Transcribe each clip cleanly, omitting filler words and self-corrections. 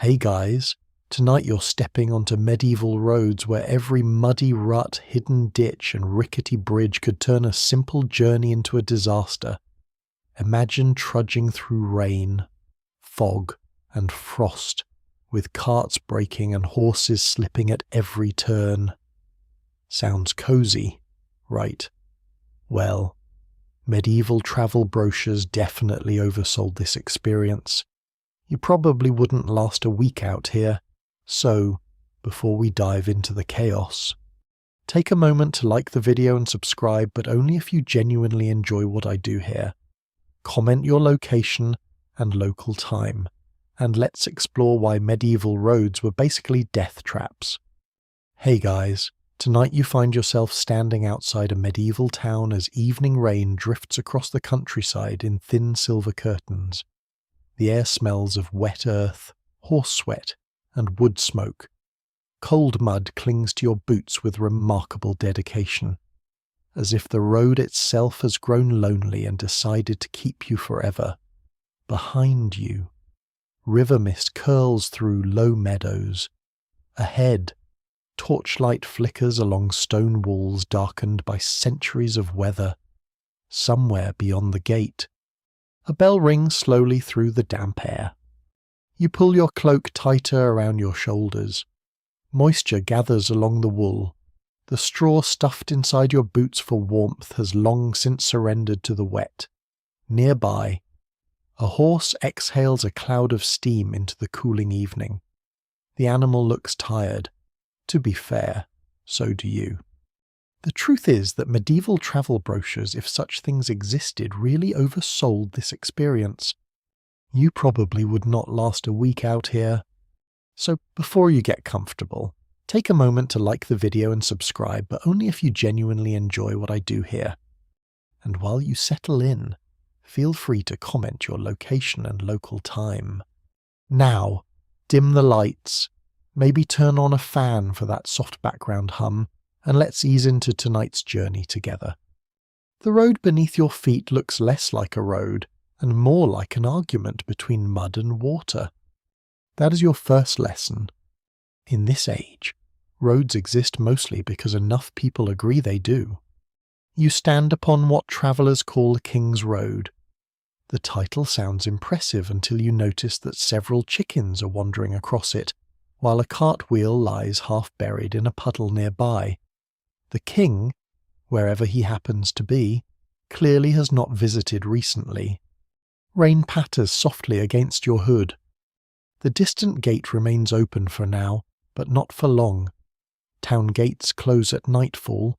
Hey guys, tonight you're stepping onto medieval roads where every muddy rut, hidden ditch and rickety bridge could turn a simple journey into a disaster. Imagine trudging through rain, fog and frost, with carts breaking and horses slipping at every turn. Sounds cozy, right? Well, medieval travel brochures definitely oversold this experience. You probably wouldn't last a week out here, so before we dive into the chaos, take a moment to like the video and subscribe, but only if you genuinely enjoy what I do here. Comment your location and local time, and let's explore why medieval roads were basically death traps. Hey guys, tonight you find yourself standing outside a medieval town as evening rain drifts across the countryside in thin silver curtains. The air smells of wet earth, horse sweat, and wood smoke. Cold mud clings to your boots with remarkable dedication, as if the road itself has grown lonely and decided to keep you forever. Behind you, river mist curls through low meadows. Ahead, torchlight flickers along stone walls darkened by centuries of weather. Somewhere beyond the gate, a bell rings slowly through the damp air. You pull your cloak tighter around your shoulders. Moisture gathers along the wool. The straw stuffed inside your boots for warmth has long since surrendered to the wet. Nearby, a horse exhales a cloud of steam into the cooling evening. The animal looks tired. To be fair, so do you. The truth is that medieval travel brochures, if such things existed, really oversold this experience. You probably would not last a week out here. So before you get comfortable, take a moment to like the video and subscribe, but only if you genuinely enjoy what I do here. And while you settle in, feel free to comment your location and local time. Now, dim the lights, maybe turn on a fan for that soft background hum, and let's ease into tonight's journey together. The road beneath your feet looks less like a road and more like an argument between mud and water. That is your first lesson. In this age, roads exist mostly because enough people agree they do. You stand upon what travellers call King's Road. The title sounds impressive until you notice that several chickens are wandering across it, while a cartwheel lies half buried in a puddle nearby. The king, wherever he happens to be, clearly has not visited recently. Rain patters softly against your hood. The distant gate remains open for now, but not for long. Town gates close at nightfall.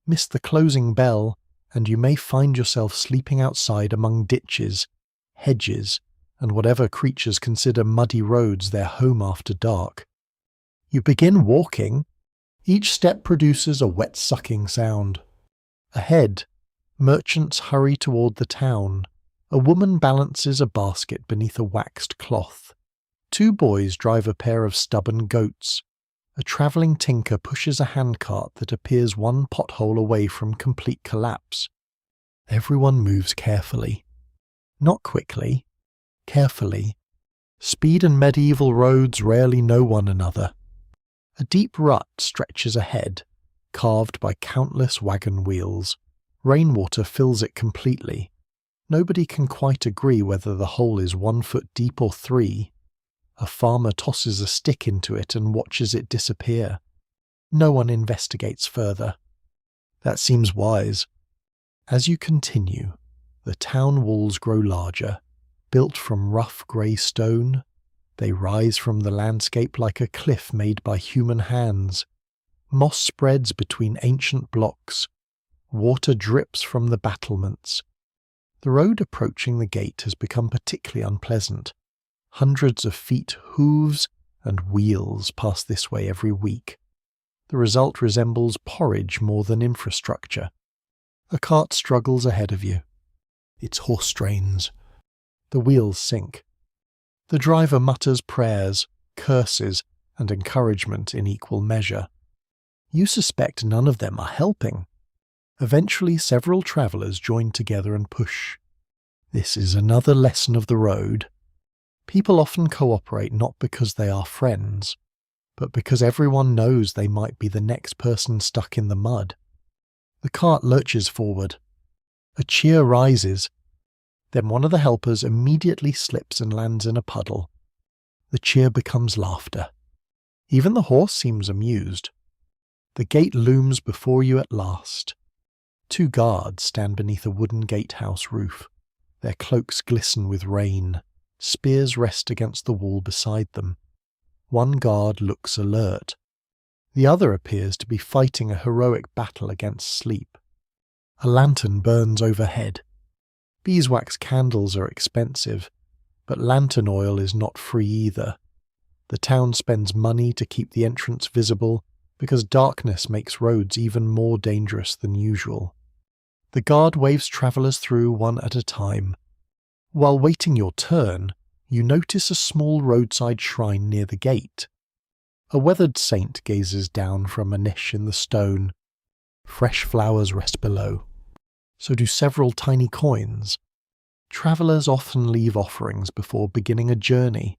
Miss the closing bell, and you may find yourself sleeping outside among ditches, hedges, and whatever creatures consider muddy roads their home after dark. You begin walking. Each step produces a wet sucking sound. Ahead, merchants hurry toward the town. A woman balances a basket beneath a waxed cloth. Two boys drive a pair of stubborn goats. A travelling tinker pushes a handcart that appears one pothole away from complete collapse. Everyone moves carefully. Not quickly, carefully. Speed and medieval roads rarely know one another. A deep rut stretches ahead, carved by countless wagon wheels. Rainwater fills it completely. Nobody can quite agree whether the hole is 1 foot deep or 3. A farmer tosses a stick into it and watches it disappear. No one investigates further. That seems wise. As you continue, the town walls grow larger. Built from rough grey stone, they rise from the landscape like a cliff made by human hands. Moss spreads between ancient blocks. Water drips from the battlements. The road approaching the gate has become particularly unpleasant. Hundreds of feet, hooves, and wheels pass this way every week. The result resembles porridge more than infrastructure. A cart struggles ahead of you. Its horse strains. The wheels sink. The driver mutters prayers, curses, and encouragement in equal measure. You suspect none of them are helping. Eventually, several travellers join together and push. This is another lesson of the road. People often cooperate not because they are friends, but because everyone knows they might be the next person stuck in the mud. The cart lurches forward. A cheer rises. Then one of the helpers immediately slips and lands in a puddle. The cheer becomes laughter. Even the horse seems amused. The gate looms before you at last. 2 guards stand beneath a wooden gatehouse roof. Their cloaks glisten with rain. Spears rest against the wall beside them. One guard looks alert. The other appears to be fighting a heroic battle against sleep. A lantern burns overhead. Beeswax candles are expensive, but lantern oil is not free either. The town spends money to keep the entrance visible because darkness makes roads even more dangerous than usual. The guard waves travellers through one at a time. While waiting your turn, you notice a small roadside shrine near the gate. A weathered saint gazes down from a niche in the stone. Fresh flowers rest below. So do several tiny coins. Travellers often leave offerings before beginning a journey.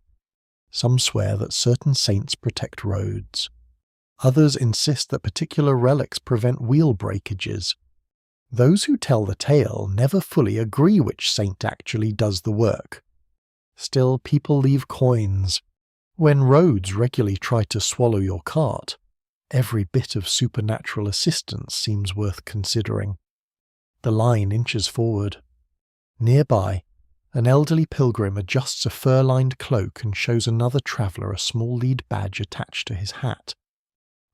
Some swear that certain saints protect roads. Others insist that particular relics prevent wheel breakages. Those who tell the tale never fully agree which saint actually does the work. Still, people leave coins. When roads regularly try to swallow your cart, every bit of supernatural assistance seems worth considering. The line inches forward. Nearby, an elderly pilgrim adjusts a fur-lined cloak and shows another traveller a small lead badge attached to his hat.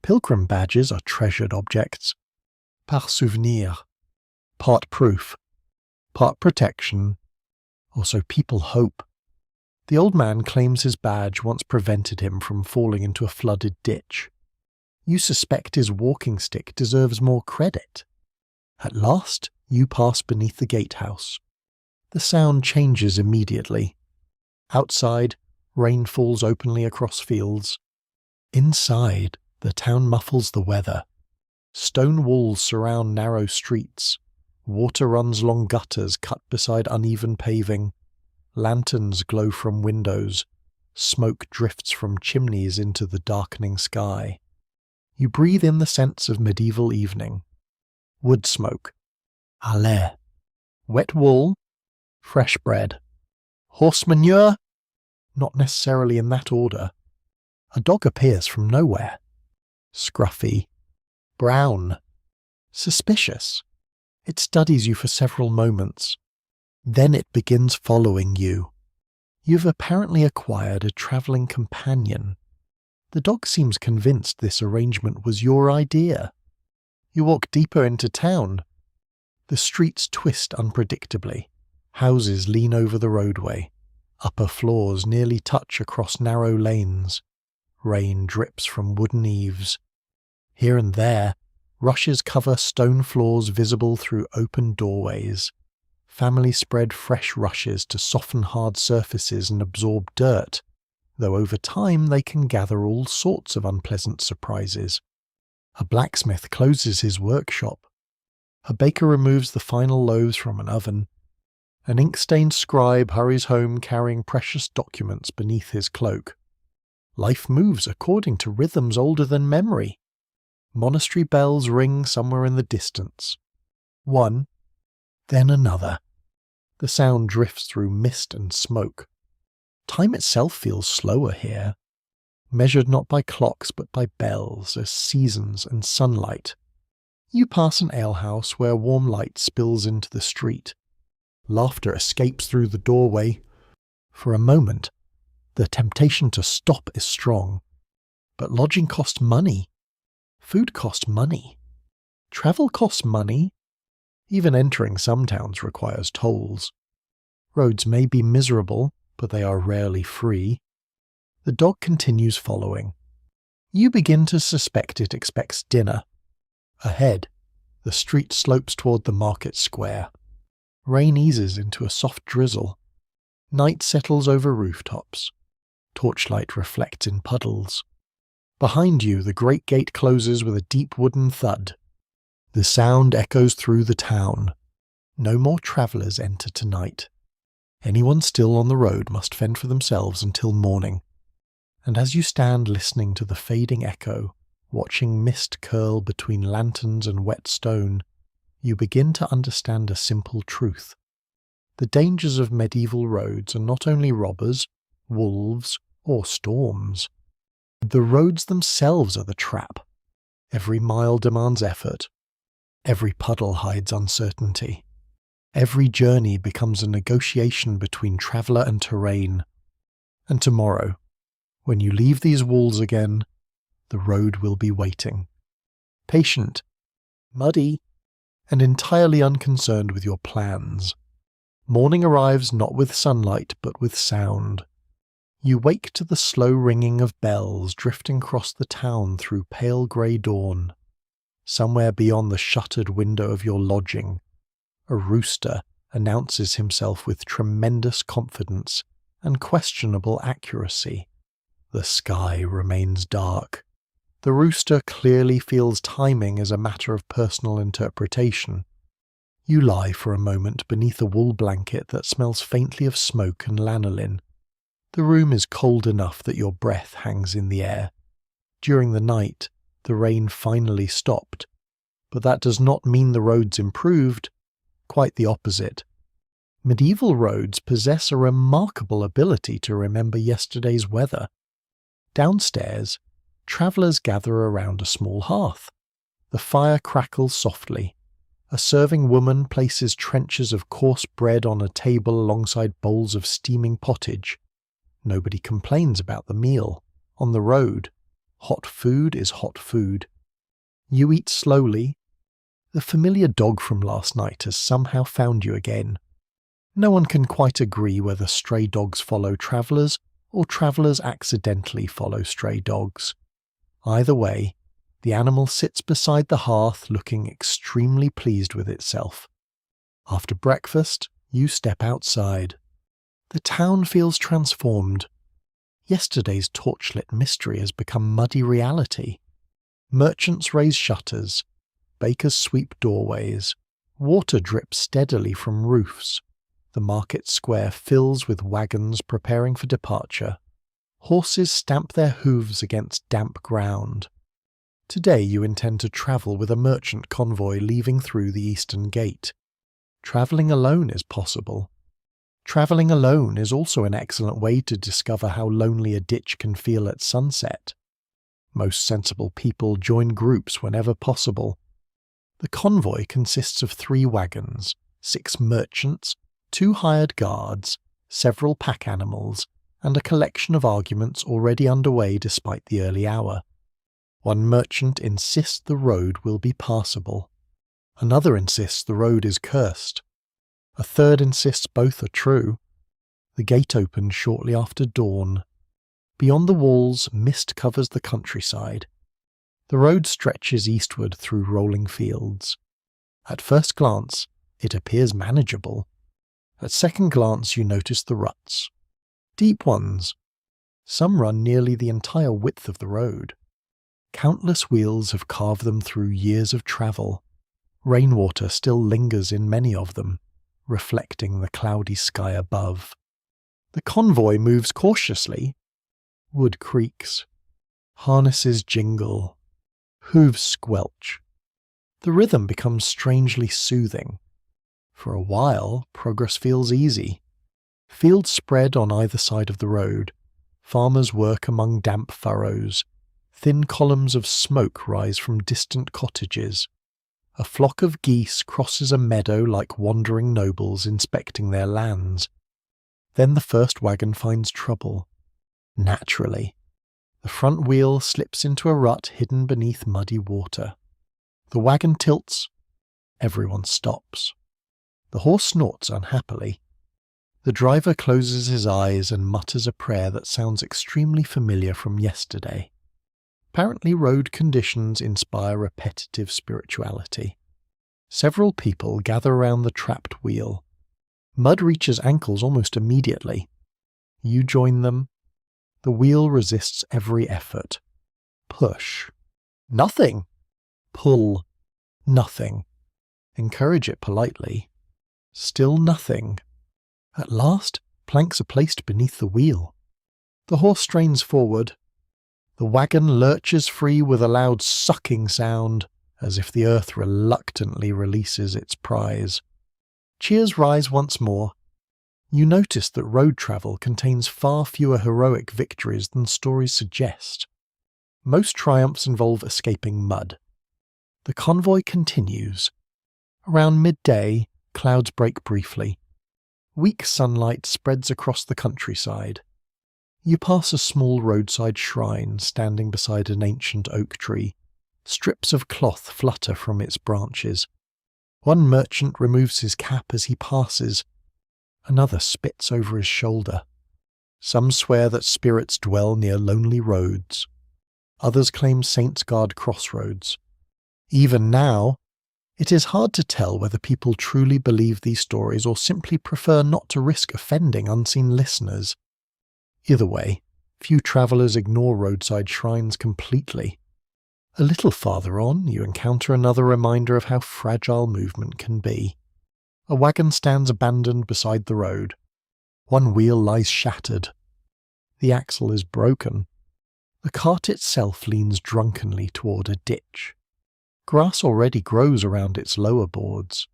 Pilgrim badges are treasured objects. Par souvenir. Part proof. Part protection. Or so people hope. The old man claims his badge once prevented him from falling into a flooded ditch. You suspect his walking stick deserves more credit. At last, you pass beneath the gatehouse. The sound changes immediately. Outside, rain falls openly across fields. Inside, the town muffles the weather. Stone walls surround narrow streets. Water runs along gutters cut beside uneven paving. Lanterns glow from windows. Smoke drifts from chimneys into the darkening sky. You breathe in the scents of medieval evening. Wood smoke. Allez. Wet wool. Fresh bread. Horse manure? Not necessarily in that order. A dog appears from nowhere. Scruffy. Brown. Suspicious. It studies you for several moments. Then it begins following you. You've apparently acquired a travelling companion. The dog seems convinced this arrangement was your idea. You walk deeper into town. The streets twist unpredictably. Houses lean over the roadway. Upper floors nearly touch across narrow lanes. Rain drips from wooden eaves. Here and there, rushes cover stone floors visible through open doorways. Families spread fresh rushes to soften hard surfaces and absorb dirt, though over time they can gather all sorts of unpleasant surprises. A blacksmith closes his workshop. A baker removes the final loaves from an oven. An ink-stained scribe hurries home carrying precious documents beneath his cloak. Life moves according to rhythms older than memory. Monastery bells ring somewhere in the distance. One, then another. The sound drifts through mist and smoke. Time itself feels slower here, measured not by clocks but by bells, as seasons and sunlight. You pass an alehouse where warm light spills into the street. Laughter escapes through the doorway. For a moment, the temptation to stop is strong. But lodging costs money. Food costs money. Travel costs money. Even entering some towns requires tolls. Roads may be miserable, but they are rarely free. The dog continues following. You begin to suspect it expects dinner. Ahead, the street slopes toward the market square. Rain eases into a soft drizzle. Night settles over rooftops. Torchlight reflects in puddles. Behind you, the great gate closes with a deep wooden thud. The sound echoes through the town. No more travellers enter tonight. Anyone still on the road must fend for themselves until morning. And as you stand listening to the fading echo, watching mist curl between lanterns and wet stone, you begin to understand a simple truth. The dangers of medieval roads are not only robbers, wolves, or storms. The roads themselves are the trap. Every mile demands effort. Every puddle hides uncertainty. Every journey becomes a negotiation between traveller and terrain. And tomorrow, when you leave these walls again, the road will be waiting. Patient, muddy, and entirely unconcerned with your plans. Morning arrives not with sunlight but with sound. You wake to the slow ringing of bells drifting across the town through pale grey dawn. Somewhere beyond the shuttered window of your lodging, a rooster announces himself with tremendous confidence and questionable accuracy. The sky remains dark. The rooster clearly feels timing as a matter of personal interpretation. You lie for a moment beneath a wool blanket that smells faintly of smoke and lanolin. The room is cold enough that your breath hangs in the air. During the night, the rain finally stopped, but that does not mean the roads improved. Quite the opposite. Medieval roads possess a remarkable ability to remember yesterday's weather. Downstairs, travellers gather around a small hearth. The fire crackles softly. A serving woman places trenchers of coarse bread on a table alongside bowls of steaming pottage. Nobody complains about the meal. On the road, hot food is hot food. You eat slowly. The familiar dog from last night has somehow found you again. No one can quite agree whether stray dogs follow travellers or travellers accidentally follow stray dogs. Either way, the animal sits beside the hearth looking extremely pleased with itself. After breakfast, you step outside. The town feels transformed. Yesterday's torchlit mystery has become muddy reality. Merchants raise shutters. Bakers sweep doorways. Water drips steadily from roofs. The market square fills with wagons preparing for departure. Horses stamp their hooves against damp ground. Today you intend to travel with a merchant convoy leaving through the eastern gate. Travelling alone is possible. Travelling alone is also an excellent way to discover how lonely a ditch can feel at sunset. Most sensible people join groups whenever possible. The convoy consists of 3 wagons, 6 merchants, 2 hired guards, several pack animals, and a collection of arguments already underway despite the early hour. One merchant insists the road will be passable. Another insists the road is cursed. A third insists both are true. The gate opens shortly after dawn. Beyond the walls, mist covers the countryside. The road stretches eastward through rolling fields. At first glance, it appears manageable. At second glance, you notice the ruts. Deep ones. Some run nearly the entire width of the road. Countless wheels have carved them through years of travel. Rainwater still lingers in many of them, reflecting the cloudy sky above. The convoy moves cautiously. Wood creaks. Harnesses jingle. Hooves squelch. The rhythm becomes strangely soothing. For a while, progress feels easy. Fields spread on either side of the road. Farmers work among damp furrows. Thin columns of smoke rise from distant cottages. A flock of geese crosses a meadow like wandering nobles inspecting their lands. Then the first wagon finds trouble. Naturally. The front wheel slips into a rut hidden beneath muddy water. The wagon tilts. Everyone stops. The horse snorts unhappily. The driver closes his eyes and mutters a prayer that sounds extremely familiar from yesterday. Apparently road conditions inspire repetitive spirituality. Several people gather around the trapped wheel. Mud reaches ankles almost immediately. You join them. The wheel resists every effort. Push. Nothing. Pull. Nothing. Encourage it politely. Still nothing. At last, planks are placed beneath the wheel. The horse strains forward. The wagon lurches free with a loud sucking sound, as if the earth reluctantly releases its prize. Cheers rise once more. You notice that road travel contains far fewer heroic victories than stories suggest. Most triumphs involve escaping mud. The convoy continues. Around midday, clouds break briefly. Weak sunlight spreads across the countryside. You pass a small roadside shrine standing beside an ancient oak tree. Strips of cloth flutter from its branches. One merchant removes his cap as he passes. Another spits over his shoulder. Some swear that spirits dwell near lonely roads. Others claim saints guard crossroads. Even now, it is hard to tell whether people truly believe these stories or simply prefer not to risk offending unseen listeners. Either way, few travellers ignore roadside shrines completely. A little farther on, you encounter another reminder of how fragile movement can be. A wagon stands abandoned beside the road. One wheel lies shattered. The axle is broken. The cart itself leans drunkenly toward a ditch. Grass already grows around its lower boards.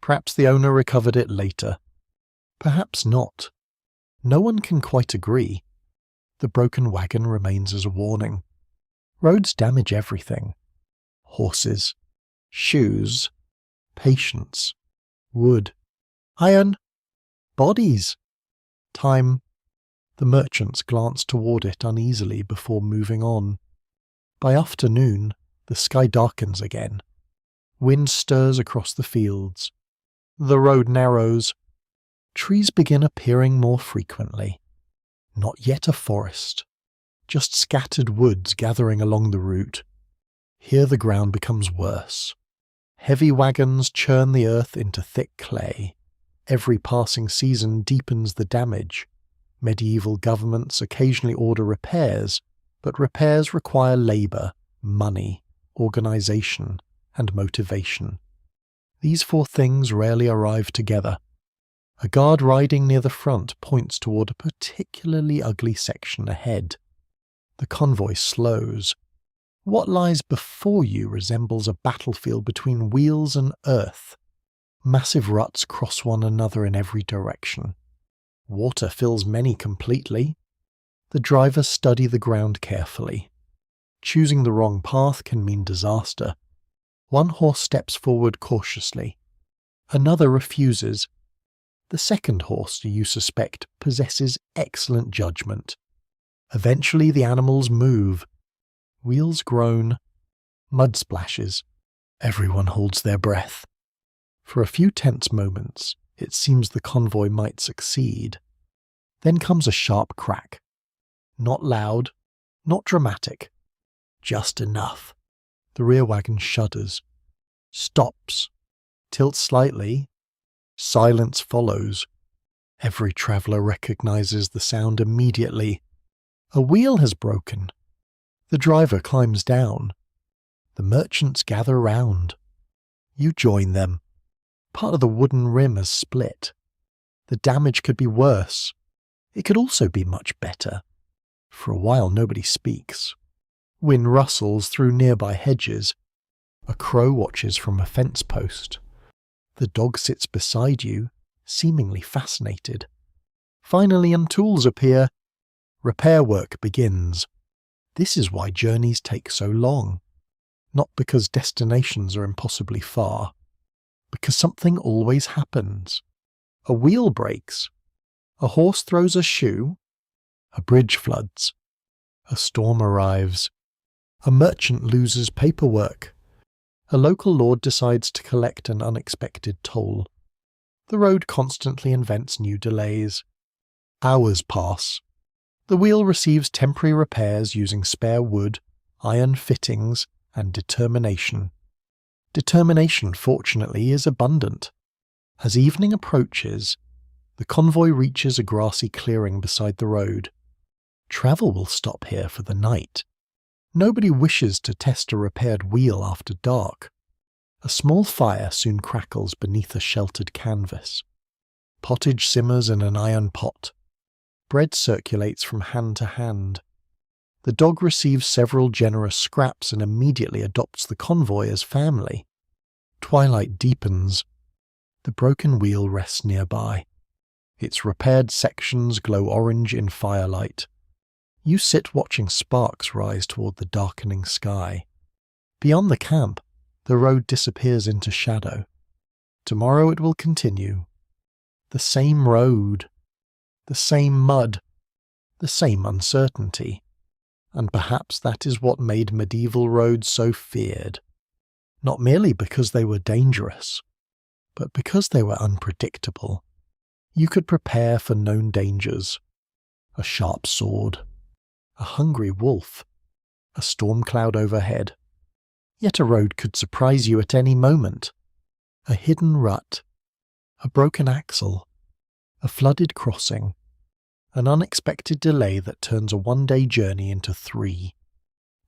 Perhaps the owner recovered it later. Perhaps not. No one can quite agree. The broken wagon remains as a warning. Roads damage everything. Horses, shoes, patience, wood, iron, bodies, time. The merchants glance toward it uneasily before moving on. By afternoon, the sky darkens again. Wind stirs across the fields. The road narrows. Trees begin appearing more frequently. Not yet a forest, just scattered woods gathering along the route. Here the ground becomes worse. Heavy wagons churn the earth into thick clay. Every passing season deepens the damage. Medieval governments occasionally order repairs, but repairs require labour, money, organisation, and motivation. These four things rarely arrive together. A guard riding near the front points toward a particularly ugly section ahead. The convoy slows. What lies before you resembles a battlefield between wheels and earth. Massive ruts cross one another in every direction. Water fills many completely. The drivers study the ground carefully. Choosing the wrong path can mean disaster. One horse steps forward cautiously. Another refuses. The second horse, you suspect, possesses excellent judgment. Eventually the animals move. Wheels groan. Mud splashes. Everyone holds their breath. For a few tense moments, it seems the convoy might succeed. Then comes a sharp crack. Not loud, not dramatic. Just enough. The rear wagon shudders. Stops. Tilts slightly. Silence follows. Every traveller recognises the sound immediately. A wheel has broken. The driver climbs down. The merchants gather round. You join them. Part of the wooden rim has split. The damage could be worse. It could also be much better. For a while nobody speaks. Wind rustles through nearby hedges. A crow watches from a fence post. The dog sits beside you, seemingly fascinated. Finally, tools appear. Repair work begins. This is why journeys take so long. Not because destinations are impossibly far. Because something always happens. A wheel breaks. A horse throws a shoe. A bridge floods. A storm arrives. A merchant loses paperwork. A local lord decides to collect an unexpected toll. The road constantly invents new delays. Hours pass. The wheel receives temporary repairs using spare wood, iron fittings, and determination. Determination, fortunately, is abundant. As evening approaches, the convoy reaches a grassy clearing beside the road. Travel will stop here for the night. Nobody wishes to test a repaired wheel after dark. A small fire soon crackles beneath a sheltered canvas. Pottage simmers in an iron pot. Bread circulates from hand to hand. The dog receives several generous scraps and immediately adopts the convoy as family. Twilight deepens. The broken wheel rests nearby. Its repaired sections glow orange in firelight. You sit watching sparks rise toward the darkening sky. Beyond the camp, the road disappears into shadow. Tomorrow it will continue. The same road, the same mud, the same uncertainty. And perhaps that is what made medieval roads so feared. Not merely because they were dangerous, but because they were unpredictable. You could prepare for known dangers. A sharp sword, a hungry wolf, a storm cloud overhead. Yet a road could surprise you at any moment. A hidden rut, a broken axle, a flooded crossing, an unexpected delay that turns a one-day journey into 3.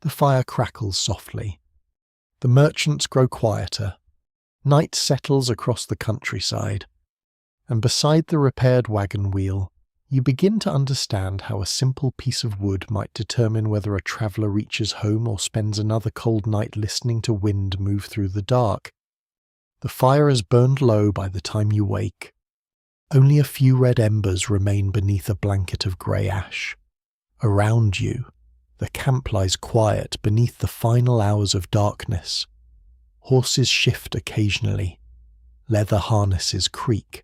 The fire crackles softly. The merchants grow quieter. Night settles across the countryside. And beside the repaired wagon wheel, you begin to understand how a simple piece of wood might determine whether a traveller reaches home or spends another cold night listening to wind move through the dark. The fire is burned low by the time you wake. Only a few red embers remain beneath a blanket of grey ash. Around you, the camp lies quiet beneath the final hours of darkness. Horses shift occasionally. Leather harnesses creak.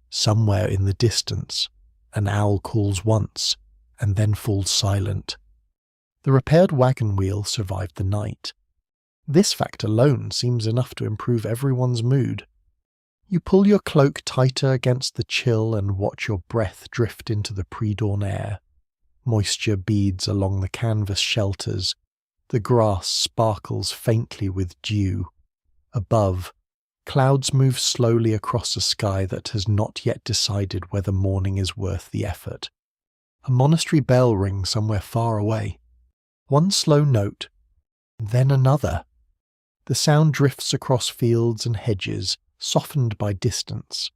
Somewhere in the distance, an owl calls once and then falls silent. The repaired wagon wheel survived the night. This fact alone seems enough to improve everyone's mood. You pull your cloak tighter against the chill and watch your breath drift into the pre-dawn air. Moisture beads along the canvas shelters. The grass sparkles faintly with dew. Above, clouds move slowly across a sky that has not yet decided whether morning is worth the effort. A monastery bell rings somewhere far away. One slow note, then another. The sound drifts across fields and hedges, softened by distance.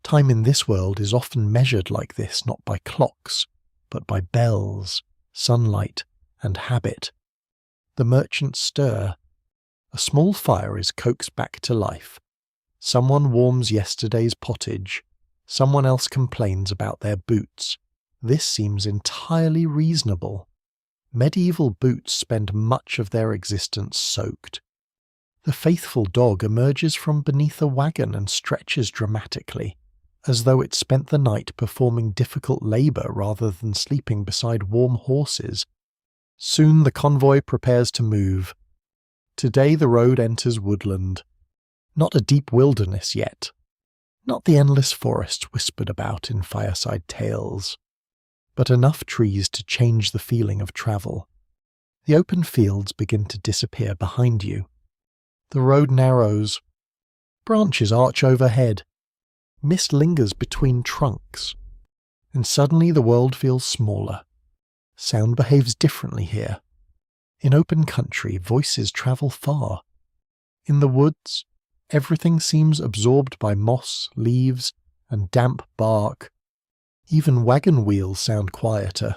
Time in this world is often measured like this, not by clocks, but by bells, sunlight, and habit. The merchants stir. A small fire is coaxed back to life. Someone warms yesterday's pottage. Someone else complains about their boots. This seems entirely reasonable. Medieval boots spend much of their existence soaked. The faithful dog emerges from beneath a wagon and stretches dramatically, as though it spent the night performing difficult labour rather than sleeping beside warm horses. Soon the convoy prepares to move. Today the road enters woodland. Not a deep wilderness yet. Not the endless forest whispered about in fireside tales. But enough trees to change the feeling of travel. The open fields begin to disappear behind you. The road narrows. Branches arch overhead. Mist lingers between trunks. And suddenly the world feels smaller. Sound behaves differently here. In open country, voices travel far. In the woods, everything seems absorbed by moss, leaves, and damp bark. Even wagon wheels sound quieter.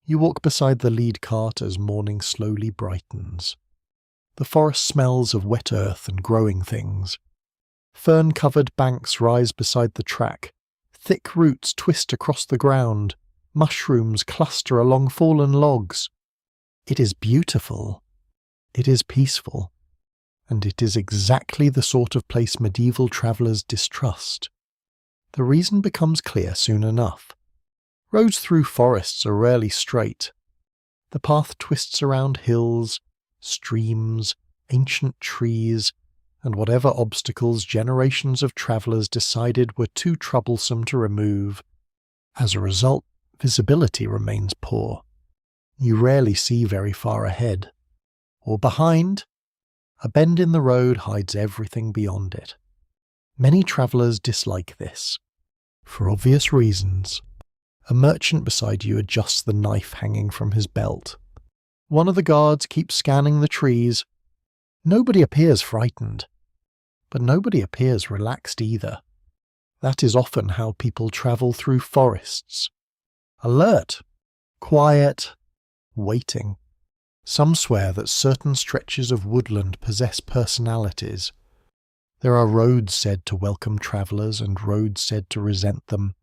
You walk beside the lead cart as morning slowly brightens. The forest smells of wet earth and growing things. Fern-covered banks rise beside the track. Thick roots twist across the ground. Mushrooms cluster along fallen logs. It is beautiful. It is peaceful. And it is exactly the sort of place medieval travellers distrust. The reason becomes clear soon enough. Roads through forests are rarely straight. The path twists around hills, streams, ancient trees, and whatever obstacles generations of travellers decided were too troublesome to remove. As a result, visibility remains poor. You rarely see very far ahead. Or behind, a bend in the road hides everything beyond it. Many travellers dislike this. For obvious reasons. A merchant beside you adjusts the knife hanging from his belt. One of the guards keeps scanning the trees. Nobody appears frightened. But nobody appears relaxed either. That is often how people travel through forests. Alert, quiet, waiting. Some swear that certain stretches of woodland possess personalities. There are roads said to welcome travellers and roads said to resent them.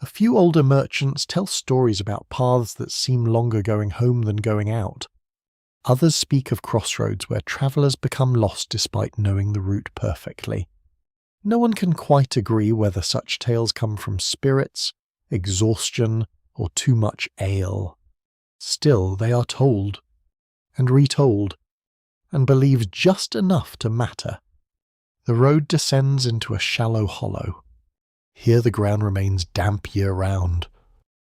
A few older merchants tell stories about paths that seem longer going home than going out. Others speak of crossroads where travellers become lost despite knowing the route perfectly. No one can quite agree whether such tales come from spirits, exhaustion, or too much ale. Still, they are told, and retold, and believed just enough to matter. The road descends into a shallow hollow. Here the ground remains damp year-round.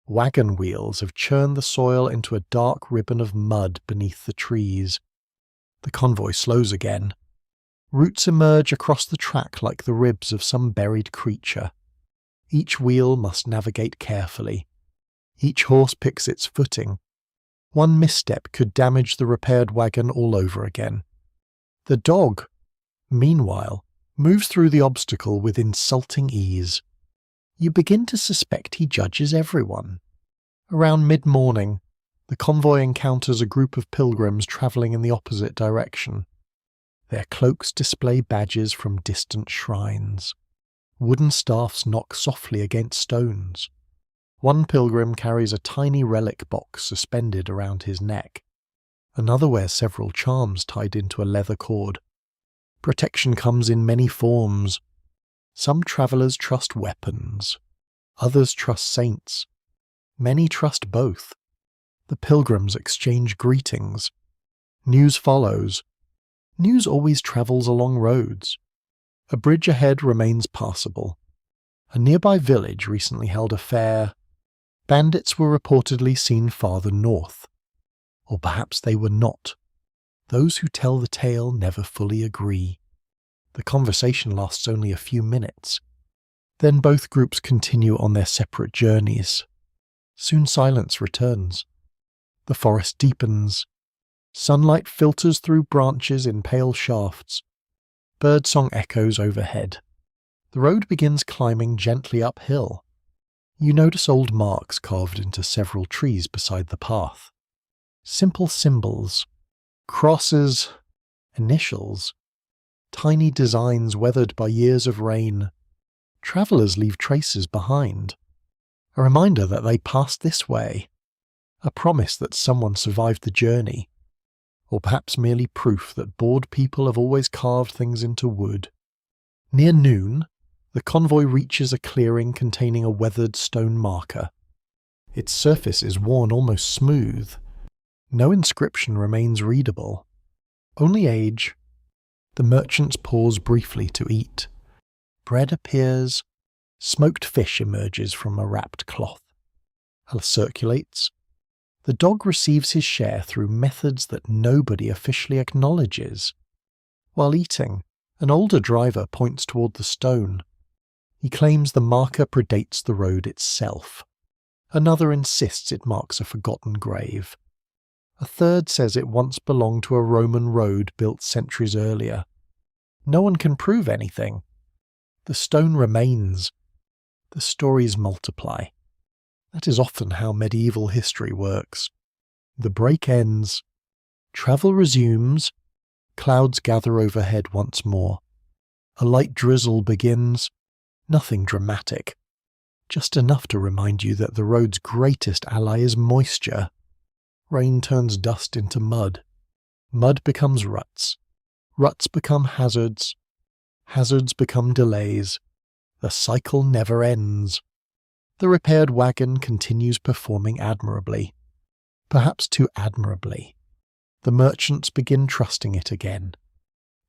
Wagon wheels have churned the soil into a dark ribbon of mud beneath the trees. The convoy slows again. Roots emerge across the track like the ribs of some buried creature. Each wheel must navigate carefully. Each horse picks its footing. One misstep could damage the repaired wagon all over again. The dog, meanwhile, moves through the obstacle with insulting ease. You begin to suspect he judges everyone. Around mid-morning, the convoy encounters a group of pilgrims travelling in the opposite direction. Their cloaks display badges from distant shrines. Wooden staffs knock softly against stones. One pilgrim carries a tiny relic box suspended around his neck. Another wears several charms tied into a leather cord. Protection comes in many forms. Some travellers trust weapons. Others trust saints. Many trust both. The pilgrims exchange greetings. News follows. News always travels along roads. A bridge ahead remains passable. A nearby village recently held a fair. Bandits were reportedly seen farther north. Or perhaps they were not. Those who tell the tale never fully agree. The conversation lasts only a few minutes. Then both groups continue on their separate journeys. Soon silence returns. The forest deepens. Sunlight filters through branches in pale shafts. Birdsong echoes overhead. The road begins climbing gently uphill. You notice old marks carved into several trees beside the path. Simple symbols, crosses, initials, tiny designs weathered by years of rain. Travellers leave traces behind. A reminder that they passed this way. A promise that someone survived the journey. Or perhaps merely proof that bored people have always carved things into wood. Near noon, the convoy reaches a clearing containing a weathered stone marker. Its surface is worn almost smooth. No inscription remains readable. Only age. The merchants pause briefly to eat. Bread appears. Smoked fish emerges from a wrapped cloth. Circulates. The dog receives his share through methods that nobody officially acknowledges. While eating, an older driver points toward the stone. He claims the marker predates the road itself. Another insists it marks a forgotten grave. A third says it once belonged to a Roman road built centuries earlier. No one can prove anything. The stone remains. The stories multiply. That is often how medieval history works. The break ends. Travel resumes. Clouds gather overhead once more. A light drizzle begins. Nothing dramatic. Just enough to remind you that the road's greatest ally is moisture. Rain turns dust into mud. Mud becomes ruts. Ruts become hazards. Hazards become delays. The cycle never ends. The repaired wagon continues performing admirably. Perhaps too admirably. The merchants begin trusting it again.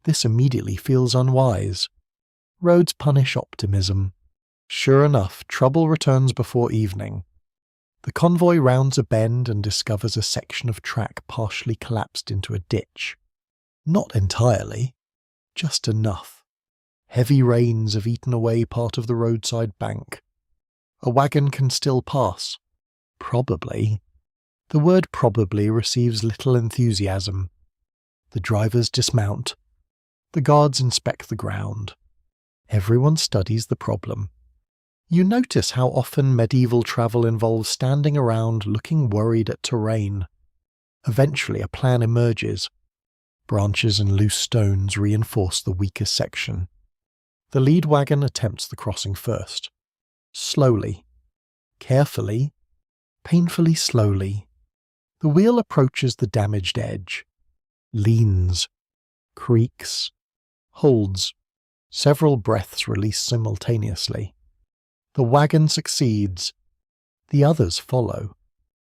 This immediately feels unwise. Roads punish optimism. Sure enough, trouble returns before evening. The convoy rounds a bend and discovers a section of track partially collapsed into a ditch. Not entirely, just enough. Heavy rains have eaten away part of the roadside bank. A wagon can still pass. Probably. The word probably receives little enthusiasm. The drivers dismount. The guards inspect the ground. Everyone studies the problem. You notice how often medieval travel involves standing around looking worried at terrain. Eventually a plan emerges. Branches and loose stones reinforce the weaker section. The lead wagon attempts the crossing first. Slowly, carefully, painfully slowly. The wheel approaches the damaged edge, leans, creaks, holds. Several breaths release simultaneously. The wagon succeeds. The others follow.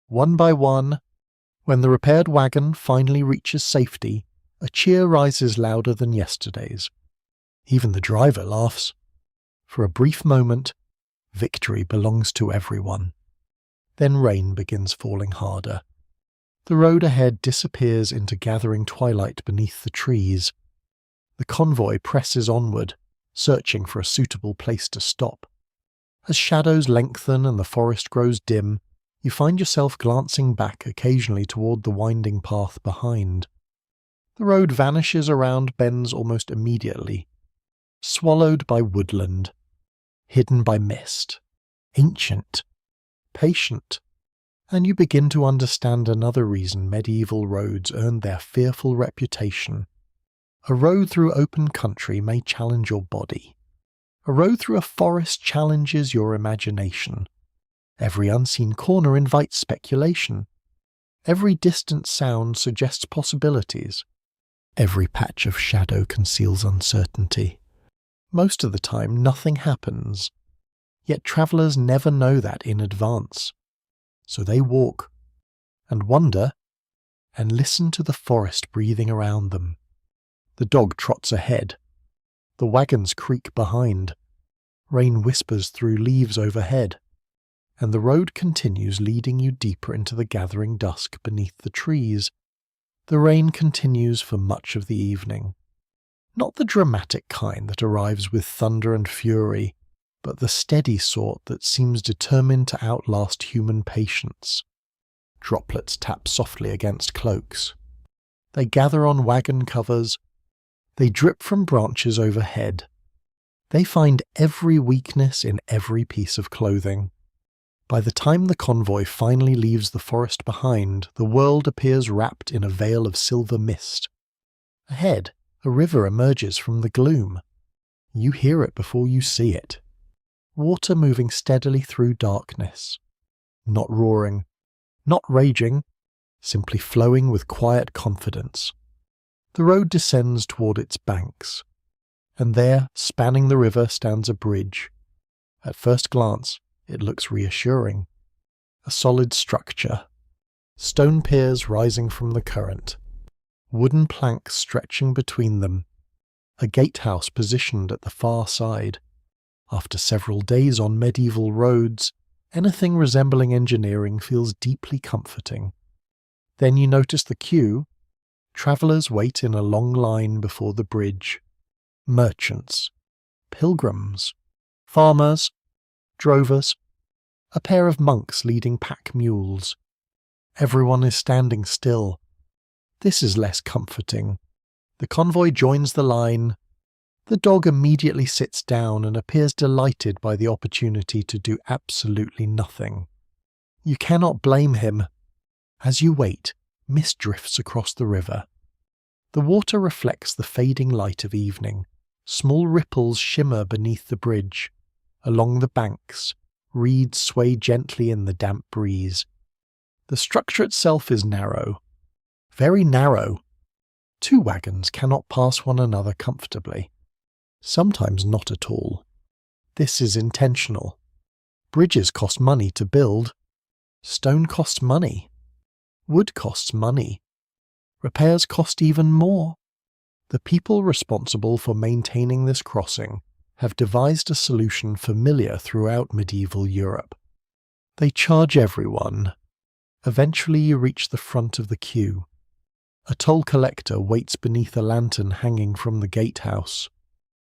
One by one, when the repaired wagon finally reaches safety, a cheer rises louder than yesterday's. Even the driver laughs. For a brief moment, victory belongs to everyone. Then rain begins falling harder. The road ahead disappears into gathering twilight beneath the trees. The convoy presses onward, searching for a suitable place to stop. As shadows lengthen and the forest grows dim, you find yourself glancing back occasionally toward the winding path behind. The road vanishes around bends almost immediately, swallowed by woodland, hidden by mist, ancient, patient, and you begin to understand another reason medieval roads earned their fearful reputation. A road through open country may challenge your body. A road through a forest challenges your imagination. Every unseen corner invites speculation. Every distant sound suggests possibilities. Every patch of shadow conceals uncertainty. Most of the time, nothing happens. Yet travellers never know that in advance. So they walk, and wonder, and listen to the forest breathing around them. The dog trots ahead. The wagons creak behind. Rain whispers through leaves overhead. And the road continues, leading you deeper into the gathering dusk beneath the trees. The rain continues for much of the evening. Not the dramatic kind that arrives with thunder and fury, but the steady sort that seems determined to outlast human patience. Droplets tap softly against cloaks. They gather on wagon covers. They drip from branches overhead. They find every weakness in every piece of clothing. By the time the convoy finally leaves the forest behind, the world appears wrapped in a veil of silver mist. Ahead, a river emerges from the gloom. You hear it before you see it. Water moving steadily through darkness. Not roaring, not raging, simply flowing with quiet confidence. The road descends toward its banks, and there, spanning the river, stands a bridge. At first glance, it looks reassuring. A solid structure. Stone piers rising from the current. Wooden planks stretching between them. A gatehouse positioned at the far side. After several days on medieval roads, anything resembling engineering feels deeply comforting. Then you notice the queue. Travellers wait in a long line before the bridge. Merchants, pilgrims, farmers, drovers, a pair of monks leading pack mules. Everyone is standing still. This is less comforting. The convoy joins the line. The dog immediately sits down and appears delighted by the opportunity to do absolutely nothing. You cannot blame him. As you wait, mist drifts across the river. The water reflects the fading light of evening. Small ripples shimmer beneath the bridge. Along the banks, reeds sway gently in the damp breeze. The structure itself is narrow. Very narrow. Two wagons cannot pass one another comfortably. Sometimes not at all. This is intentional. Bridges cost money to build. Stone costs money. Wood costs money. Repairs cost even more. The people responsible for maintaining this crossing have devised a solution familiar throughout medieval Europe. They charge everyone. Eventually you reach the front of the queue. A toll collector waits beneath a lantern hanging from the gatehouse.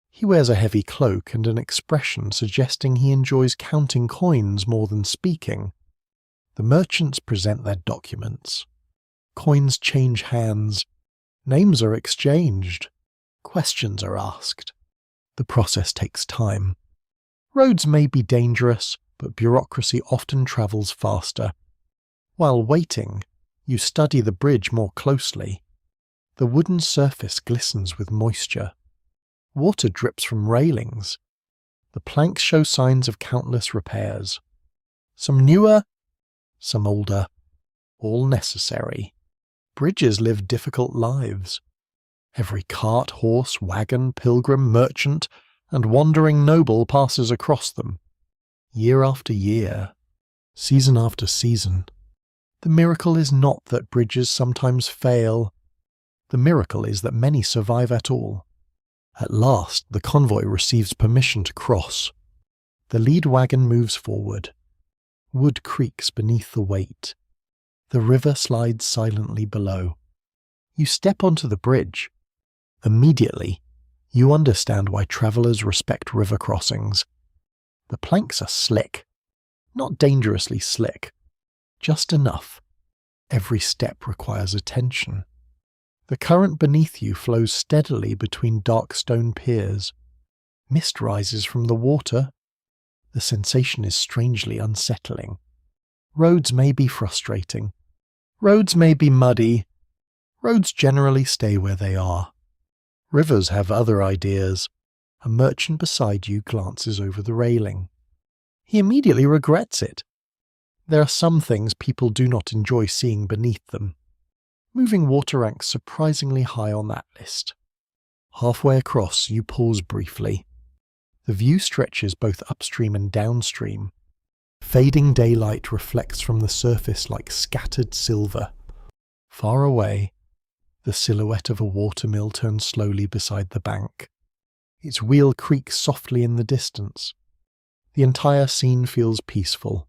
He wears a heavy cloak and an expression suggesting he enjoys counting coins more than speaking. The merchants present their documents. Coins change hands. Names are exchanged. Questions are asked. The process takes time. Roads may be dangerous, but bureaucracy often travels faster. While waiting, you study the bridge more closely. The wooden surface glistens with moisture. Water drips from railings. The planks show signs of countless repairs. Some newer, some older, all necessary. Bridges live difficult lives. Every cart, horse, wagon, pilgrim, merchant, and wandering noble passes across them. Year after year, season after season. The miracle is not that bridges sometimes fail. The miracle is that many survive at all. At last, the convoy receives permission to cross. The lead wagon moves forward. Wood creaks beneath the weight. The river slides silently below. You step onto the bridge. Immediately, you understand why travelers respect river crossings. The planks are slick. Not dangerously slick. Just enough. Every step requires attention. The current beneath you flows steadily between dark stone piers. Mist rises from the water. The sensation is strangely unsettling. Roads may be frustrating. Roads may be muddy. Roads generally stay where they are. Rivers have other ideas. A merchant beside you glances over the railing. He immediately regrets it. There are some things people do not enjoy seeing beneath them. Moving water ranks surprisingly high on that list. Halfway across, you pause briefly. The view stretches both upstream and downstream. Fading daylight reflects from the surface like scattered silver. Far away, the silhouette of a watermill turns slowly beside the bank. Its wheel creaks softly in the distance. The entire scene feels peaceful.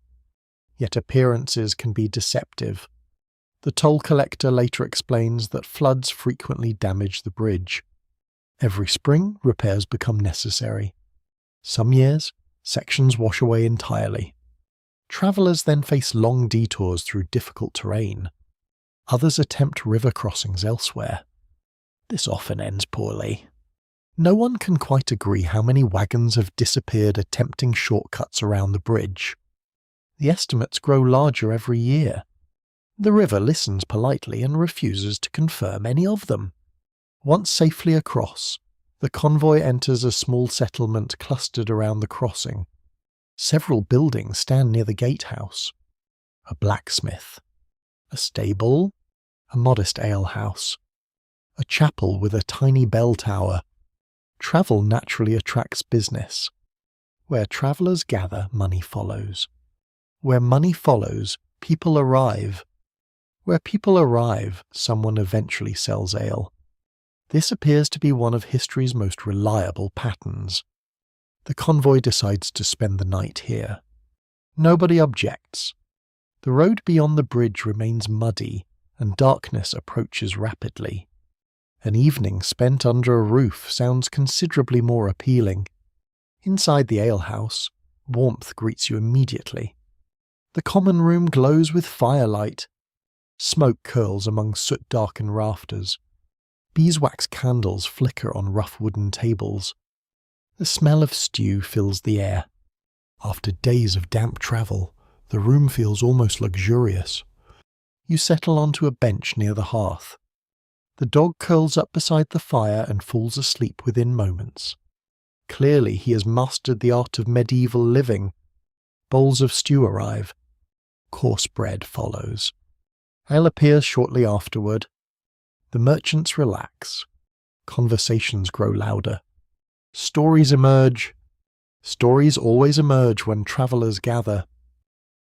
Yet appearances can be deceptive. The toll collector later explains that floods frequently damage the bridge. Every spring, repairs become necessary. Some years, sections wash away entirely. Travellers then face long detours through difficult terrain. Others attempt river crossings elsewhere. This often ends poorly. No one can quite agree how many wagons have disappeared attempting shortcuts around the bridge. The estimates grow larger every year. The river listens politely and refuses to confirm any of them. Once safely across, the convoy enters a small settlement clustered around the crossing. Several buildings stand near the gatehouse. A blacksmith, a stable, a modest alehouse, a chapel with a tiny bell tower. Travel naturally attracts business. Where travellers gather, money follows. Where money follows, people arrive. Where people arrive, someone eventually sells ale. This appears to be one of history's most reliable patterns. The convoy decides to spend the night here. Nobody objects. The road beyond the bridge remains muddy, and darkness approaches rapidly. An evening spent under a roof sounds considerably more appealing. Inside the alehouse, warmth greets you immediately. The common room glows with firelight. Smoke curls among soot-darkened rafters. Beeswax candles flicker on rough wooden tables. The smell of stew fills the air. After days of damp travel, the room feels almost luxurious. You settle onto a bench near the hearth. The dog curls up beside the fire and falls asleep within moments. Clearly he has mastered the art of medieval living. Bowls of stew arrive. Coarse bread follows. Ale appears shortly afterward. The merchants relax. Conversations grow louder. Stories emerge. Stories always emerge when travellers gather.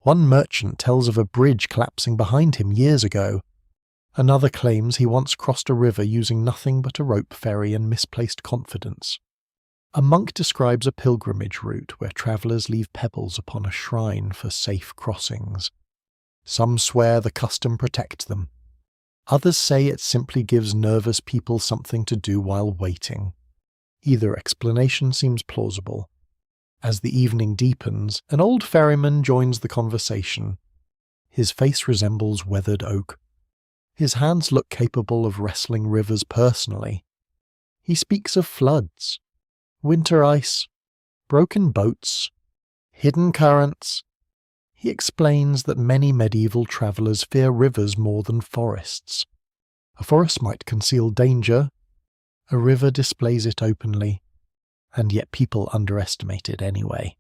One merchant tells of a bridge collapsing behind him years ago. Another claims he once crossed a river using nothing but a rope ferry and misplaced confidence. A monk describes a pilgrimage route where travellers leave pebbles upon a shrine for safe crossings. Some swear the custom protects them. Others say it simply gives nervous people something to do while waiting. Either explanation seems plausible. As the evening deepens, an old ferryman joins the conversation. His face resembles weathered oak. His hands look capable of wrestling rivers personally. He speaks of floods, winter ice, broken boats, hidden currents. He explains that many medieval travellers fear rivers more than forests. A forest might conceal danger, a river displays it openly, and yet people underestimate it anyway.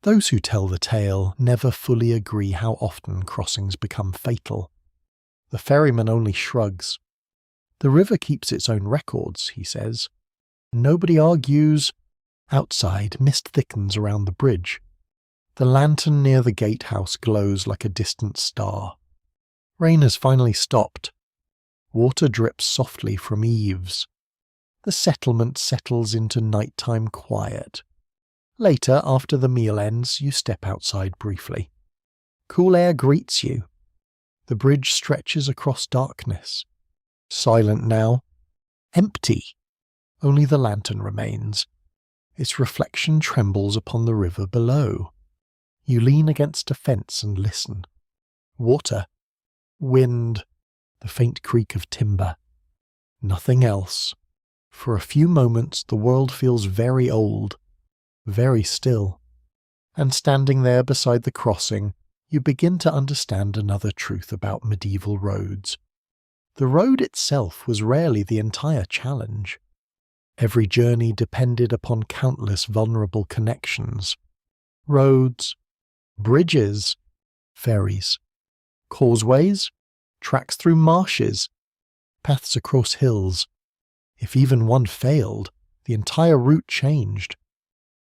Those who tell the tale never fully agree how often crossings become fatal. The ferryman only shrugs. The river keeps its own records, he says. Nobody argues. Outside, mist thickens around the bridge. The lantern near the gatehouse glows like a distant star. Rain has finally stopped. Water drips softly from eaves. The settlement settles into nighttime quiet. Later, after the meal ends, you step outside briefly. Cool air greets you. The bridge stretches across darkness. Silent now. Empty. Only the lantern remains. Its reflection trembles upon the river below. You lean against a fence and listen. Water. Wind. The faint creak of timber. Nothing else. For a few moments the world feels very old, very still. And standing there beside the crossing, you begin to understand another truth about medieval roads. The road itself was rarely the entire challenge. Every journey depended upon countless vulnerable connections. Roads, bridges, ferries, causeways, tracks through marshes, paths across hills. If even one failed, the entire route changed.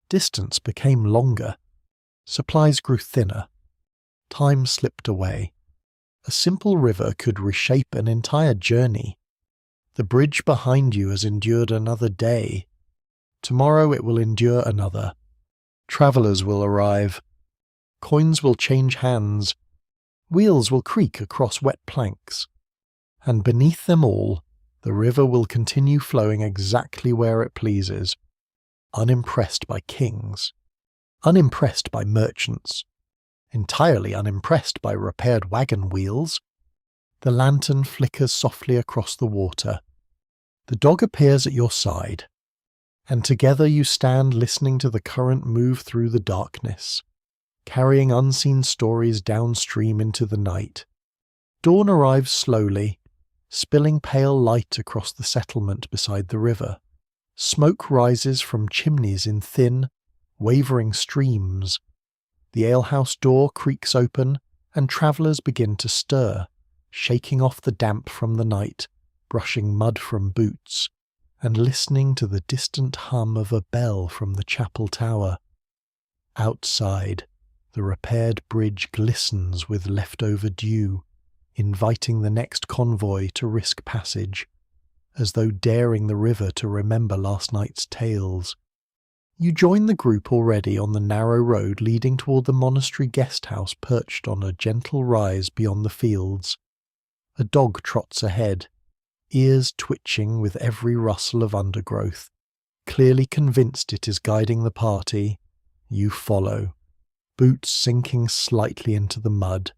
Distance became longer. Supplies grew thinner. Time slipped away. A simple river could reshape an entire journey. The bridge behind you has endured another day. Tomorrow it will endure another. Travellers will arrive. Coins will change hands. Wheels will creak across wet planks. And beneath them all, the river will continue flowing exactly where it pleases, unimpressed by kings, unimpressed by merchants, entirely unimpressed by repaired wagon wheels. The lantern flickers softly across the water. The dog appears at your side, and together you stand listening to the current move through the darkness, carrying unseen stories downstream into the night. Dawn arrives slowly, spilling pale light across the settlement beside the river. Smoke rises from chimneys in thin, wavering streams. The alehouse door creaks open, and travellers begin to stir, shaking off the damp from the night, brushing mud from boots, and listening to the distant hum of a bell from the chapel tower. Outside, the repaired bridge glistens with leftover dew, inviting the next convoy to risk passage, as though daring the river to remember last night's tales. You join the group already on the narrow road leading toward the monastery guest house perched on a gentle rise beyond the fields. A dog trots ahead, ears twitching with every rustle of undergrowth. Clearly convinced it is guiding the party, you follow, boots sinking slightly into the mud,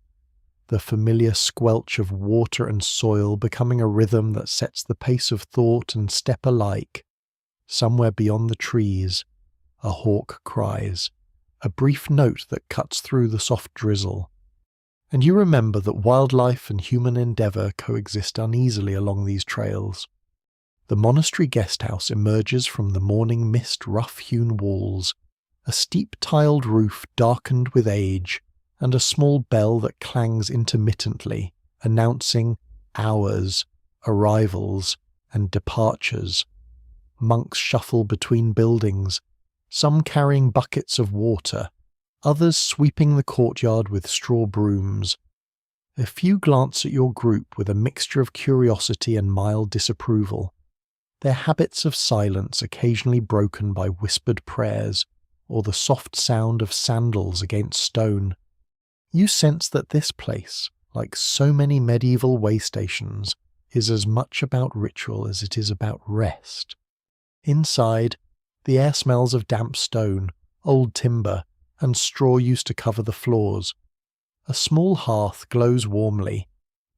the familiar squelch of water and soil becoming a rhythm that sets the pace of thought and step alike. Somewhere beyond the trees, a hawk cries, a brief note that cuts through the soft drizzle. And you remember that wildlife and human endeavour coexist uneasily along these trails. The monastery guest house emerges from the morning mist rough-hewn walls, a steep tiled roof darkened with age, and a small bell that clangs intermittently, announcing hours, arrivals, and departures. Monks shuffle between buildings, some carrying buckets of water, others sweeping the courtyard with straw brooms. A few glance at your group with a mixture of curiosity and mild disapproval, their habits of silence occasionally broken by whispered prayers or the soft sound of sandals against stone. You sense that this place, like so many medieval way stations, is as much about ritual as it is about rest. Inside, the air smells of damp stone, old timber, and straw used to cover the floors. A small hearth glows warmly,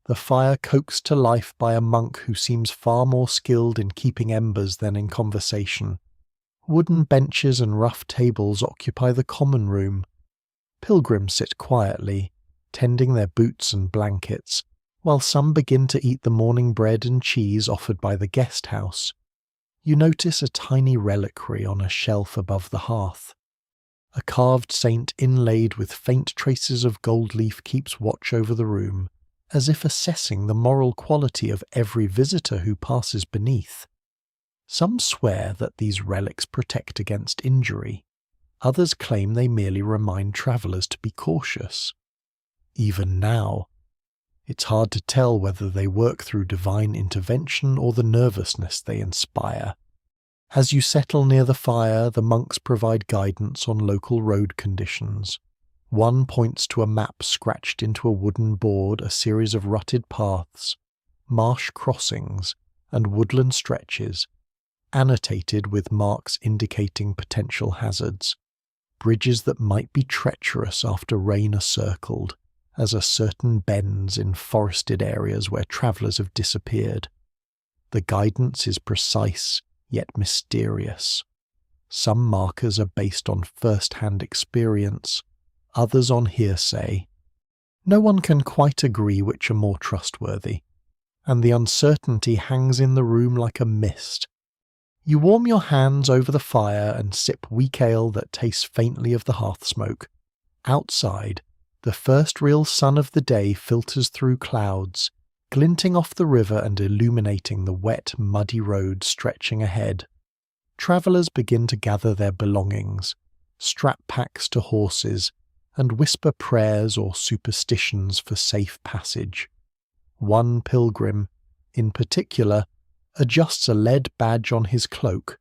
the fire coaxed to life by a monk who seems far more skilled in keeping embers than in conversation. Wooden benches and rough tables occupy the common room. Pilgrims sit quietly, tending their boots and blankets, while some begin to eat the morning bread and cheese offered by the guest house. You notice a tiny reliquary on a shelf above the hearth. A carved saint inlaid with faint traces of gold leaf keeps watch over the room, as if assessing the moral quality of every visitor who passes beneath. Some swear that these relics protect against injury. Others claim they merely remind travellers to be cautious. Even now, it's hard to tell whether they work through divine intervention or the nervousness they inspire. As you settle near the fire, the monks provide guidance on local road conditions. One points to a map scratched into a wooden board, a series of rutted paths, marsh crossings, and woodland stretches, annotated with marks indicating potential hazards. Bridges that might be treacherous after rain are circled, as are certain bends in forested areas where travellers have disappeared. The guidance is precise, yet mysterious. Some markers are based on first-hand experience, others on hearsay. No one can quite agree which are more trustworthy, and the uncertainty hangs in the room like a mist. You warm your hands over the fire and sip weak ale that tastes faintly of the hearth smoke. Outside, the first real sun of the day filters through clouds, glinting off the river and illuminating the wet, muddy road stretching ahead. Travellers begin to gather their belongings, strap packs to horses, and whisper prayers or superstitions for safe passage. One pilgrim, in particular, adjusts a lead badge on his cloak,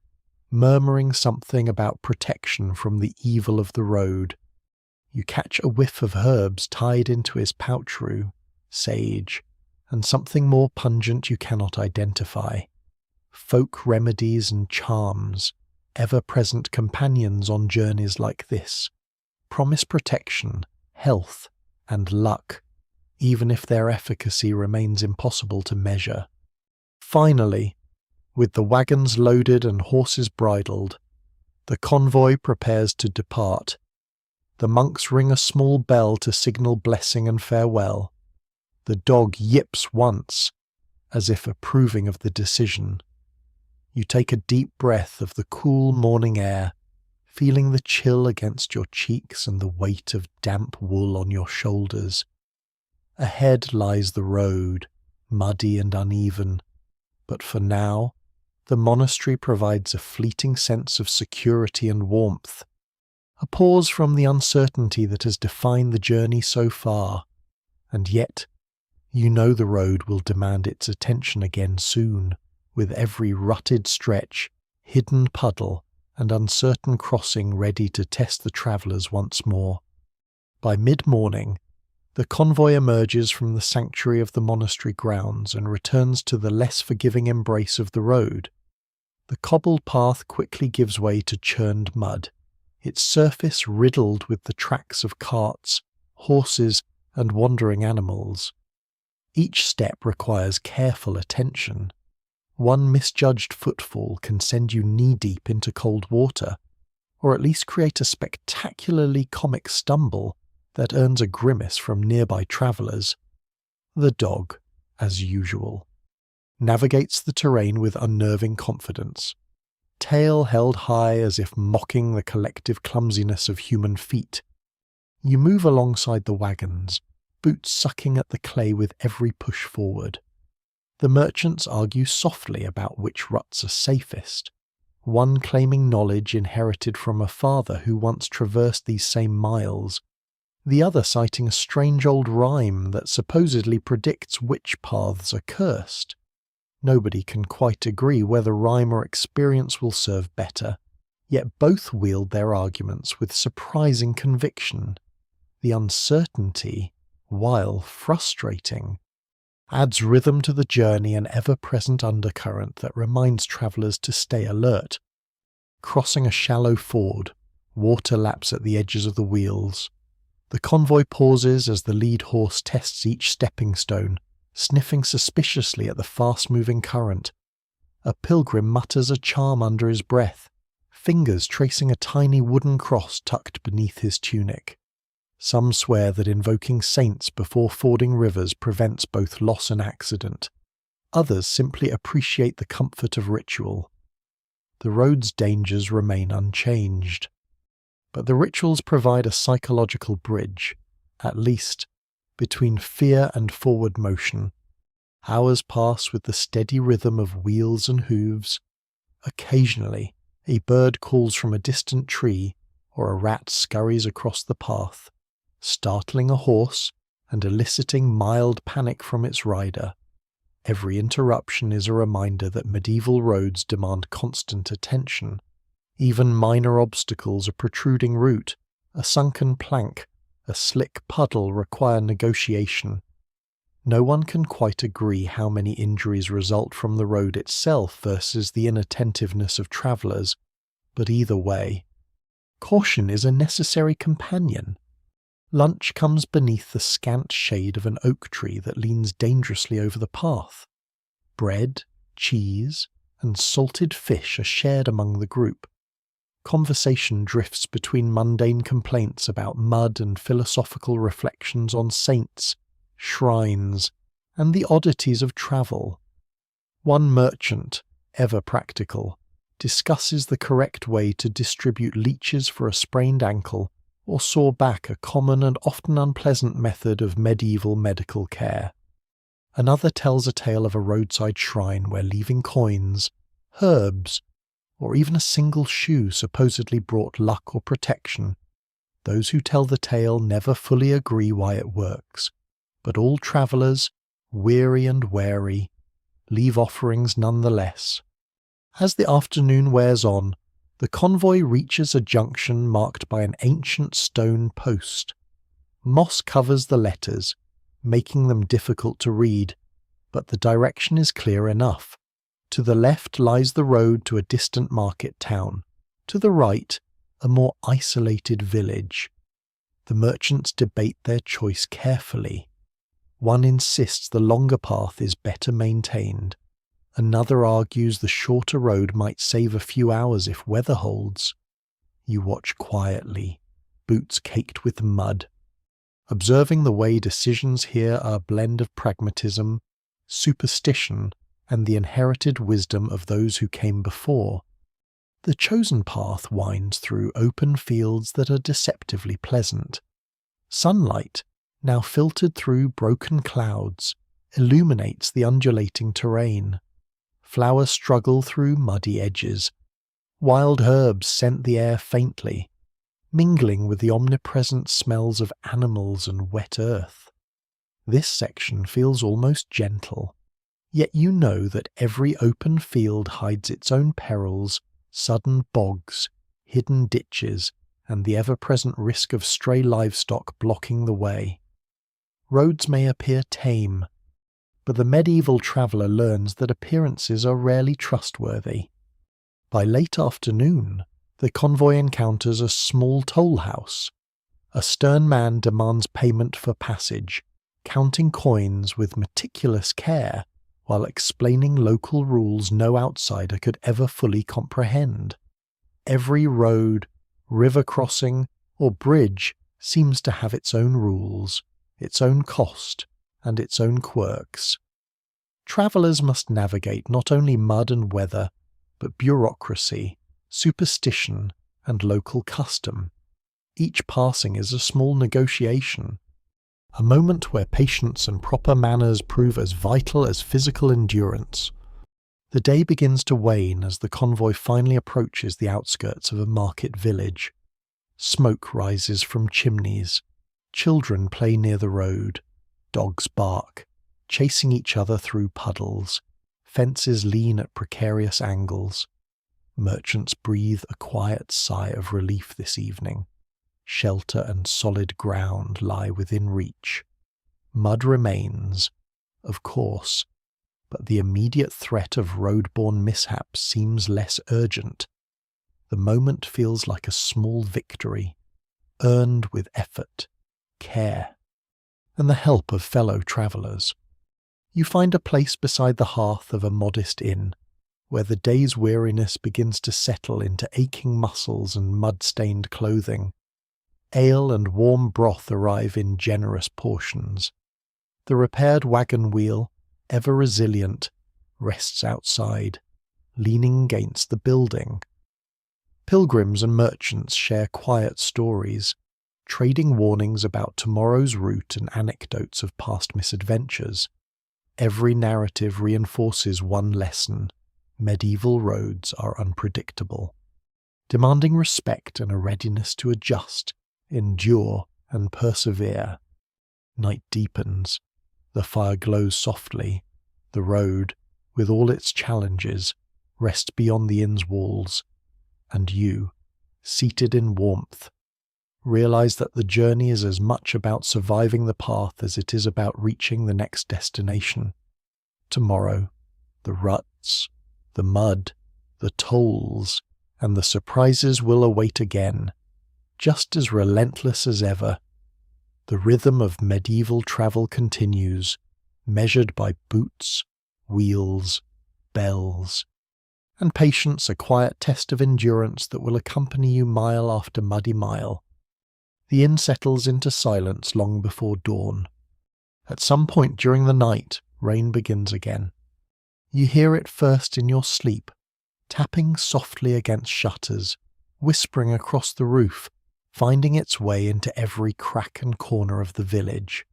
murmuring something about protection from the evil of the road. You catch a whiff of herbs tied into his pouch-rue, sage, and something more pungent you cannot identify. Folk remedies and charms, ever-present companions on journeys like this, promise protection, health, and luck, even if their efficacy remains impossible to measure. Finally, with the wagons loaded and horses bridled, the convoy prepares to depart. The monks ring a small bell to signal blessing and farewell. The dog yips once, as if approving of the decision. You take a deep breath of the cool morning air, feeling the chill against your cheeks and the weight of damp wool on your shoulders. Ahead lies the road, muddy and uneven, but for now, the monastery provides a fleeting sense of security and warmth, a pause from the uncertainty that has defined the journey so far, and yet, you know the road will demand its attention again soon, with every rutted stretch, hidden puddle, and uncertain crossing ready to test the travellers once more. By mid-morning, the convoy emerges from the sanctuary of the monastery grounds and returns to the less forgiving embrace of the road. The cobbled path quickly gives way to churned mud, its surface riddled with the tracks of carts, horses, and wandering animals. Each step requires careful attention. One misjudged footfall can send you knee-deep into cold water, or at least create a spectacularly comic stumble that earns a grimace from nearby travellers. The dog, as usual, navigates the terrain with unnerving confidence, tail held high as if mocking the collective clumsiness of human feet. You move alongside the wagons, boots sucking at the clay with every push forward. The merchants argue softly about which ruts are safest, one claiming knowledge inherited from a father who once traversed these same miles, the other citing a strange old rhyme that supposedly predicts which paths are cursed. Nobody can quite agree whether rhyme or experience will serve better, yet both wield their arguments with surprising conviction. The uncertainty, while frustrating, adds rhythm to the journey, an ever-present undercurrent that reminds travellers to stay alert. Crossing a shallow ford, water laps at the edges of the wheels. The convoy pauses as the lead horse tests each stepping stone, sniffing suspiciously at the fast-moving current. A pilgrim mutters a charm under his breath, fingers tracing a tiny wooden cross tucked beneath his tunic. Some swear that invoking saints before fording rivers prevents both loss and accident. Others simply appreciate the comfort of ritual. The road's dangers remain unchanged. But the rituals provide a psychological bridge, at least, between fear and forward motion. Hours pass with the steady rhythm of wheels and hooves. Occasionally, a bird calls from a distant tree, or a rat scurries across the path, startling a horse and eliciting mild panic from its rider. Every interruption is a reminder that medieval roads demand constant attention. Even minor obstacles, a protruding root, a sunken plank, a slick puddle require negotiation. No one can quite agree how many injuries result from the road itself versus the inattentiveness of travellers, but either way, caution is a necessary companion. Lunch comes beneath the scant shade of an oak tree that leans dangerously over the path. Bread, cheese, and salted fish are shared among the group. Conversation drifts between mundane complaints about mud and philosophical reflections on saints, shrines, and the oddities of travel. One merchant, ever practical, discusses the correct way to distribute leeches for a sprained ankle or saw back a common and often unpleasant method of medieval medical care. Another tells a tale of a roadside shrine where leaving coins, herbs, or even a single shoe supposedly brought luck or protection. Those who tell the tale never fully agree why it works, but all travellers, weary and wary, leave offerings nonetheless. As the afternoon wears on, the convoy reaches a junction marked by an ancient stone post. Moss covers the letters, making them difficult to read, but the direction is clear enough. To the left lies the road to a distant market town. To the right, a more isolated village. The merchants debate their choice carefully. One insists the longer path is better maintained. Another argues the shorter road might save a few hours if weather holds. You watch quietly, boots caked with mud, observing the way decisions here are a blend of pragmatism, superstition, and the inherited wisdom of those who came before. The chosen path winds through open fields that are deceptively pleasant. Sunlight, now filtered through broken clouds, illuminates the undulating terrain. Flowers struggle through muddy edges. Wild herbs scent the air faintly, mingling with the omnipresent smells of animals and wet earth. This section feels almost gentle, yet you know that every open field hides its own perils, sudden bogs, hidden ditches, and the ever-present risk of stray livestock blocking the way. Roads may appear tame, but the medieval traveller learns that appearances are rarely trustworthy. By late afternoon, the convoy encounters a small toll house. A stern man demands payment for passage, counting coins with meticulous care while explaining local rules no outsider could ever fully comprehend. Every road, river crossing, or bridge seems to have its own rules, its own cost, and its own quirks. Travellers must navigate not only mud and weather, but bureaucracy, superstition, and local custom. Each passing is a small negotiation, a moment where patience and proper manners prove as vital as physical endurance. The day begins to wane as the convoy finally approaches the outskirts of a market village. Smoke rises from chimneys. Children play near the road. Dogs bark, chasing each other through puddles. Fences lean at precarious angles. Merchants breathe a quiet sigh of relief this evening. Shelter and solid ground lie within reach. Mud remains, of course, but the immediate threat of road-borne mishaps seems less urgent. The moment feels like a small victory, earned with effort, care, and the help of fellow travellers. You find a place beside the hearth of a modest inn. where the day's weariness begins to settle into aching muscles and mud-stained clothing. Ale and warm broth arrive in generous portions. The repaired wagon wheel, ever resilient, rests outside, leaning against the building. Pilgrims and merchants share quiet stories, trading warnings about tomorrow's route and anecdotes of past misadventures. Every narrative reinforces one lesson: medieval roads are unpredictable, demanding respect and a readiness to adjust, endure, and persevere. Night deepens. The fire glows softly. The road, with all its challenges, rests beyond the inn's walls, and you, seated in warmth, realize that the journey is as much about surviving the path as it is about reaching the next destination. Tomorrow, the ruts, the mud, the tolls, and the surprises will await again, just as relentless as ever. The rhythm of medieval travel continues, measured by boots, wheels, bells, and patience, a quiet test of endurance that will accompany you mile after muddy mile. The inn settles into silence long before dawn. At some point during the night, rain begins again. You hear it first in your sleep, tapping softly against shutters, whispering across the roof, finding its way into every crack and corner of the village.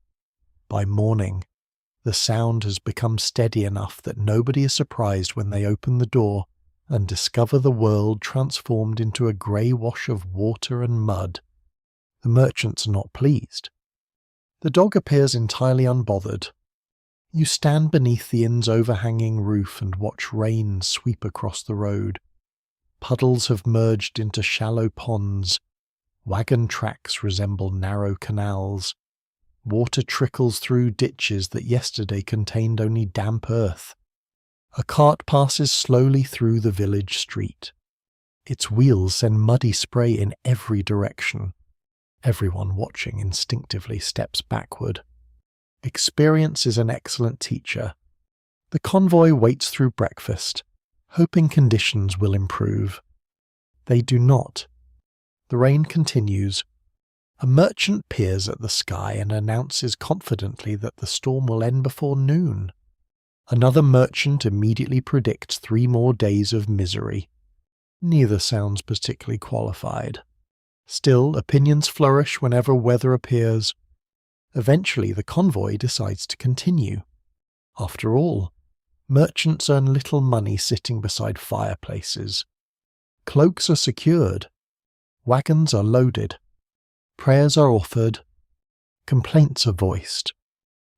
By morning, the sound has become steady enough that nobody is surprised when they open the door and discover the world transformed into a grey wash of water and mud. The merchants are not pleased. The dog appears entirely unbothered. You stand beneath the inn's overhanging roof and watch rain sweep across the road. Puddles have merged into shallow ponds. Wagon tracks resemble narrow canals. Water trickles through ditches that yesterday contained only damp earth. A cart passes slowly through the village street. Its wheels send muddy spray in every direction. Everyone watching instinctively steps backward. Experience is an excellent teacher. The convoy waits through breakfast, hoping conditions will improve. They do not. The rain continues. A merchant peers at the sky and announces confidently that the storm will end before noon. Another merchant immediately predicts 3 more days of misery. Neither sounds particularly qualified. Still, opinions flourish whenever weather appears. Eventually, the convoy decides to continue. After all, merchants earn little money sitting beside fireplaces. Cloaks are secured. Wagons are loaded. Prayers are offered. Complaints are voiced.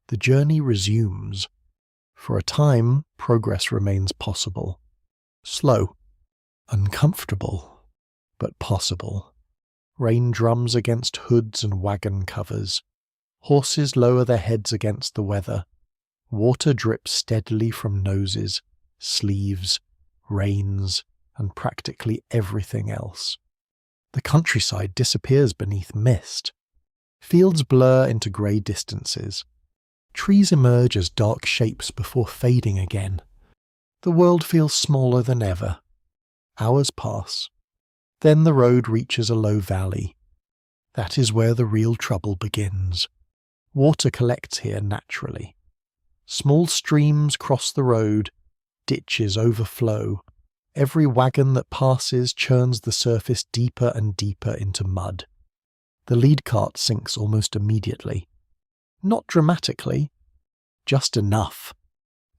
The journey resumes. For a time, progress remains possible. Slow. Uncomfortable. But possible. Rain drums against hoods and wagon covers. Horses lower their heads against the weather. Water drips steadily from noses, sleeves, reins, and practically everything else. The countryside disappears beneath mist. Fields blur into grey distances. Trees emerge as dark shapes before fading again. The world feels smaller than ever. Hours pass. Then the road reaches a low valley. That is where the real trouble begins. Water collects here naturally. Small streams cross the road, ditches overflow. Every wagon that passes churns the surface deeper and deeper into mud. The lead cart sinks almost immediately. Not dramatically, just enough.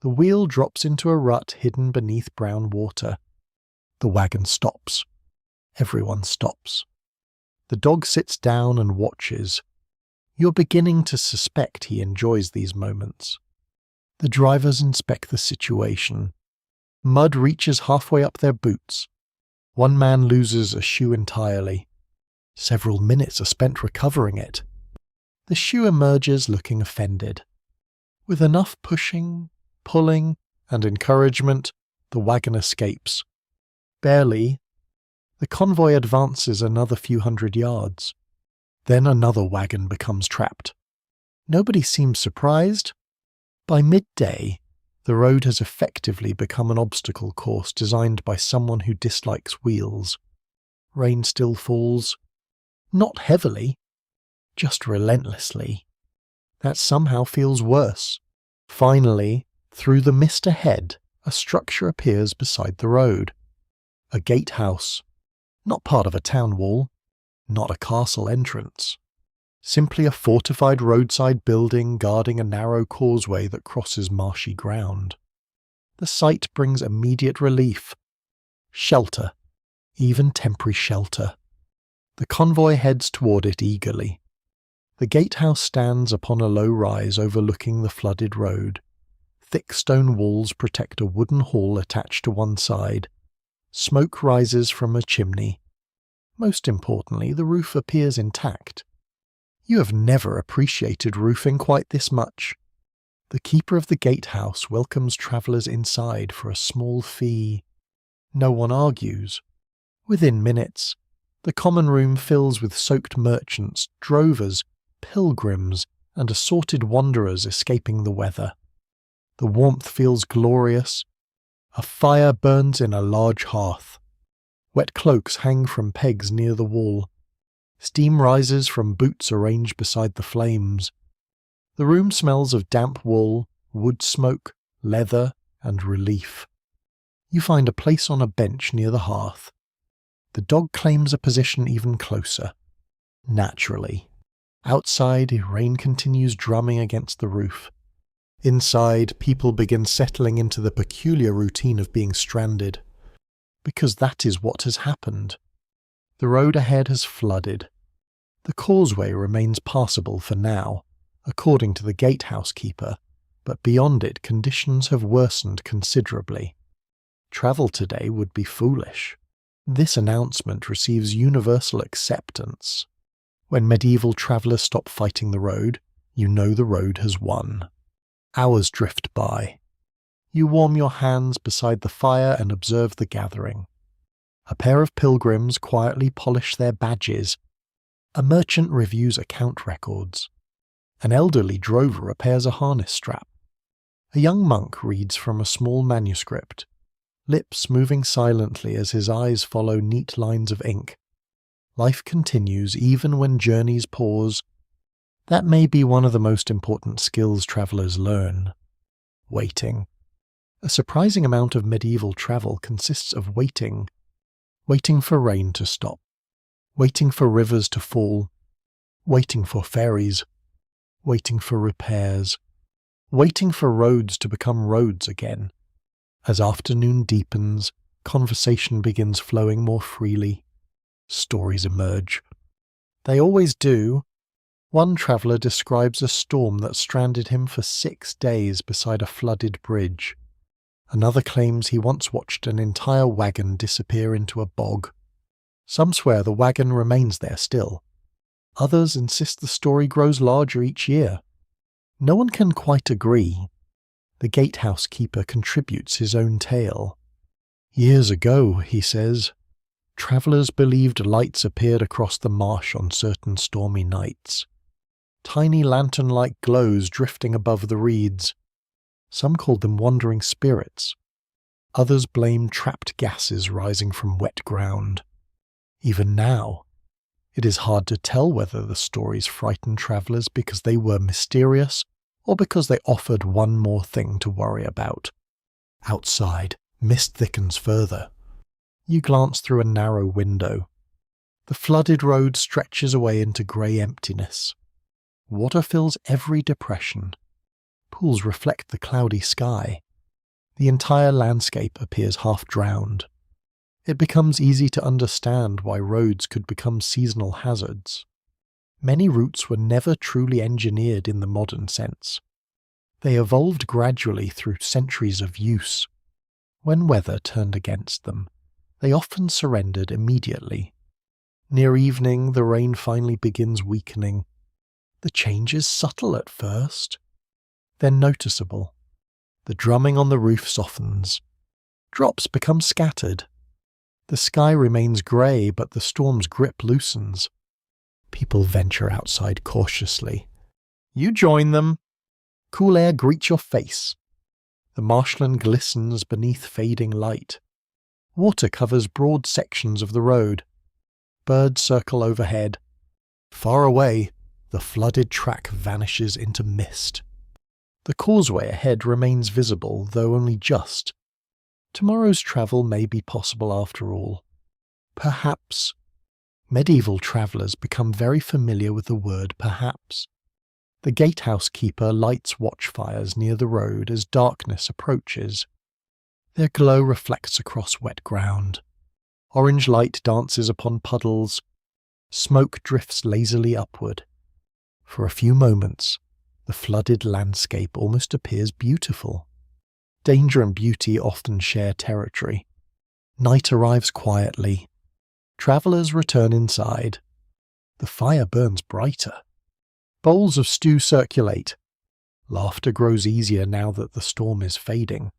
The wheel drops into a rut hidden beneath brown water. The wagon stops. Everyone stops. The dog sits down and watches. You're beginning to suspect he enjoys these moments. The drivers inspect the situation. Mud reaches halfway up their boots. One man loses a shoe entirely. Several minutes are spent recovering it. The shoe emerges looking offended. With enough pushing, pulling, and encouragement, the wagon escapes. Barely. The convoy advances another few hundred yards. Then another wagon becomes trapped. Nobody seems surprised. By midday, The road has effectively become an obstacle course designed by someone who dislikes wheels. Rain still falls. Not heavily, just relentlessly. That somehow feels worse. Finally, through the mist ahead, a structure appears beside the road. A gatehouse. Not part of a town wall. Not a castle entrance. Simply a fortified roadside building guarding a narrow causeway that crosses marshy ground. The sight brings immediate relief. Shelter. Even temporary shelter. The convoy heads toward it eagerly. The gatehouse stands upon a low rise overlooking the flooded road. Thick stone walls protect a wooden hall attached to one side. Smoke rises from a chimney. Most importantly, the roof appears intact. You have never appreciated roofing quite this much. The keeper of the gatehouse welcomes travellers inside for a small fee. No one argues. Within minutes, the common room fills with soaked merchants, drovers, pilgrims, and assorted wanderers escaping the weather. The warmth feels glorious. A fire burns in a large hearth. Wet cloaks hang from pegs near the wall. Steam rises from boots arranged beside the flames. The room smells of damp wool, wood smoke, leather, and relief. You find a place on a bench near the hearth. The dog claims a position even closer. Naturally. Outside, rain continues drumming against the roof. Inside, people begin settling into the peculiar routine of being stranded. Because that is what has happened. The road ahead has flooded. The causeway remains passable for now, according to the gatehouse keeper, but beyond it conditions have worsened considerably. Travel today would be foolish. This announcement receives universal acceptance. When medieval travellers stop fighting the road, you know the road has won. Hours drift by. You warm your hands beside the fire and observe the gathering. A pair of pilgrims quietly polish their badges. A merchant reviews account records. An elderly drover repairs a harness strap. A young monk reads from a small manuscript, lips moving silently as his eyes follow neat lines of ink. Life continues even when journeys pause. That may be one of the most important skills travellers learn. Waiting. A surprising amount of medieval travel consists of waiting. Waiting for rain to stop. Waiting for rivers to fall. Waiting for ferries. Waiting for repairs. Waiting for roads to become roads again. As afternoon deepens, conversation begins flowing more freely. Stories emerge. They always do. One traveller describes a storm that stranded him for 6 days beside a flooded bridge. Another claims he once watched an entire wagon disappear into a bog. Some swear the wagon remains there still. Others insist the story grows larger each year. No one can quite agree. The gatehouse keeper contributes his own tale. Years ago, he says, travellers believed lights appeared across the marsh on certain stormy nights. Tiny lantern-like glows drifting above the reeds. Some called them wandering spirits. Others blamed trapped gases rising from wet ground. Even now, it is hard to tell whether the stories frightened travellers because they were mysterious or because they offered one more thing to worry about. Outside, mist thickens further. You glance through a narrow window. The flooded road stretches away into grey emptiness. Water fills every depression. Pools reflect the cloudy sky. The entire landscape appears half drowned. It becomes easy to understand why roads could become seasonal hazards. Many routes were never truly engineered in the modern sense. They evolved gradually through centuries of use. When weather turned against them, they often surrendered immediately. Near evening, the rain finally begins weakening. The change is subtle at first, then noticeable. The drumming on the roof softens. Drops become scattered. The sky remains grey, but the storm's grip loosens. People venture outside cautiously. You join them. Cool air greets your face. The marshland glistens beneath fading light. Water covers broad sections of the road. Birds circle overhead. Far away, the flooded track vanishes into mist. The causeway ahead remains visible, though only just. Tomorrow's travel may be possible after all. Perhaps. Medieval travellers become very familiar with the word perhaps. The gatehouse keeper lights watchfires near the road as darkness approaches. Their glow reflects across wet ground. Orange light dances upon puddles. Smoke drifts lazily upward. For a few moments, the flooded landscape almost appears beautiful. Danger and beauty often share territory. Night arrives quietly. Travellers return inside. The fire burns brighter. Bowls of stew circulate. Laughter grows easier now that the storm is fading.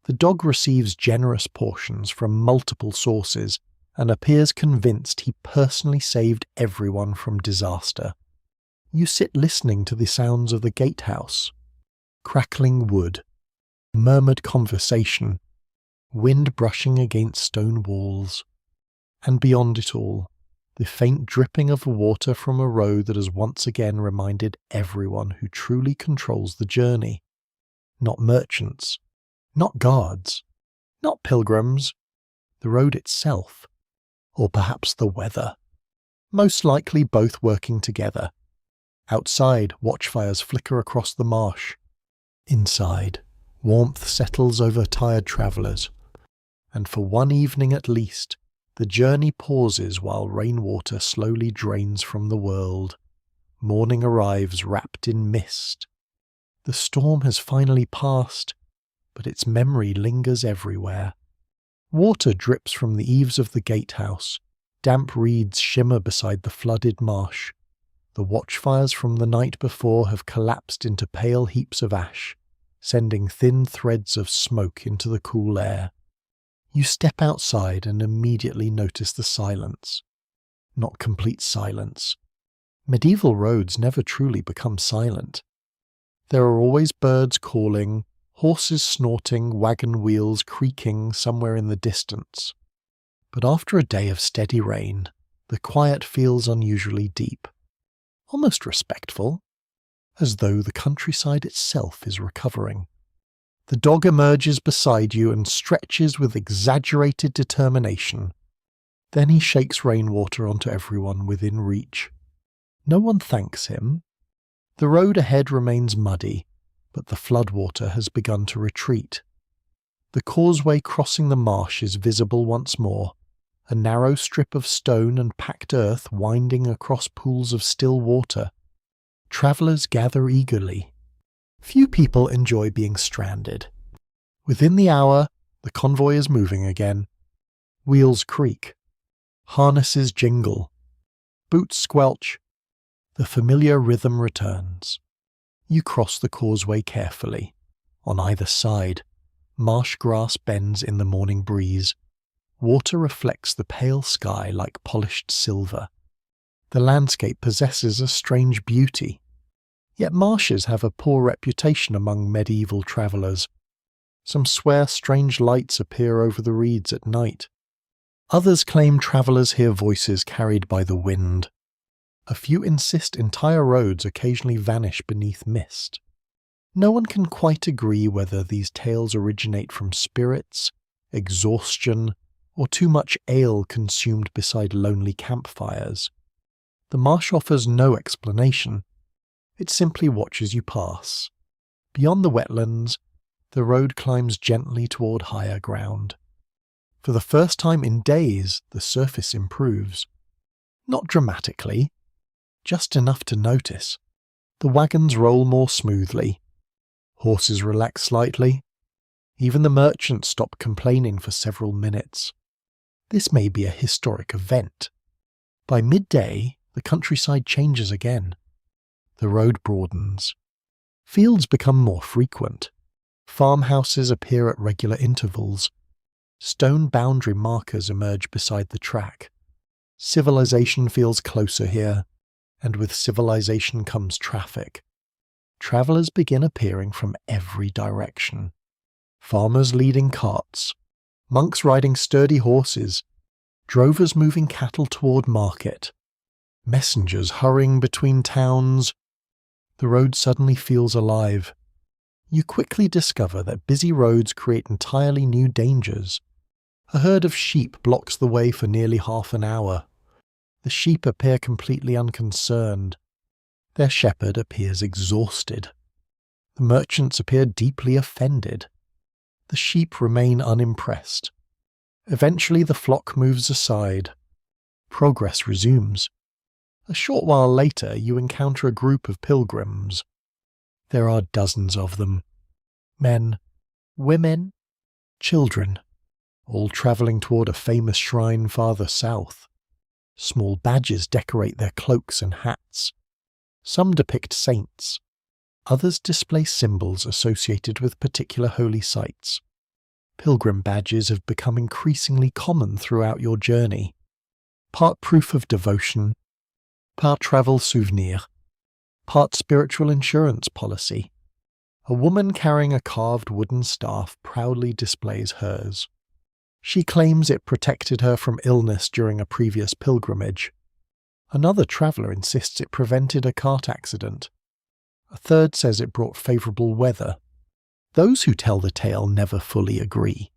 The dog receives generous portions from multiple sources and appears convinced he personally saved everyone from disaster. You sit listening to the sounds of the gatehouse. Crackling wood, murmured conversation, wind brushing against stone walls, and beyond it all, the faint dripping of water from a road that has once again reminded everyone who truly controls the journey. Not merchants, not guards, not pilgrims, the road itself, or perhaps the weather. Most likely both working together. Outside, watchfires flicker across the marsh. Inside, warmth settles over tired travellers. And for one evening at least, the journey pauses while rainwater slowly drains from the world. Morning arrives wrapped in mist. The storm has finally passed, but its memory lingers everywhere. Water drips from the eaves of the gatehouse. Damp reeds shimmer beside the flooded marsh. The watchfires from the night before have collapsed into pale heaps of ash, sending thin threads of smoke into the cool air. You step outside and immediately notice the silence. Not complete silence. Medieval roads never truly become silent. There are always birds calling, horses snorting, wagon wheels creaking somewhere in the distance. But after a day of steady rain, the quiet feels unusually deep, almost respectful, as though the countryside itself is recovering. The dog emerges beside you and stretches with exaggerated determination. Then he shakes rainwater onto everyone within reach. No one thanks him. The road ahead remains muddy, but the floodwater has begun to retreat. The causeway crossing the marsh is visible once more, a narrow strip of stone and packed earth winding across pools of still water. Travellers gather eagerly. Few people enjoy being stranded. Within the hour, the convoy is moving again. Wheels creak. Harnesses jingle. Boots squelch. The familiar rhythm returns. You cross the causeway carefully. On either side, marsh grass bends in the morning breeze. Water reflects the pale sky like polished silver. The landscape possesses a strange beauty. Yet marshes have a poor reputation among medieval travellers. Some swear strange lights appear over the reeds at night. Others claim travellers hear voices carried by the wind. A few insist entire roads occasionally vanish beneath mist. No one can quite agree whether these tales originate from spirits, exhaustion, or too much ale consumed beside lonely campfires. The marsh offers no explanation. It simply watches you pass. Beyond the wetlands, the road climbs gently toward higher ground. For the first time in days, the surface improves. Not dramatically, just enough to notice. The wagons roll more smoothly. Horses relax slightly. Even the merchants stop complaining for several minutes. This may be a historic event. By midday, the countryside changes again. The road broadens. Fields become more frequent. Farmhouses appear at regular intervals. Stone boundary markers emerge beside the track. Civilization feels closer here, and with civilization comes traffic. Travellers begin appearing from every direction. Farmers leading carts, monks riding sturdy horses, drovers moving cattle toward market, messengers hurrying between towns. The road suddenly feels alive. You quickly discover that busy roads create entirely new dangers. A herd of sheep blocks the way for nearly half an hour. The sheep appear completely unconcerned. Their shepherd appears exhausted. The merchants appear deeply offended. The sheep remain unimpressed. Eventually the flock moves aside. Progress resumes. A short while later you encounter a group of pilgrims. There are dozens of them. Men, women, children, all travelling toward a famous shrine farther south. Small badges decorate their cloaks and hats. Some depict saints. Others display symbols associated with particular holy sites. Pilgrim badges have become increasingly common throughout your journey. Part proof of devotion, part travel souvenir, part spiritual insurance policy. A woman carrying a carved wooden staff proudly displays hers. She claims it protected her from illness during a previous pilgrimage. Another traveller insists it prevented a cart accident. A third says it brought favourable weather. Those who tell the tale never fully agree.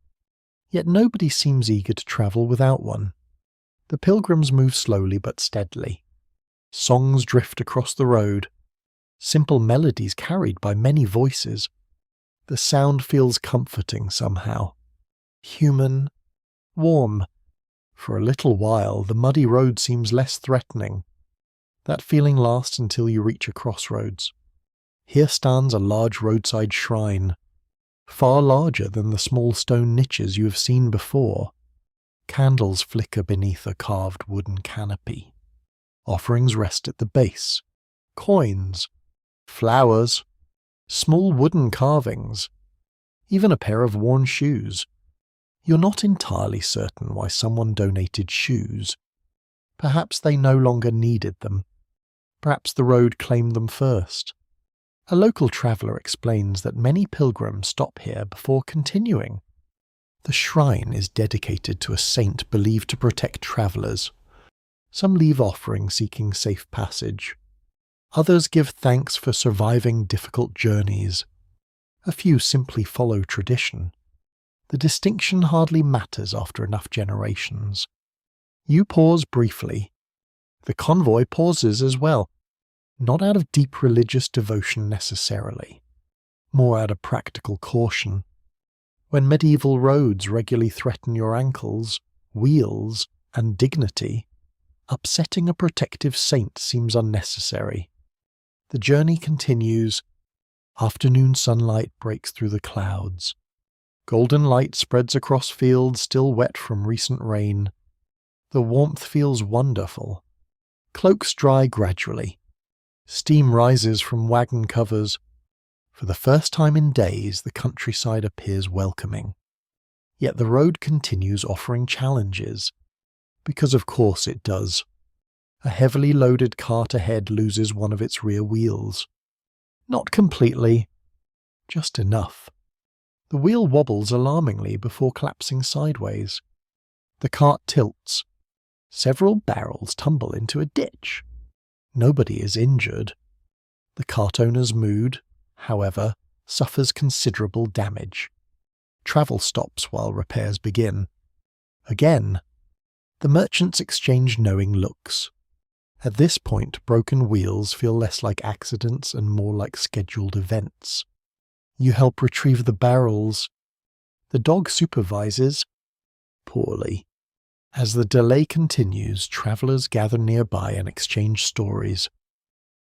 Yet nobody seems eager to travel without one. The pilgrims move slowly but steadily. Songs drift across the road. Simple melodies carried by many voices. The sound feels comforting somehow. Human, warm. For a little while, the muddy road seems less threatening. That feeling lasts until you reach a crossroads. Here stands a large roadside shrine, far larger than the small stone niches you have seen before. Candles flicker beneath a carved wooden canopy. Offerings rest at the base. Coins, flowers, small wooden carvings, even a pair of worn shoes. You're not entirely certain why someone donated shoes. Perhaps they no longer needed them. Perhaps the road claimed them first. A local traveller explains that many pilgrims stop here before continuing. The shrine is dedicated to a saint believed to protect travellers. Some leave offerings seeking safe passage. Others give thanks for surviving difficult journeys. A few simply follow tradition. The distinction hardly matters after enough generations. You pause briefly. The convoy pauses as well, not out of deep religious devotion necessarily, more out of practical caution. When medieval roads regularly threaten your ankles, wheels, and dignity, upsetting a protective saint seems unnecessary. The journey continues. Afternoon sunlight breaks through the clouds. Golden light spreads across fields still wet from recent rain. The warmth feels wonderful. Cloaks dry gradually. Steam rises from wagon covers. For the first time in days, the countryside appears welcoming. Yet the road continues offering challenges. Because of course it does. A heavily loaded cart ahead loses one of its rear wheels. Not completely, just enough. The wheel wobbles alarmingly before collapsing sideways. The cart tilts. Several barrels tumble into a ditch. Nobody is injured. The cart owner's mood, however, suffers considerable damage. Travel stops while repairs begin. Again, the merchants exchange knowing looks. At this point, broken wheels feel less like accidents and more like scheduled events. You help retrieve the barrels. The dog supervises, poorly. As the delay continues, travellers gather nearby and exchange stories.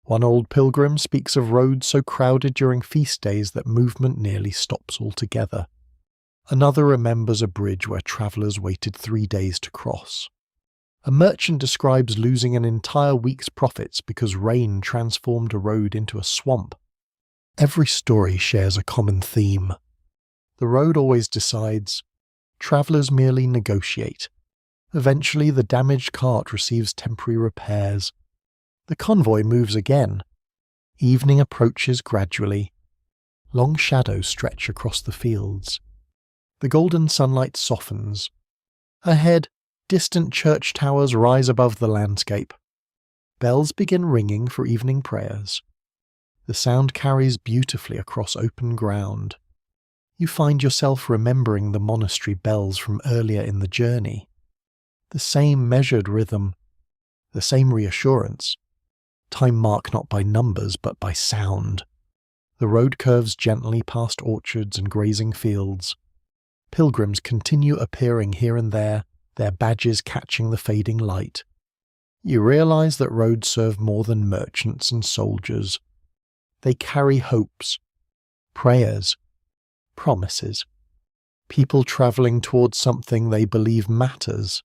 One old pilgrim speaks of roads so crowded during feast days that movement nearly stops altogether. Another remembers a bridge where travellers waited 3 days to cross. A merchant describes losing an entire week's profits because rain transformed a road into a swamp. Every story shares a common theme. The road always decides. Travellers merely negotiate. Eventually, the damaged cart receives temporary repairs. The convoy moves again. Evening approaches gradually. Long shadows stretch across the fields. The golden sunlight softens. Ahead, distant church towers rise above the landscape. Bells begin ringing for evening prayers. The sound carries beautifully across open ground. You find yourself remembering the monastery bells from earlier in the journey. The same measured rhythm, the same reassurance. Time marked not by numbers but by sound. The road curves gently past orchards and grazing fields. Pilgrims continue appearing here and there, their badges catching the fading light. You realize that roads serve more than merchants and soldiers. They carry hopes, prayers, promises. People travelling towards something they believe matters.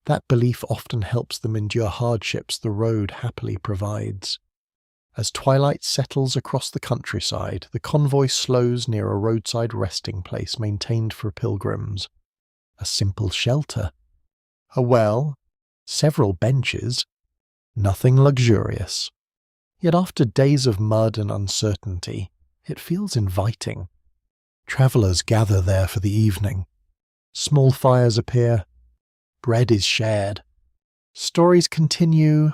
That belief often helps them endure hardships the road happily provides. As twilight settles across the countryside, the convoy slows near a roadside resting place maintained for pilgrims. A simple shelter. A well, several benches, nothing luxurious. Yet after days of mud and uncertainty, it feels inviting. Travellers gather there for the evening. Small fires appear. Bread is shared. Stories continue.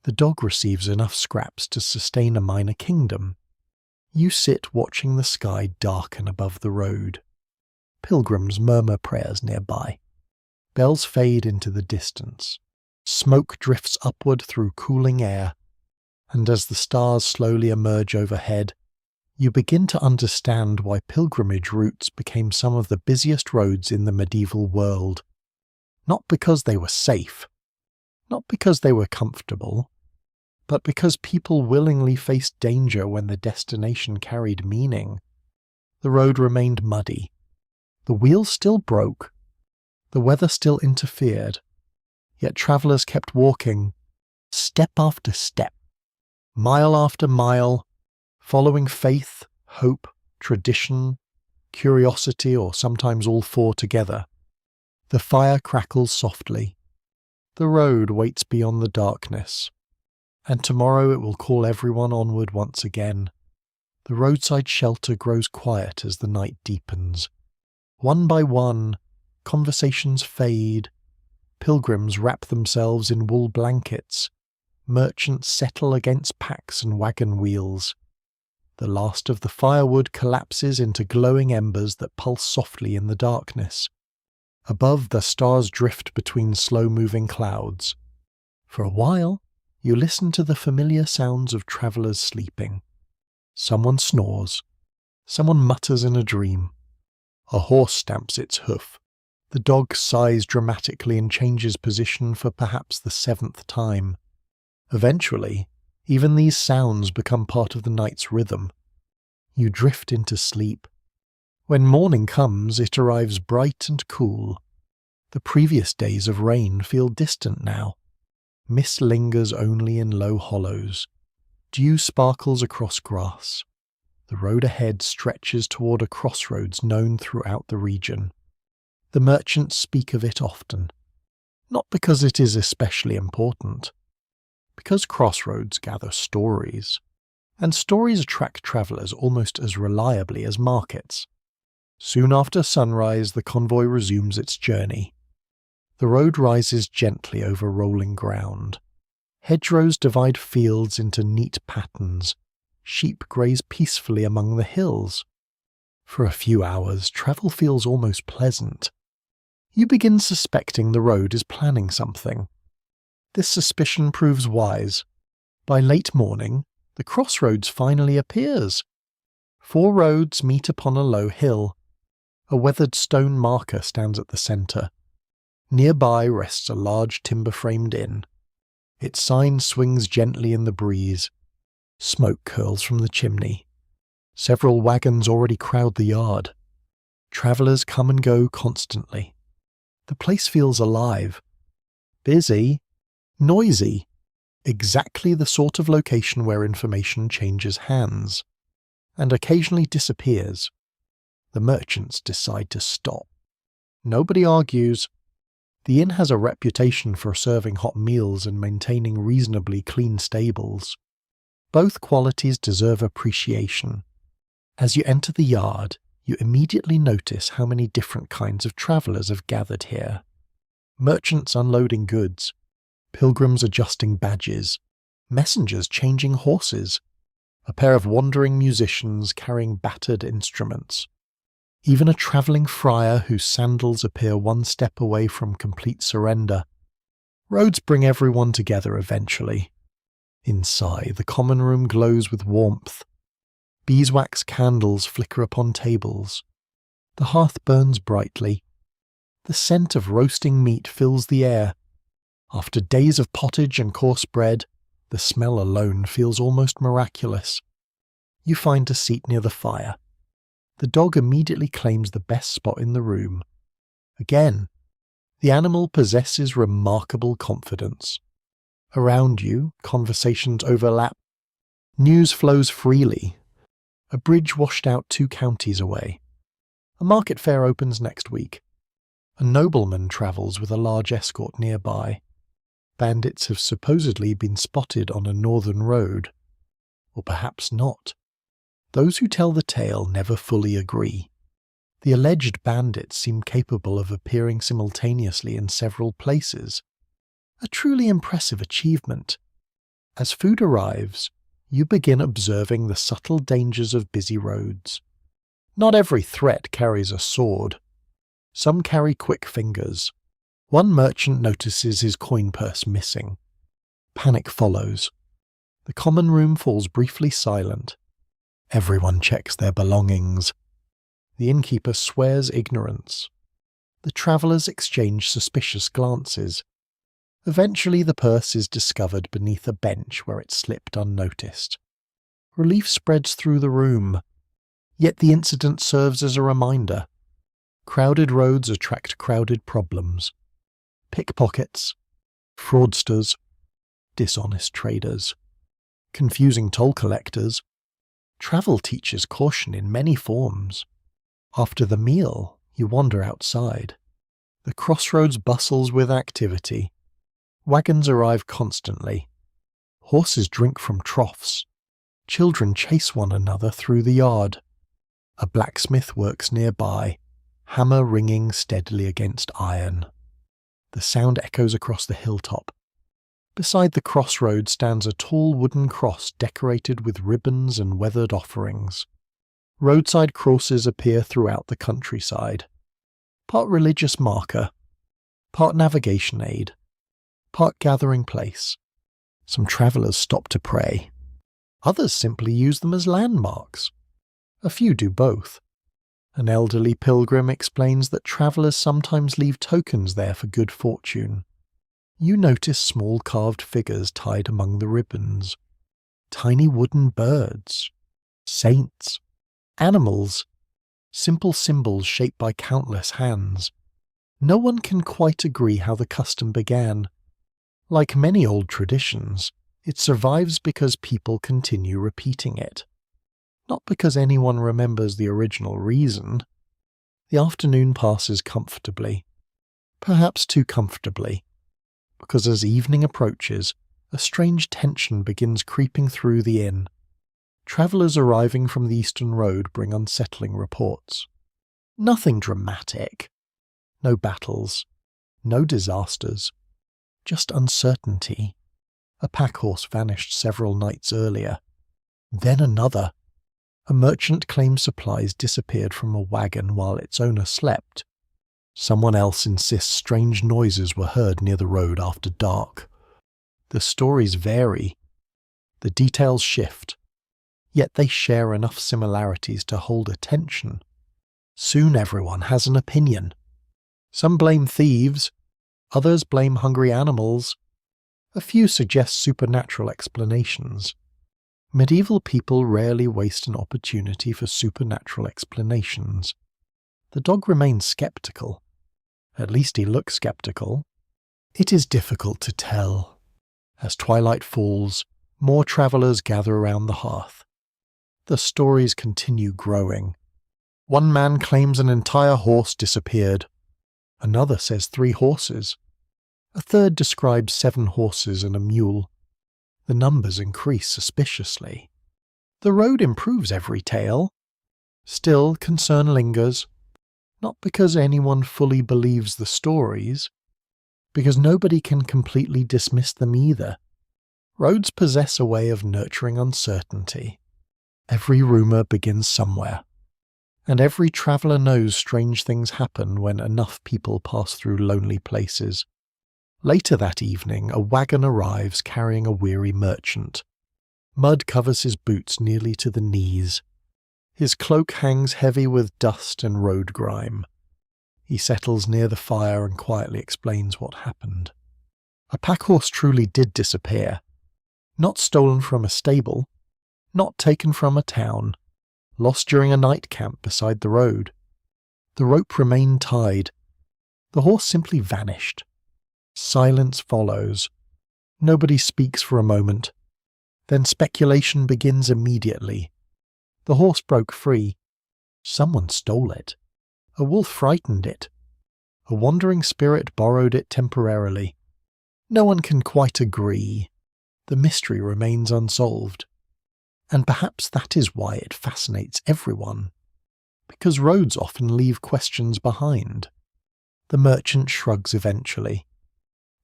The dog receives enough scraps to sustain a minor kingdom. You sit watching the sky darken above the road. Pilgrims murmur prayers nearby. Bells fade into the distance. Smoke drifts upward through cooling air. And as the stars slowly emerge overhead, you begin to understand why pilgrimage routes became some of the busiest roads in the medieval world. Not because they were safe, not because they were comfortable, but because people willingly faced danger when the destination carried meaning. The road remained muddy. The wheels still broke. The weather still interfered. Yet travellers kept walking, step after step, mile after mile, following faith, hope, tradition, curiosity, or sometimes all four together. The fire crackles softly. The road waits beyond the darkness. And tomorrow it will call everyone onward once again. The roadside shelter grows quiet as the night deepens. One by one, conversations fade. Pilgrims wrap themselves in wool blankets. Merchants settle against packs and wagon wheels. The last of the firewood collapses into glowing embers that pulse softly in the darkness. Above, the stars drift between slow-moving clouds. For a while, you listen to the familiar sounds of travellers sleeping. Someone snores. Someone mutters in a dream. A horse stamps its hoof. The dog sighs dramatically and changes position for perhaps the 7th time. Eventually, even these sounds become part of the night's rhythm. You drift into sleep. When morning comes, it arrives bright and cool. The previous days of rain feel distant now. Mist lingers only in low hollows. Dew sparkles across grass. The road ahead stretches toward a crossroads known throughout the region. The merchants speak of it often, not because it is especially important, because crossroads gather stories, and stories attract travellers almost as reliably as markets. Soon after sunrise, the convoy resumes its journey. The road rises gently over rolling ground. Hedgerows divide fields into neat patterns. Sheep graze peacefully among the hills. For a few hours, travel feels almost pleasant. You begin suspecting the road is planning something. This suspicion proves wise. By late morning, the crossroads finally appears. 4 roads meet upon a low hill. A weathered stone marker stands at the centre. Nearby rests a large timber-framed inn. Its sign swings gently in the breeze. Smoke curls from the chimney. Several wagons already crowd the yard. Travellers come and go constantly. The place feels alive. Busy. Noisy. Exactly the sort of location where information changes hands. And occasionally disappears. The merchants decide to stop. Nobody argues. The inn has a reputation for serving hot meals and maintaining reasonably clean stables. Both qualities deserve appreciation. As you enter the yard, you immediately notice how many different kinds of travellers have gathered here. Merchants unloading goods, pilgrims adjusting badges, messengers changing horses, a pair of wandering musicians carrying battered instruments, even a travelling friar whose sandals appear one step away from complete surrender. Roads bring everyone together eventually. Inside, the common room glows with warmth. Beeswax candles flicker upon tables. The hearth burns brightly. The scent of roasting meat fills the air. After days of pottage and coarse bread, the smell alone feels almost miraculous. You find a seat near the fire. The dog immediately claims the best spot in the room. Again, the animal possesses remarkable confidence. Around you, conversations overlap. News flows freely. A bridge washed out 2 counties away. A market fair opens next week. A nobleman travels with a large escort nearby. Bandits have supposedly been spotted on a northern road. Or perhaps not. Those who tell the tale never fully agree. The alleged bandits seem capable of appearing simultaneously in several places. A truly impressive achievement. As food arrives, you begin observing the subtle dangers of busy roads. Not every threat carries a sword. Some carry quick fingers. One merchant notices his coin purse missing. Panic follows. The common room falls briefly silent. Everyone checks their belongings. The innkeeper swears ignorance. The travellers exchange suspicious glances. Eventually the purse is discovered beneath a bench where it slipped unnoticed. Relief spreads through the room. Yet the incident serves as a reminder. Crowded roads attract crowded problems. Pickpockets, fraudsters, dishonest traders, confusing toll collectors. Travel teaches caution in many forms. After the meal, you wander outside. The crossroads bustles with activity. Wagons arrive constantly. Horses drink from troughs. Children chase one another through the yard. A blacksmith works nearby, hammer ringing steadily against iron. The sound echoes across the hilltop. Beside the crossroad stands a tall wooden cross decorated with ribbons and weathered offerings. Roadside crosses appear throughout the countryside. Part religious marker, part navigation aid, part gathering place. Some travellers stop to pray. Others simply use them as landmarks. A few do both. An elderly pilgrim explains that travellers sometimes leave tokens there for good fortune. You notice small carved figures tied among the ribbons. Tiny wooden birds. Saints. Animals. Simple symbols shaped by countless hands. No one can quite agree how the custom began. Like many old traditions, it survives because people continue repeating it. Not because anyone remembers the original reason. The afternoon passes comfortably. Perhaps too comfortably. Because as evening approaches, a strange tension begins creeping through the inn. Travellers arriving from the eastern road bring unsettling reports. Nothing dramatic. No battles. No disasters. Just uncertainty. A pack horse vanished several nights earlier. Then another. A merchant claims supplies disappeared from a wagon while its owner slept. Someone else insists strange noises were heard near the road after dark. The stories vary. The details shift. Yet they share enough similarities to hold attention. Soon everyone has an opinion. Some blame thieves. Others blame hungry animals. A few suggest supernatural explanations. Medieval people rarely waste an opportunity for supernatural explanations. The dog remains skeptical. At least he looks skeptical. It is difficult to tell. As twilight falls, more travellers gather around the hearth. The stories continue growing. One man claims an entire horse disappeared. Another says 3 horses. A third describes 7 horses and a mule. The numbers increase suspiciously. The road improves every tale. Still, concern lingers, not because anyone fully believes the stories, because nobody can completely dismiss them either. Roads possess a way of nurturing uncertainty. Every rumour begins somewhere, and every traveller knows strange things happen when enough people pass through lonely places. Later that evening, a wagon arrives carrying a weary merchant. Mud covers his boots nearly to the knees. His cloak hangs heavy with dust and road grime. He settles near the fire and quietly explains what happened. A pack horse truly did disappear. Not stolen from a stable, not taken from a town, lost during a night camp beside the road. The rope remained tied. The horse simply vanished. Silence follows. Nobody speaks for a moment. Then speculation begins immediately. The horse broke free. Someone stole it. A wolf frightened it. A wandering spirit borrowed it temporarily. No one can quite agree. The mystery remains unsolved. And perhaps that is why it fascinates everyone. Because roads often leave questions behind. The merchant shrugs eventually.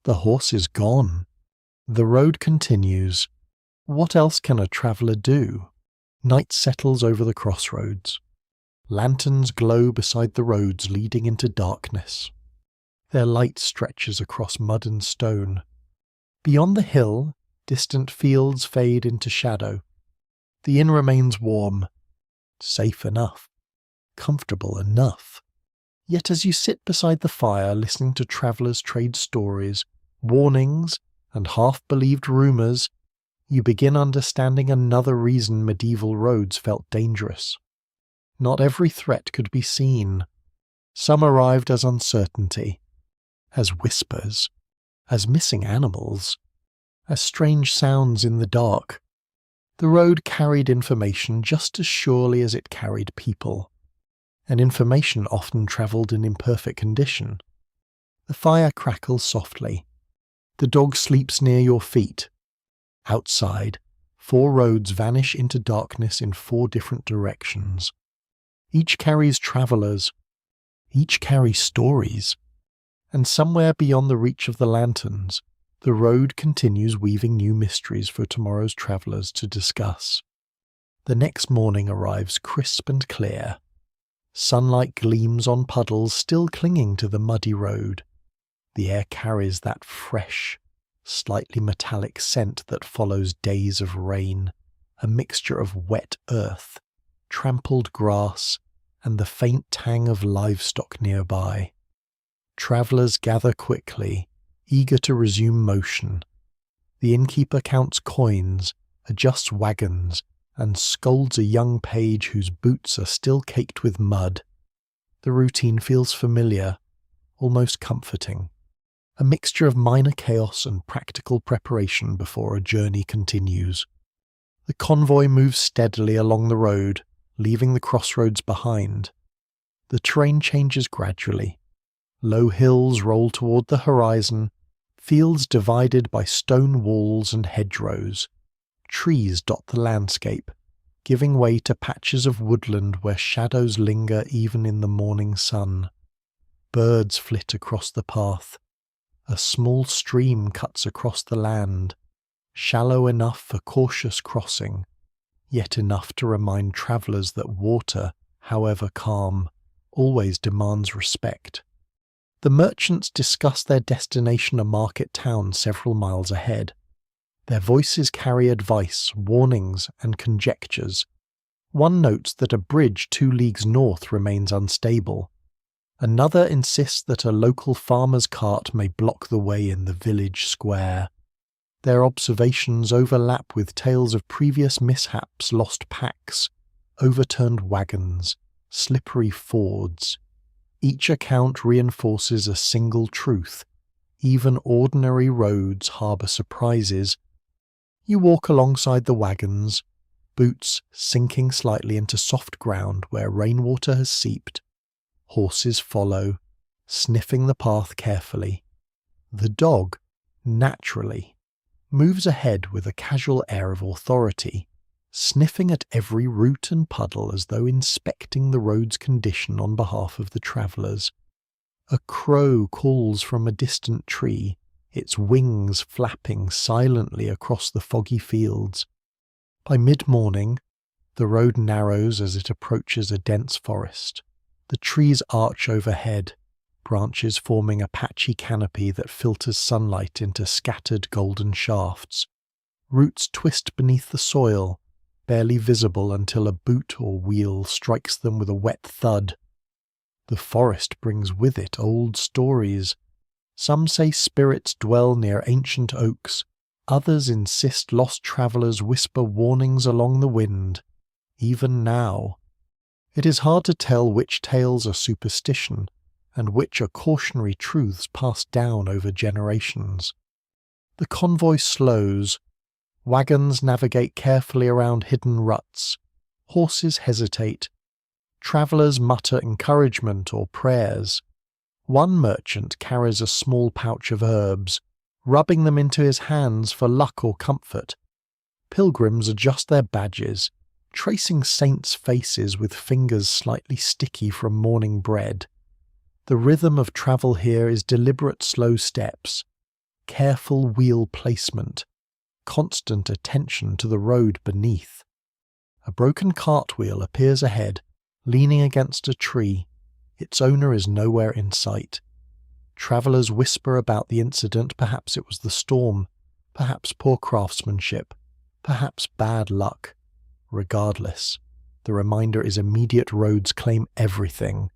The horse is gone. The road continues. What else can a traveller do? Night settles over the crossroads. Lanterns glow beside the roads leading into darkness. Their light stretches across mud and stone. Beyond the hill, distant fields fade into shadow. The inn remains warm, safe enough, comfortable enough. Yet as you sit beside the fire listening to travellers trade stories, warnings, and half-believed rumours, you begin understanding another reason medieval roads felt dangerous. Not every threat could be seen. Some arrived as uncertainty, as whispers, as missing animals, as strange sounds in the dark. The road carried information just as surely as it carried people, and information often travelled in imperfect condition. The fire crackles softly. The dog sleeps near your feet. Outside, 4 roads vanish into darkness in 4 different directions. Each carries travellers. Each carries stories. And somewhere beyond the reach of the lanterns, the road continues weaving new mysteries for tomorrow's travellers to discuss. The next morning arrives crisp and clear. Sunlight gleams on puddles still clinging to the muddy road. The air carries that fresh, slightly metallic scent that follows days of rain, a mixture of wet earth, trampled grass, and the faint tang of livestock nearby. Travellers gather quickly, eager to resume motion. The innkeeper counts coins, adjusts wagons, and scolds a young page whose boots are still caked with mud. The routine feels familiar, almost comforting. A mixture of minor chaos and practical preparation before a journey continues. The convoy moves steadily along the road, leaving the crossroads behind. The terrain changes gradually. Low hills roll toward the horizon, fields divided by stone walls and hedgerows. Trees dot the landscape, giving way to patches of woodland where shadows linger even in the morning sun. Birds flit across the path. A small stream cuts across the land, shallow enough for cautious crossing, yet enough to remind travellers that water, however calm, always demands respect. The merchants discuss their destination, a market town several miles ahead. Their voices carry advice, warnings, and conjectures. One notes that a bridge 2 leagues north remains unstable. Another insists that a local farmer's cart may block the way in the village square. Their observations overlap with tales of previous mishaps, lost packs, overturned wagons, slippery fords. Each account reinforces a single truth. Even ordinary roads harbour surprises. You walk alongside the wagons, boots sinking slightly into soft ground where rainwater has seeped. Horses follow, sniffing the path carefully. The dog, naturally, moves ahead with a casual air of authority, sniffing at every root and puddle as though inspecting the road's condition on behalf of the travellers. A crow calls from a distant tree, its wings flapping silently across the foggy fields. By mid-morning, the road narrows as it approaches a dense forest. The trees arch overhead, branches forming a patchy canopy that filters sunlight into scattered golden shafts. Roots twist beneath the soil, barely visible until a boot or wheel strikes them with a wet thud. The forest brings with it old stories. Some say spirits dwell near ancient oaks. Others insist lost travellers whisper warnings along the wind. Even now, it is hard to tell which tales are superstition and which are cautionary truths passed down over generations. The convoy slows. Wagons navigate carefully around hidden ruts. Horses hesitate. Travellers mutter encouragement or prayers. One merchant carries a small pouch of herbs, rubbing them into his hands for luck or comfort. Pilgrims adjust their badges, tracing saints' faces with fingers slightly sticky from morning bread. The rhythm of travel here is deliberate slow steps, careful wheel placement, constant attention to the road beneath. A broken cartwheel appears ahead, leaning against a tree. Its owner is nowhere in sight. Travellers whisper about the incident. Perhaps it was the storm, perhaps poor craftsmanship, perhaps bad luck. Regardless, the reminder is immediate roads claim everything.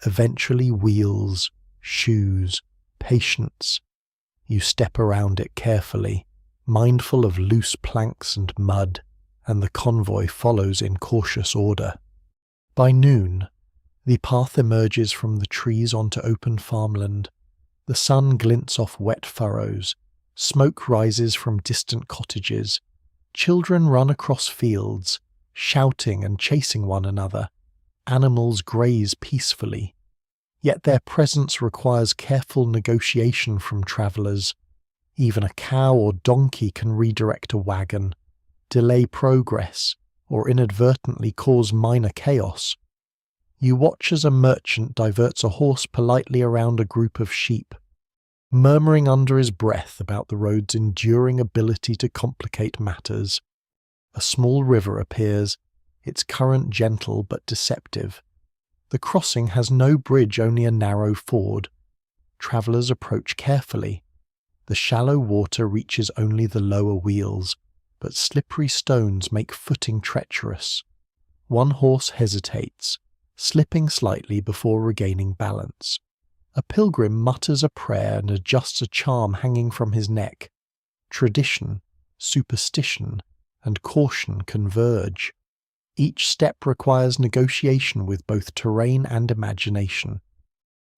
Eventually wheels, shoes, patience. You step around it carefully, mindful of loose planks and mud, and the convoy follows in cautious order. By noon, the path emerges from the trees onto open farmland. The sun glints off wet furrows. Smoke rises from distant cottages. Children run across fields, shouting and chasing one another. Animals graze peacefully. Yet their presence requires careful negotiation from travellers. Even a cow or donkey can redirect a wagon, delay progress, or inadvertently cause minor chaos. You watch as a merchant diverts a horse politely around a group of sheep, murmuring under his breath about the road's enduring ability to complicate matters. A small river appears, its current gentle but deceptive. The crossing has no bridge, only a narrow ford. Travellers approach carefully. The shallow water reaches only the lower wheels, but slippery stones make footing treacherous. One horse hesitates, slipping slightly before regaining balance. A pilgrim mutters a prayer and adjusts a charm hanging from his neck. Tradition, superstition, and caution converge. Each step requires negotiation with both terrain and imagination.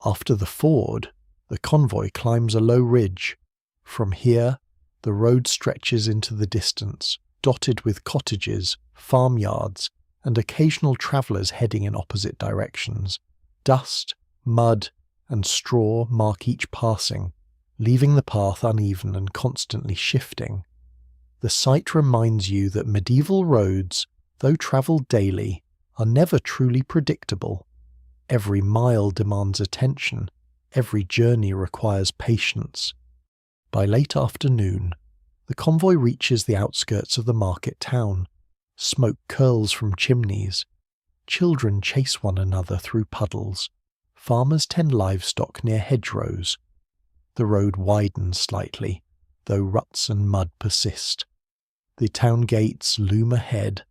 After the ford, the convoy climbs a low ridge. From here, the road stretches into the distance, dotted with cottages, farmyards, and occasional travellers heading in opposite directions. Dust, mud, and straw mark each passing, leaving the path uneven and constantly shifting. The sight reminds you that medieval roads, though travelled daily, are never truly predictable. Every mile demands attention, every journey requires patience. By late afternoon, the convoy reaches the outskirts of the market town. Smoke curls from chimneys. Children chase one another through puddles. Farmers tend livestock near hedgerows. The road widens slightly, though ruts and mud persist. The town gates loom ahead.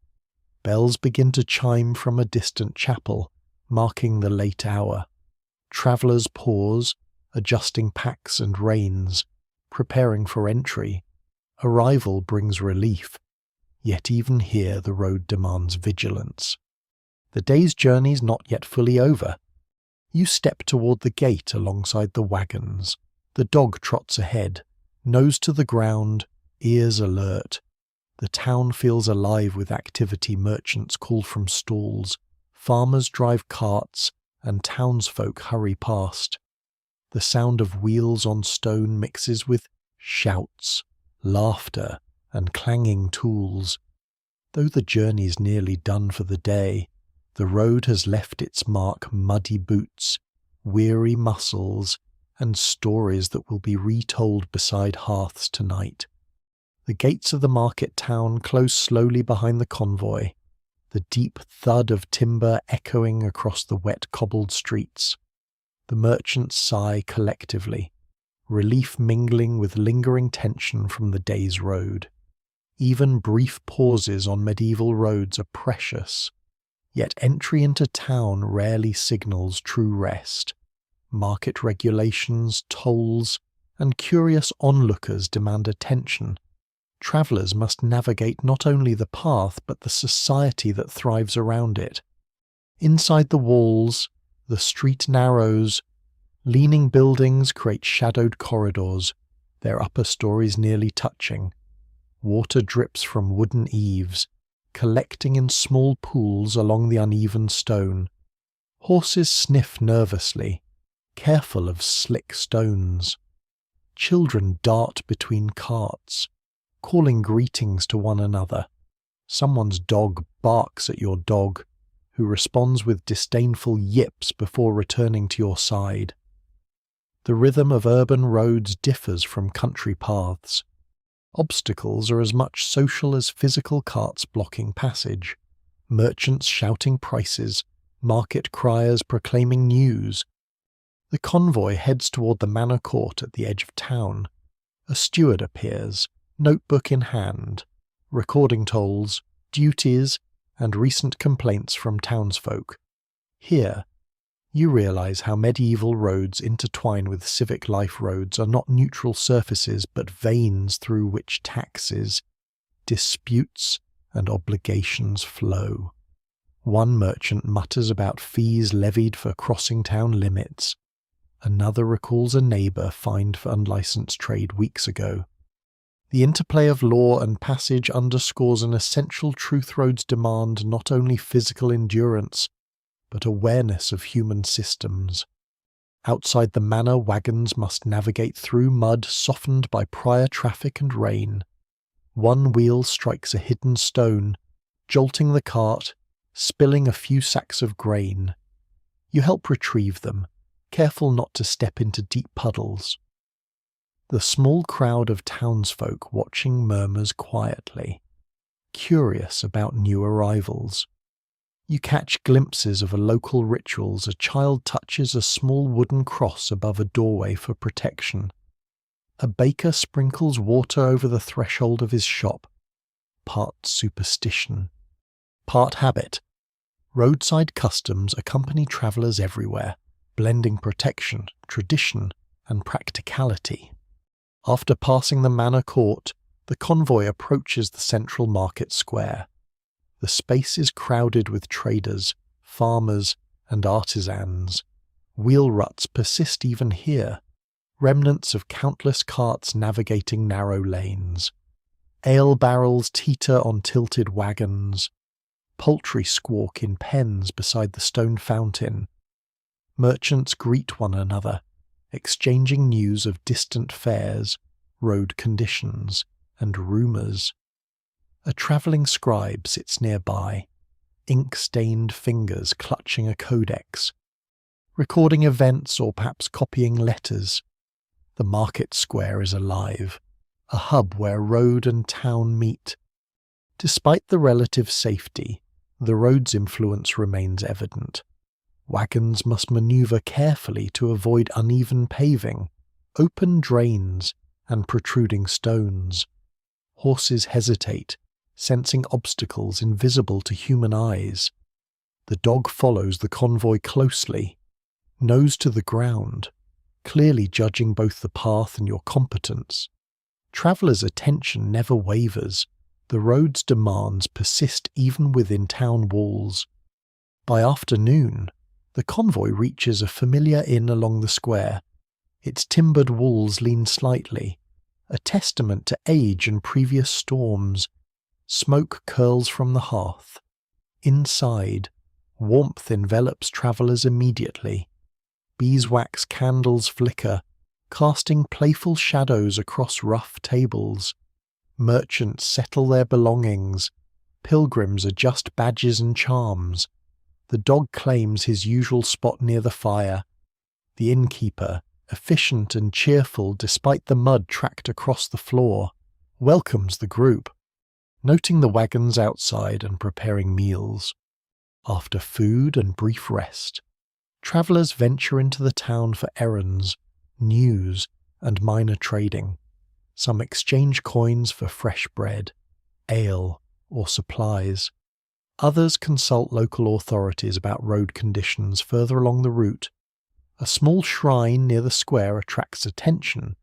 Bells begin to chime from a distant chapel, marking the late hour. Travellers pause, adjusting packs and reins, preparing for entry. Arrival brings relief, yet even here the road demands vigilance. The day's journey's not yet fully over. You step toward the gate alongside the wagons. The dog trots ahead, nose to the ground, ears alert. The town feels alive with activity. Merchants call from stalls, farmers drive carts, and townsfolk hurry past. The sound of wheels on stone mixes with shouts, laughter, and clanging tools. Though the journey's nearly done for the day, the road has left its mark: muddy boots, weary muscles, and stories that will be retold beside hearths tonight. The gates of the market town close slowly behind the convoy, the deep thud of timber echoing across the wet cobbled streets. The merchants sigh collectively, relief mingling with lingering tension from the day's road. Even brief pauses on medieval roads are precious, yet entry into town rarely signals true rest. Market regulations, tolls, and curious onlookers demand attention. Travellers must navigate not only the path but the society that thrives around it. Inside the walls, the street narrows. Leaning buildings create shadowed corridors, their upper stories nearly touching. Water drips from wooden eaves, collecting in small pools along the uneven stone. Horses sniff nervously, careful of slick stones. Children dart between carts, calling greetings to one another. Someone's dog barks at your dog, who responds with disdainful yips before returning to your side. The rhythm of urban roads differs from country paths. Obstacles are as much social as physical carts blocking passage, merchants shouting prices, market criers proclaiming news. The convoy heads toward the manor court at the edge of town. A steward appears, notebook in hand, recording tolls, duties, and recent complaints from townsfolk. Here, you realize how medieval roads intertwine with civic life. Roads are not neutral surfaces but veins through which taxes, disputes, and obligations flow. One merchant mutters about fees levied for crossing town limits. Another recalls a neighbour fined for unlicensed trade weeks ago. The interplay of law and passage underscores an essential truth. Roads demand not only physical endurance, but awareness of human systems. Outside the manor, wagons must navigate through mud softened by prior traffic and rain. One wheel strikes a hidden stone, jolting the cart, spilling a few sacks of grain. You help retrieve them, careful not to step into deep puddles. The small crowd of townsfolk watching murmurs quietly, curious about new arrivals. You catch glimpses of a local rituals. A child touches a small wooden cross above a doorway for protection. A baker sprinkles water over the threshold of his shop, part superstition, part habit. Roadside customs accompany travellers everywhere, blending protection, tradition, and practicality. After passing the manor court, the convoy approaches the central market square. The space is crowded with traders, farmers, and artisans. Wheel ruts persist even here, remnants of countless carts navigating narrow lanes. Ale barrels teeter on tilted wagons. Poultry squawk in pens beside the stone fountain. Merchants greet one another, exchanging news of distant fairs, road conditions, and rumours. A travelling scribe sits nearby, ink-stained fingers clutching a codex, recording events or perhaps copying letters. The market square is alive, a hub where road and town meet. Despite the relative safety, the road's influence remains evident. Wagons must manoeuvre carefully to avoid uneven paving, open drains, and protruding stones. Horses hesitate, sensing obstacles invisible to human eyes. The dog follows the convoy closely, nose to the ground, clearly judging both the path and your competence. Travellers' attention never wavers. The road's demands persist even within town walls. By afternoon, the convoy reaches a familiar inn along the square. Its timbered walls lean slightly, a testament to age and previous storms. Smoke curls from the hearth. Inside, warmth envelops travellers immediately. Beeswax candles flicker, casting playful shadows across rough tables. Merchants settle their belongings, Pilgrims adjust badges and charms. The dog claims his usual spot near the fire. The innkeeper, efficient and cheerful despite the mud tracked across the floor, welcomes the group, noting the wagons outside and preparing meals. After food and brief rest, travellers venture into the town for errands, news, and minor trading. Some exchange coins for fresh bread, ale, or supplies. Others consult local authorities about road conditions further along the route. A small shrine near the square attracts attention.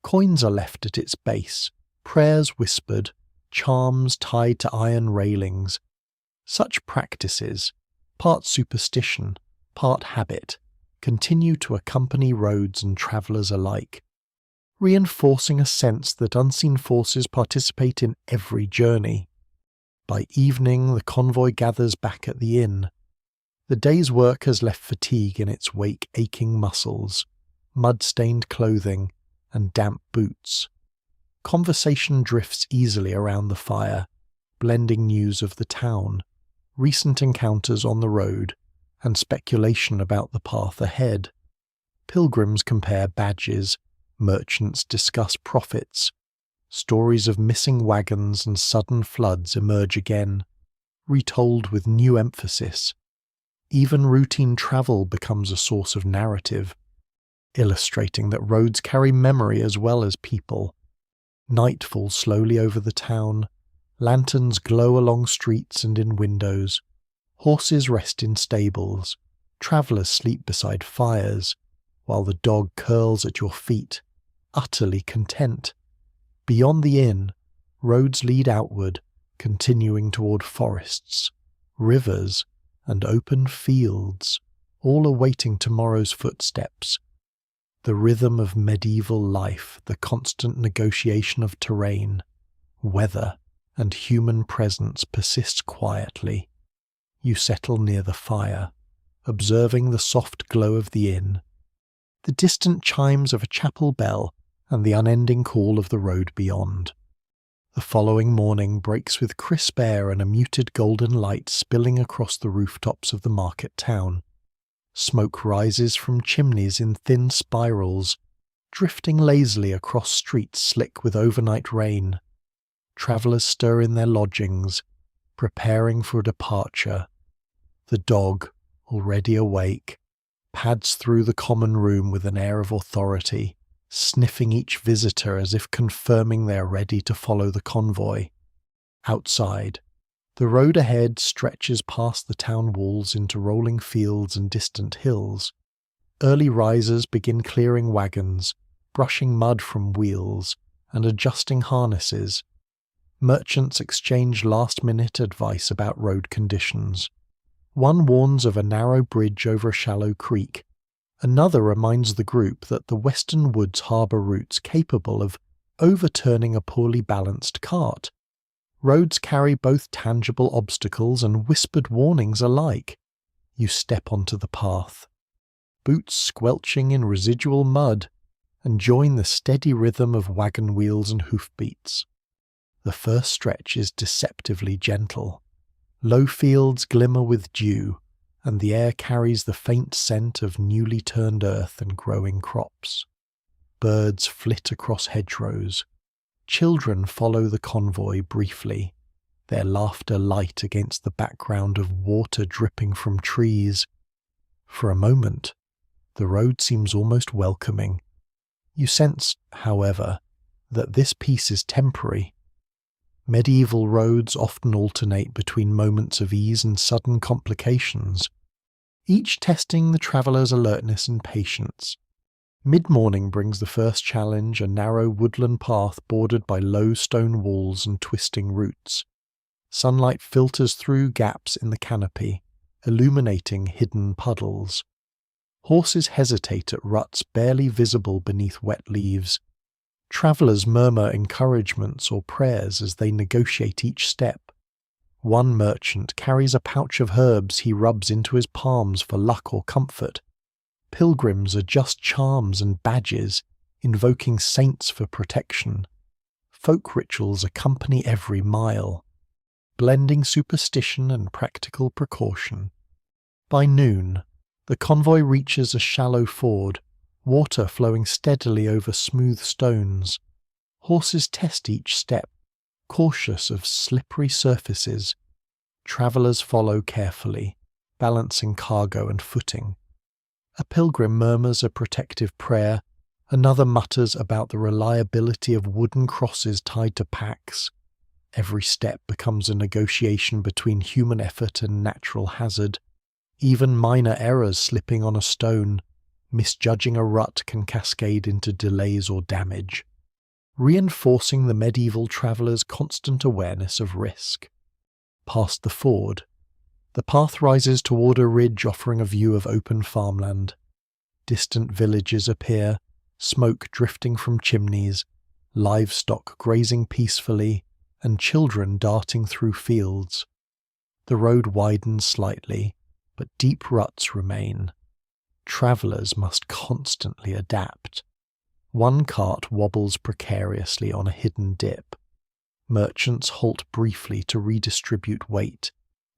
Coins are left at its base, prayers whispered, charms tied to iron railings. Such practices, part superstition, part habit, continue to accompany roads and travellers alike, reinforcing a sense that unseen forces participate in every journey. By evening, the convoy gathers back at the inn. The day's work has left fatigue in its wake, aching muscles, mud-stained clothing, and damp boots. Conversation drifts easily around the fire, blending news of the town, recent encounters on the road, and speculation about the path ahead. Pilgrims compare badges, merchants discuss profits. Stories of missing wagons and sudden floods emerge again, retold with new emphasis. Even routine travel becomes a source of narrative, illustrating that roads carry memory as well as people. Night falls slowly over the town. Lanterns glow along streets and in windows. Horses rest in stables. Travellers sleep beside fires, while the dog curls at your feet, utterly content. Beyond the inn, roads lead outward, continuing toward forests, rivers, and open fields, all awaiting tomorrow's footsteps. The rhythm of medieval life, the constant negotiation of terrain, weather, and human presence persists quietly. You settle near the fire, observing the soft glow of the inn, the distant chimes of a chapel bell, and the unending call of the road beyond. The following morning breaks with crisp air and a muted golden light spilling across the rooftops of the market town. Smoke rises from chimneys in thin spirals, drifting lazily across streets slick with overnight rain. Travellers stir in their lodgings, preparing for departure. The dog, already awake, pads through the common room with an air of authority, sniffing each visitor as if confirming they are ready to follow the convoy. Outside, the road ahead stretches past the town walls into rolling fields and distant hills. Early risers begin clearing wagons, brushing mud from wheels, and adjusting harnesses. Merchants exchange last-minute advice about road conditions. One warns of a narrow bridge over a shallow creek. Another reminds the group that the western woods harbour routes capable of overturning a poorly balanced cart. Roads carry both tangible obstacles and whispered warnings alike. You step onto the path, boots squelching in residual mud, and join the steady rhythm of wagon wheels and hoofbeats. The first stretch is deceptively gentle. Low fields glimmer with dew, and the air carries the faint scent of newly turned earth and growing crops. Birds flit across hedgerows. Children follow the convoy briefly, their laughter light against the background of water dripping from trees. For a moment, the road seems almost welcoming. You sense, however, that this peace is temporary. Medieval roads often alternate between moments of ease and sudden complications, each testing the traveller's alertness and patience. Mid-morning brings the first challenge, a narrow woodland path bordered by low stone walls and twisting roots. Sunlight filters through gaps in the canopy, illuminating hidden puddles. Horses hesitate at ruts barely visible beneath wet leaves. Travellers murmur encouragements or prayers as they negotiate each step. One merchant carries a pouch of herbs he rubs into his palms for luck or comfort. Pilgrims adjust charms and badges, invoking saints for protection. Folk rituals accompany every mile. blending superstition and practical precaution. By noon, the convoy reaches a shallow ford, water flowing steadily over smooth stones. Horses test each step, cautious of slippery surfaces. Travellers follow carefully, balancing cargo and footing. A pilgrim murmurs a protective prayer, another mutters about the reliability of wooden crosses tied to packs. Every step becomes a negotiation between human effort and natural hazard. Even minor errors slipping on a stone, misjudging a rut can cascade into delays or damage, reinforcing the medieval traveller's constant awareness of risk. Past the ford, the path rises toward a ridge offering a view of open farmland. Distant villages appear, smoke drifting from chimneys, livestock grazing peacefully, and children darting through fields. The road widens slightly, but deep ruts remain. Travellers must constantly adapt. One cart wobbles precariously on a hidden dip. Merchants halt briefly to redistribute weight,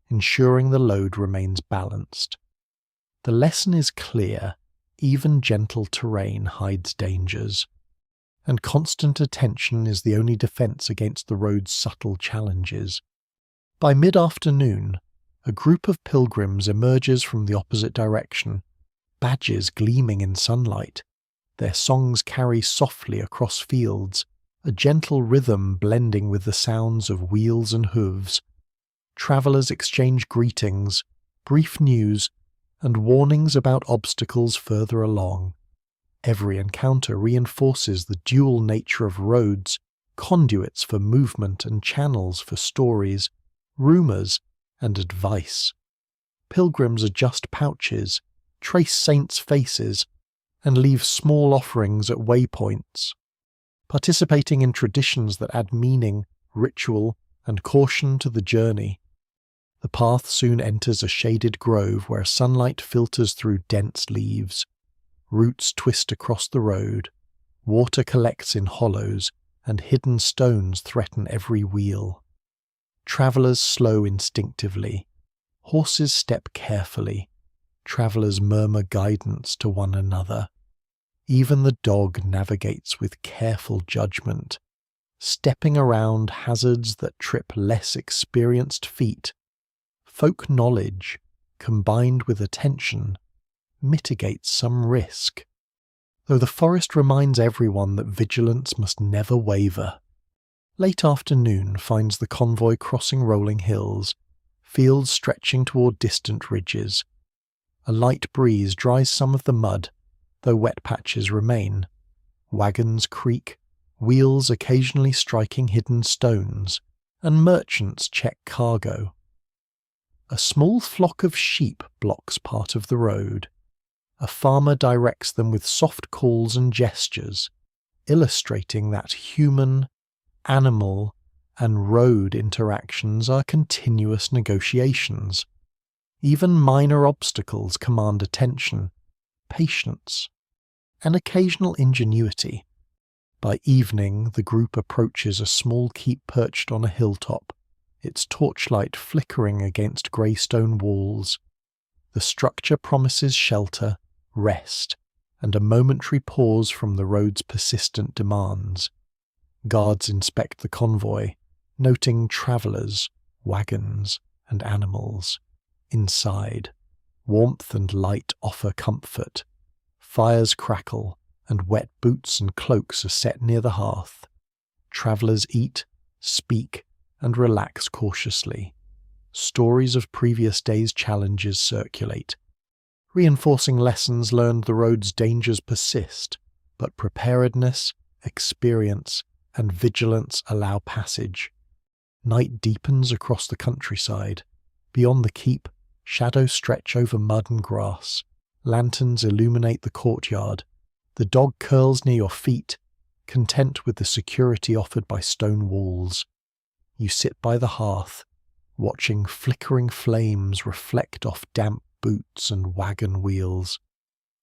ensuring the load remains balanced. The lesson is clear: even gentle terrain hides dangers, and constant attention is the only defence against the road's subtle challenges. By mid-afternoon, a group of pilgrims emerges from the opposite direction, badges gleaming in sunlight. Their songs carry softly across fields, a gentle rhythm blending with the sounds of wheels and hooves. Travellers exchange greetings, brief news, and warnings about obstacles further along. Every encounter reinforces the dual nature of roads, conduits for movement and channels for stories, rumours, and advice. Pilgrims adjust pouches, trace saints' faces, and leave small offerings at waypoints, participating in traditions that add meaning, ritual, and caution to the journey. The path soon enters a shaded grove where sunlight filters through dense leaves. Roots twist across the road, water collects in hollows, and hidden stones threaten every wheel. Travellers slow instinctively. Horses step carefully. Travellers murmur guidance to one another. Even the dog navigates with careful judgment, stepping around hazards that trip less experienced feet. Folk knowledge, combined with attention, mitigates some risk, though the forest reminds everyone that vigilance must never waver. Late afternoon finds the convoy crossing rolling hills, fields stretching toward distant ridges. A light breeze dries some of the mud, though wet patches remain. Wagons creak, wheels occasionally striking hidden stones, and merchants check cargo. A small flock of sheep blocks part of the road. A farmer directs them with soft calls and gestures, illustrating that human, animal, and road interactions are continuous negotiations. Even minor obstacles command attention, patience, and occasional ingenuity. By evening, the group approaches a small keep perched on a hilltop, its torchlight flickering against grey stone walls. The structure promises shelter, rest, and a momentary pause from the road's persistent demands. Guards inspect the convoy, noting travellers, wagons, and animals. Inside, warmth and light offer comfort. Fires crackle, and wet boots and cloaks are set near the hearth. Travellers eat, speak, and relax cautiously. Stories of previous days' challenges circulate, reinforcing lessons learned. The road's dangers persist, but preparedness, experience, and vigilance allow passage. Night deepens across the countryside. Beyond the keep, shadows stretch over mud and grass. Lanterns illuminate the courtyard. The dog curls near your feet, content with the security offered by stone walls. You sit by the hearth, watching flickering flames reflect off damp boots and wagon wheels,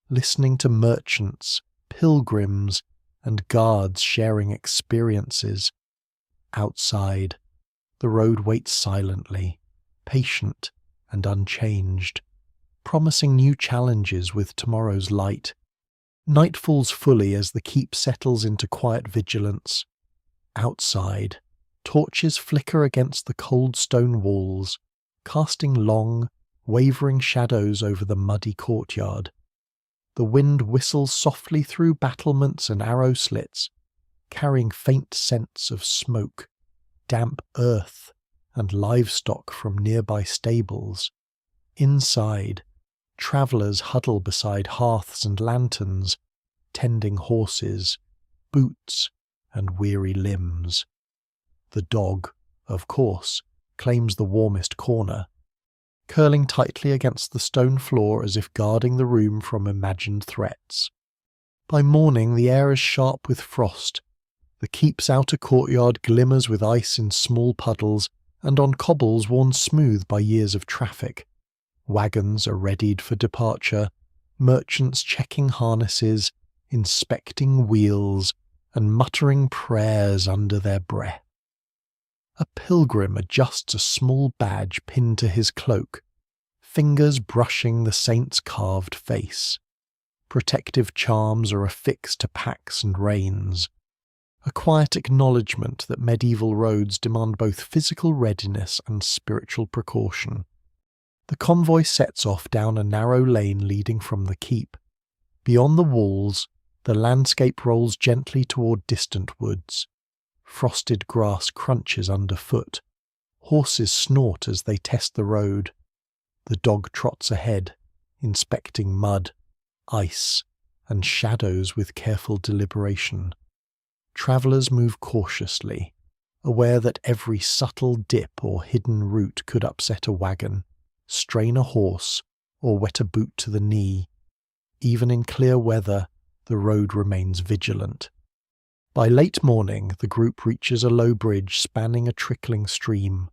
listening to merchants, pilgrims, and guards sharing experiences. Outside, the road waits silently, patient and unchanged, promising new challenges with tomorrow's light. Night falls fully as the keep settles into quiet vigilance. Outside, torches flicker against the cold stone walls, casting long, wavering shadows over the muddy courtyard. The wind whistles softly through battlements and arrow slits, carrying faint scents of smoke, damp earth, and livestock from nearby stables. Inside, travellers huddle beside hearths and lanterns, tending horses, boots, and weary limbs. The dog, of course, claims the warmest corner, curling tightly against the stone floor as if guarding the room from imagined threats. By morning the air is sharp with frost. The keep's outer courtyard glimmers with ice in small puddles and on cobbles worn smooth by years of traffic. Wagons are readied for departure, merchants checking harnesses, inspecting wheels, and muttering prayers under their breath. A pilgrim adjusts a small badge pinned to his cloak, fingers brushing the saint's carved face. Protective charms are affixed to packs and reins, a quiet acknowledgement that medieval roads demand both physical readiness and spiritual precaution. The convoy sets off down a narrow lane leading from the keep. Beyond the walls, the landscape rolls gently toward distant woods. Frosted grass crunches underfoot. Horses snort as they test the road. The dog trots ahead, inspecting mud, ice, and shadows with careful deliberation. Travellers move cautiously, aware that every subtle dip or hidden root could upset a wagon, strain a horse, or wet a boot to the knee. Even in clear weather, the road remains vigilant. By late morning, the group reaches a low bridge spanning a trickling stream.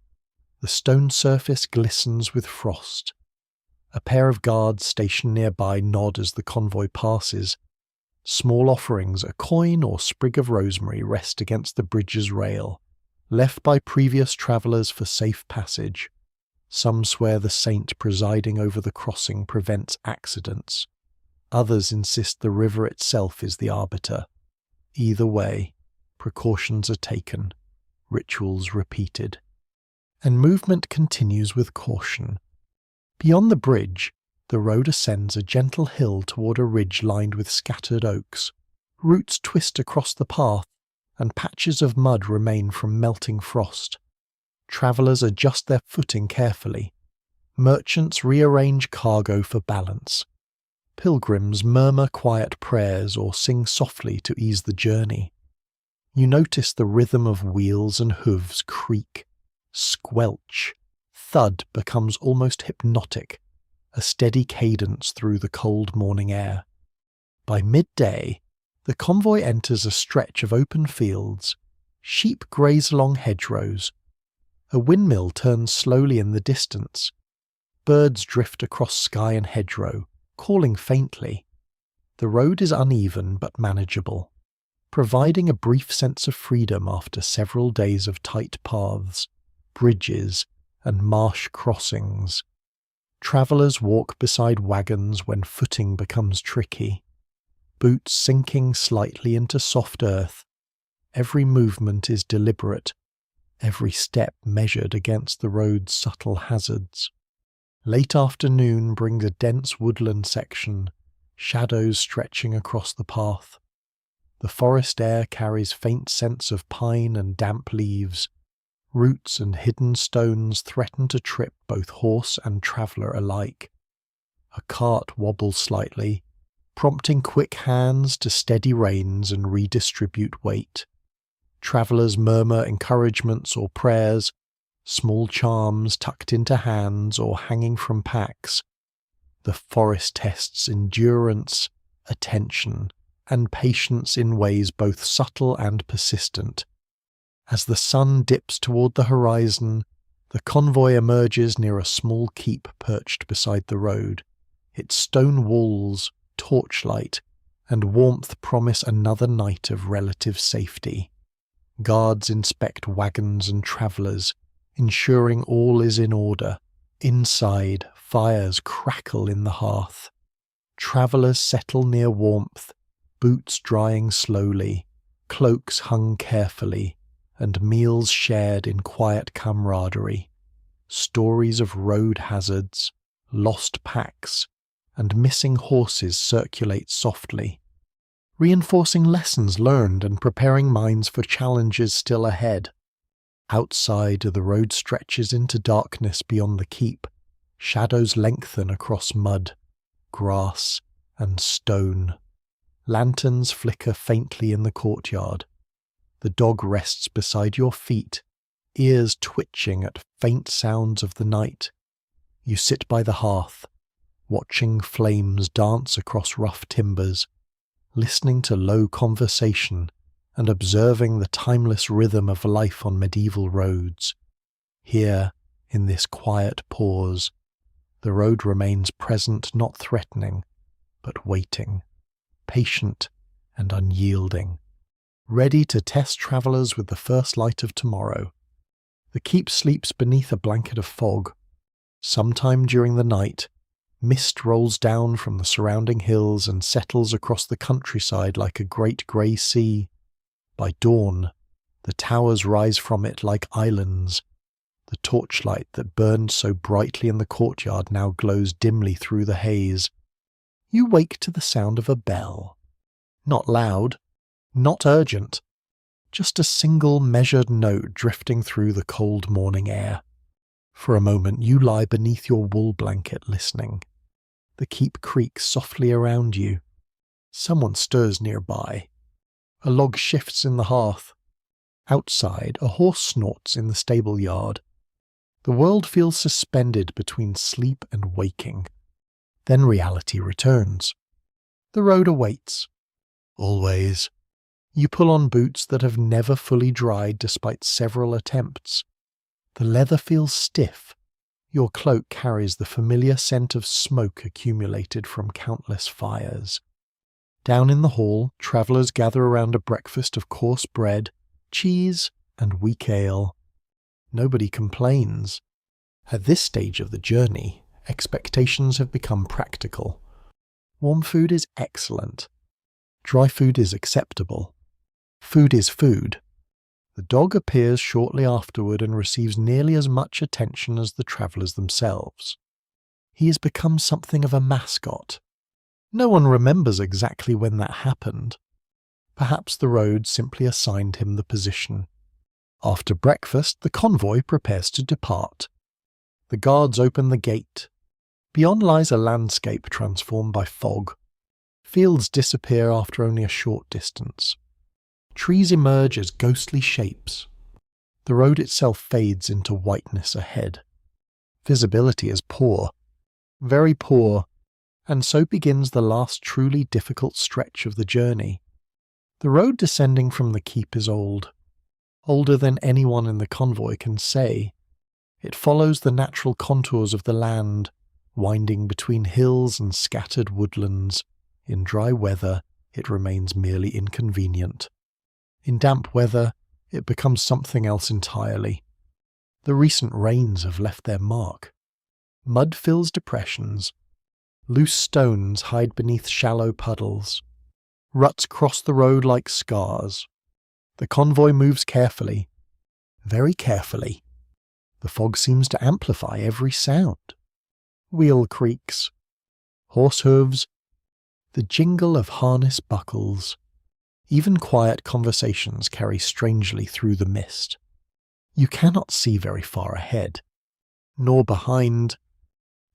The stone surface glistens with frost. A pair of guards stationed nearby nod as the convoy passes. Small offerings, a coin or sprig of rosemary, rest against the bridge's rail, left by previous travellers for safe passage. Some swear the saint presiding over the crossing prevents accidents. Others insist the river itself is the arbiter. Either way, precautions are taken, rituals repeated. And movement continues with caution. Beyond the bridge, the road ascends a gentle hill toward a ridge lined with scattered oaks. Roots twist across the path, and patches of mud remain from melting frost. Travellers adjust their footing carefully. Merchants rearrange cargo for balance. Pilgrims murmur quiet prayers or sing softly to ease the journey. You notice the rhythm of wheels and hooves creak, squelch. Thud becomes almost hypnotic, a steady cadence through the cold morning air. By midday, the convoy enters a stretch of open fields. Sheep graze along hedgerows. A windmill turns slowly in the distance. Birds drift across sky and hedgerow, calling faintly. The road is uneven but manageable, providing a brief sense of freedom after several days of tight paths, bridges, and marsh crossings. Travellers walk beside wagons when footing becomes tricky, boots sinking slightly into soft earth. Every movement is deliberate, every step measured against the road's subtle hazards. Late afternoon brings a dense woodland section, shadows stretching across the path. The forest air carries faint scents of pine and damp leaves. Roots and hidden stones threaten to trip both horse and traveller alike. A cart wobbles slightly, prompting quick hands to steady reins and redistribute weight. Travellers murmur encouragements or prayers, small charms tucked into hands or hanging from packs. The forest tests endurance, attention, and patience in ways both subtle and persistent. As the sun dips toward the horizon, the convoy emerges near a small keep perched beside the road. Its stone walls, torchlight, and warmth promise another night of relative safety. Guards inspect wagons and travellers, ensuring all is in order. Inside, fires crackle in the hearth. Travellers settle near warmth, boots drying slowly, cloaks hung carefully, and meals shared in quiet camaraderie. Stories of road hazards, lost packs, and missing horses circulate softly, reinforcing lessons learned and preparing minds for challenges still ahead. Outside, the road stretches into darkness beyond the keep. Shadows lengthen across mud, grass, and stone. Lanterns flicker faintly in the courtyard. The dog rests beside your feet, ears twitching at faint sounds of the night. You sit by the hearth, watching flames dance across rough timbers, listening to low conversation and observing the timeless rhythm of life on medieval roads. Here, in this quiet pause, the road remains present, not threatening, but waiting, patient and unyielding, ready to test travellers with the first light of tomorrow. The keep sleeps beneath a blanket of fog. Sometime during the night, mist rolls down from the surrounding hills and settles across the countryside like a great grey sea. By dawn, the towers rise from it like islands. The torchlight that burned so brightly in the courtyard now glows dimly through the haze. You wake to the sound of a bell. Not loud, not urgent, just a single measured note drifting through the cold morning air. For a moment you lie beneath your wool blanket listening. The keep creaks softly around you. Someone stirs nearby. A log shifts in the hearth. Outside, a horse snorts in the stable yard. The world feels suspended between sleep and waking. Then reality returns. The road awaits. Always. You pull on boots that have never fully dried despite several attempts. The leather feels stiff. Your cloak carries the familiar scent of smoke accumulated from countless fires. Down in the hall, travellers gather around a breakfast of coarse bread, cheese, and weak ale. Nobody complains. At this stage of the journey, expectations have become practical. Warm food is excellent. Dry food is acceptable. Food is food. The dog appears shortly afterward and receives nearly as much attention as the travellers themselves. He has become something of a mascot. No one remembers exactly when that happened. Perhaps the road simply assigned him the position. After breakfast, the convoy prepares to depart. The guards open the gate. Beyond lies a landscape transformed by fog. Fields disappear after only a short distance. Trees emerge as ghostly shapes. The road itself fades into whiteness ahead. Visibility is poor, very poor, and so begins the last truly difficult stretch of the journey. The road descending from the keep is old, older than anyone in the convoy can say. It follows the natural contours of the land, winding between hills and scattered woodlands. In dry weather, it remains merely inconvenient. In damp weather, it becomes something else entirely. The recent rains have left their mark. Mud fills depressions. Loose stones hide beneath shallow puddles. Ruts cross the road like scars. The convoy moves carefully, very carefully. The fog seems to amplify every sound. Wheel creaks, horse hooves, the jingle of harness buckles. Even quiet conversations carry strangely through the mist. You cannot see very far ahead, nor behind.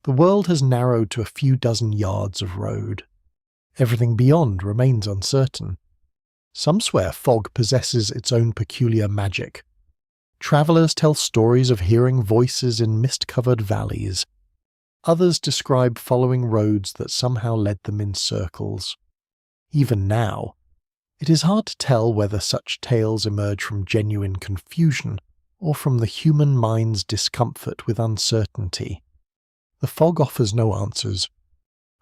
The world has narrowed to a few dozen yards of road. Everything beyond remains uncertain. Some swear fog possesses its own peculiar magic. Travellers tell stories of hearing voices in mist-covered valleys. Others describe following roads that somehow led them in circles. Even now, it is hard to tell whether such tales emerge from genuine confusion or from the human mind's discomfort with uncertainty. The fog offers no answers,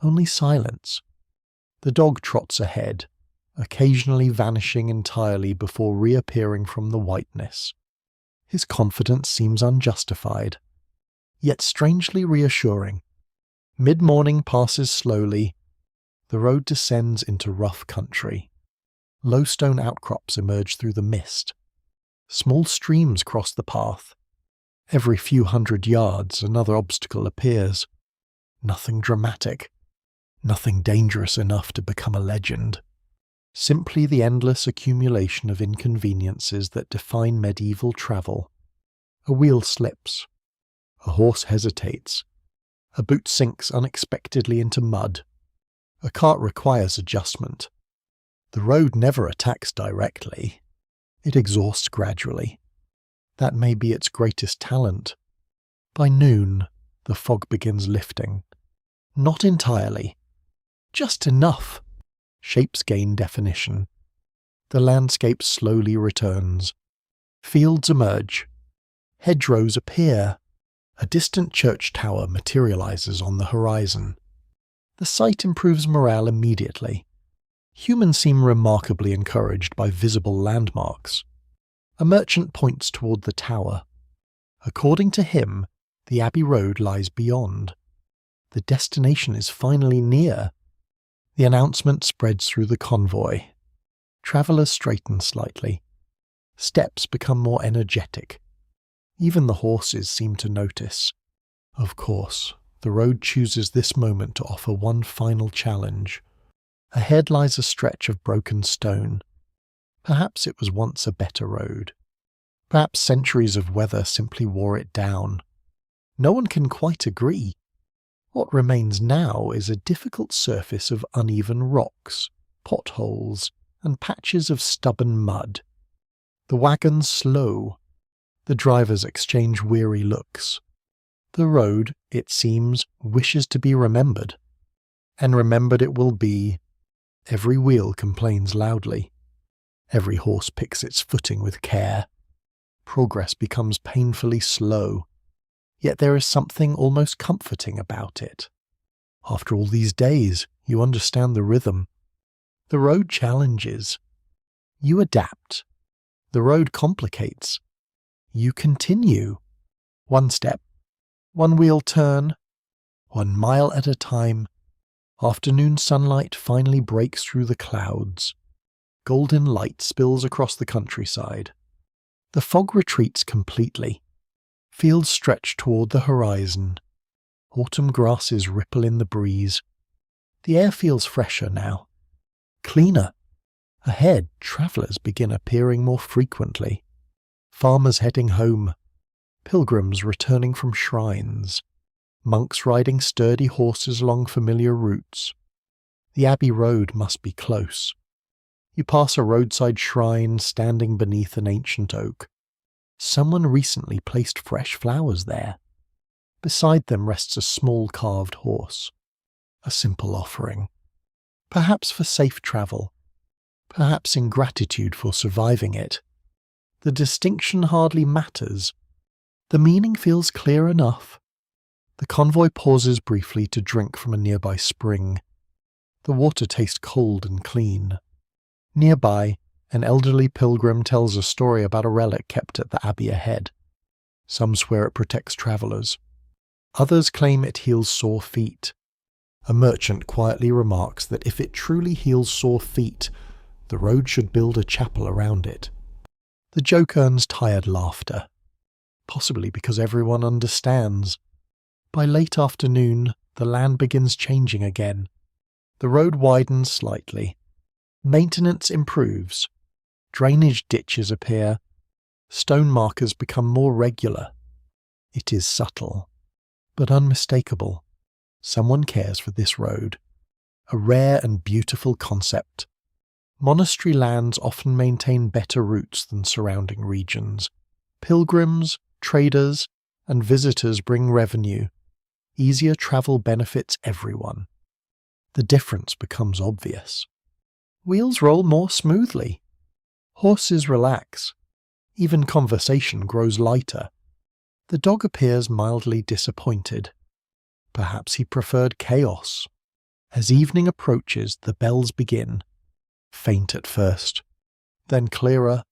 only silence. The dog trots ahead, occasionally vanishing entirely before reappearing from the whiteness. His confidence seems unjustified, yet strangely reassuring. Mid-morning passes slowly. The road descends into rough country. Low stone outcrops emerge through the mist. Small streams cross the path. Every few hundred yards, another obstacle appears. Nothing dramatic. Nothing dangerous enough to become a legend. Simply the endless accumulation of inconveniences that define medieval travel. A wheel slips. A horse hesitates. A boot sinks unexpectedly into mud. A cart requires adjustment. The road never attacks directly. It exhausts gradually. That may be its greatest talent. By noon, the fog begins lifting. Not entirely. Just enough. Shapes gain definition. The landscape slowly returns. Fields emerge. Hedgerows appear. A distant church tower materializes on the horizon. The sight improves morale immediately. Humans seem remarkably encouraged by visible landmarks. A merchant points toward the tower. According to him, the Abbey Road lies beyond. The destination is finally near. The announcement spreads through the convoy. Travellers straighten slightly. Steps become more energetic. Even the horses seem to notice. Of course, the road chooses this moment to offer one final challenge. Ahead lies a stretch of broken stone. Perhaps it was once a better road. Perhaps centuries of weather simply wore it down. No one can quite agree. What remains now is a difficult surface of uneven rocks, potholes, and patches of stubborn mud. The wagons slow. The drivers exchange weary looks. The road, it seems, wishes to be remembered. And remembered it will be. Every wheel complains loudly. Every horse picks its footing with care. Progress becomes painfully slow. Yet there is something almost comforting about it. After all these days, you understand the rhythm. The road challenges. You adapt. The road complicates. You continue. One step, one wheel turn, 1 mile at a time. Afternoon sunlight finally breaks through the clouds. Golden light spills across the countryside. The fog retreats completely. Fields stretch toward the horizon. Autumn grasses ripple in the breeze. The air feels fresher now. Cleaner. Ahead, travellers begin appearing more frequently. Farmers heading home. Pilgrims returning from shrines. Monks riding sturdy horses along familiar routes. The Abbey Road must be close. You pass a roadside shrine standing beneath an ancient oak. Someone recently placed fresh flowers there. Beside them rests a small carved horse. A simple offering. Perhaps for safe travel. Perhaps in gratitude for surviving it. The distinction hardly matters. The meaning feels clear enough. The convoy pauses briefly to drink from a nearby spring. The water tastes cold and clean. Nearby, an elderly pilgrim tells a story about a relic kept at the abbey ahead. Some swear it protects travellers. Others claim it heals sore feet. A merchant quietly remarks that if it truly heals sore feet, the road should build a chapel around it. The joke earns tired laughter. Possibly because everyone understands. By late afternoon, the land begins changing again. The road widens slightly. Maintenance improves. Drainage ditches appear. Stone markers become more regular. It is subtle, but unmistakable. Someone cares for this road. A rare and beautiful concept. Monastery lands often maintain better routes than surrounding regions. Pilgrims, traders, and visitors bring revenue. Easier travel benefits everyone. The difference becomes obvious. Wheels roll more smoothly. Horses relax. Even conversation grows lighter. The dog appears mildly disappointed. Perhaps he preferred chaos. As evening approaches, the bells begin. Faint at first, then clearer.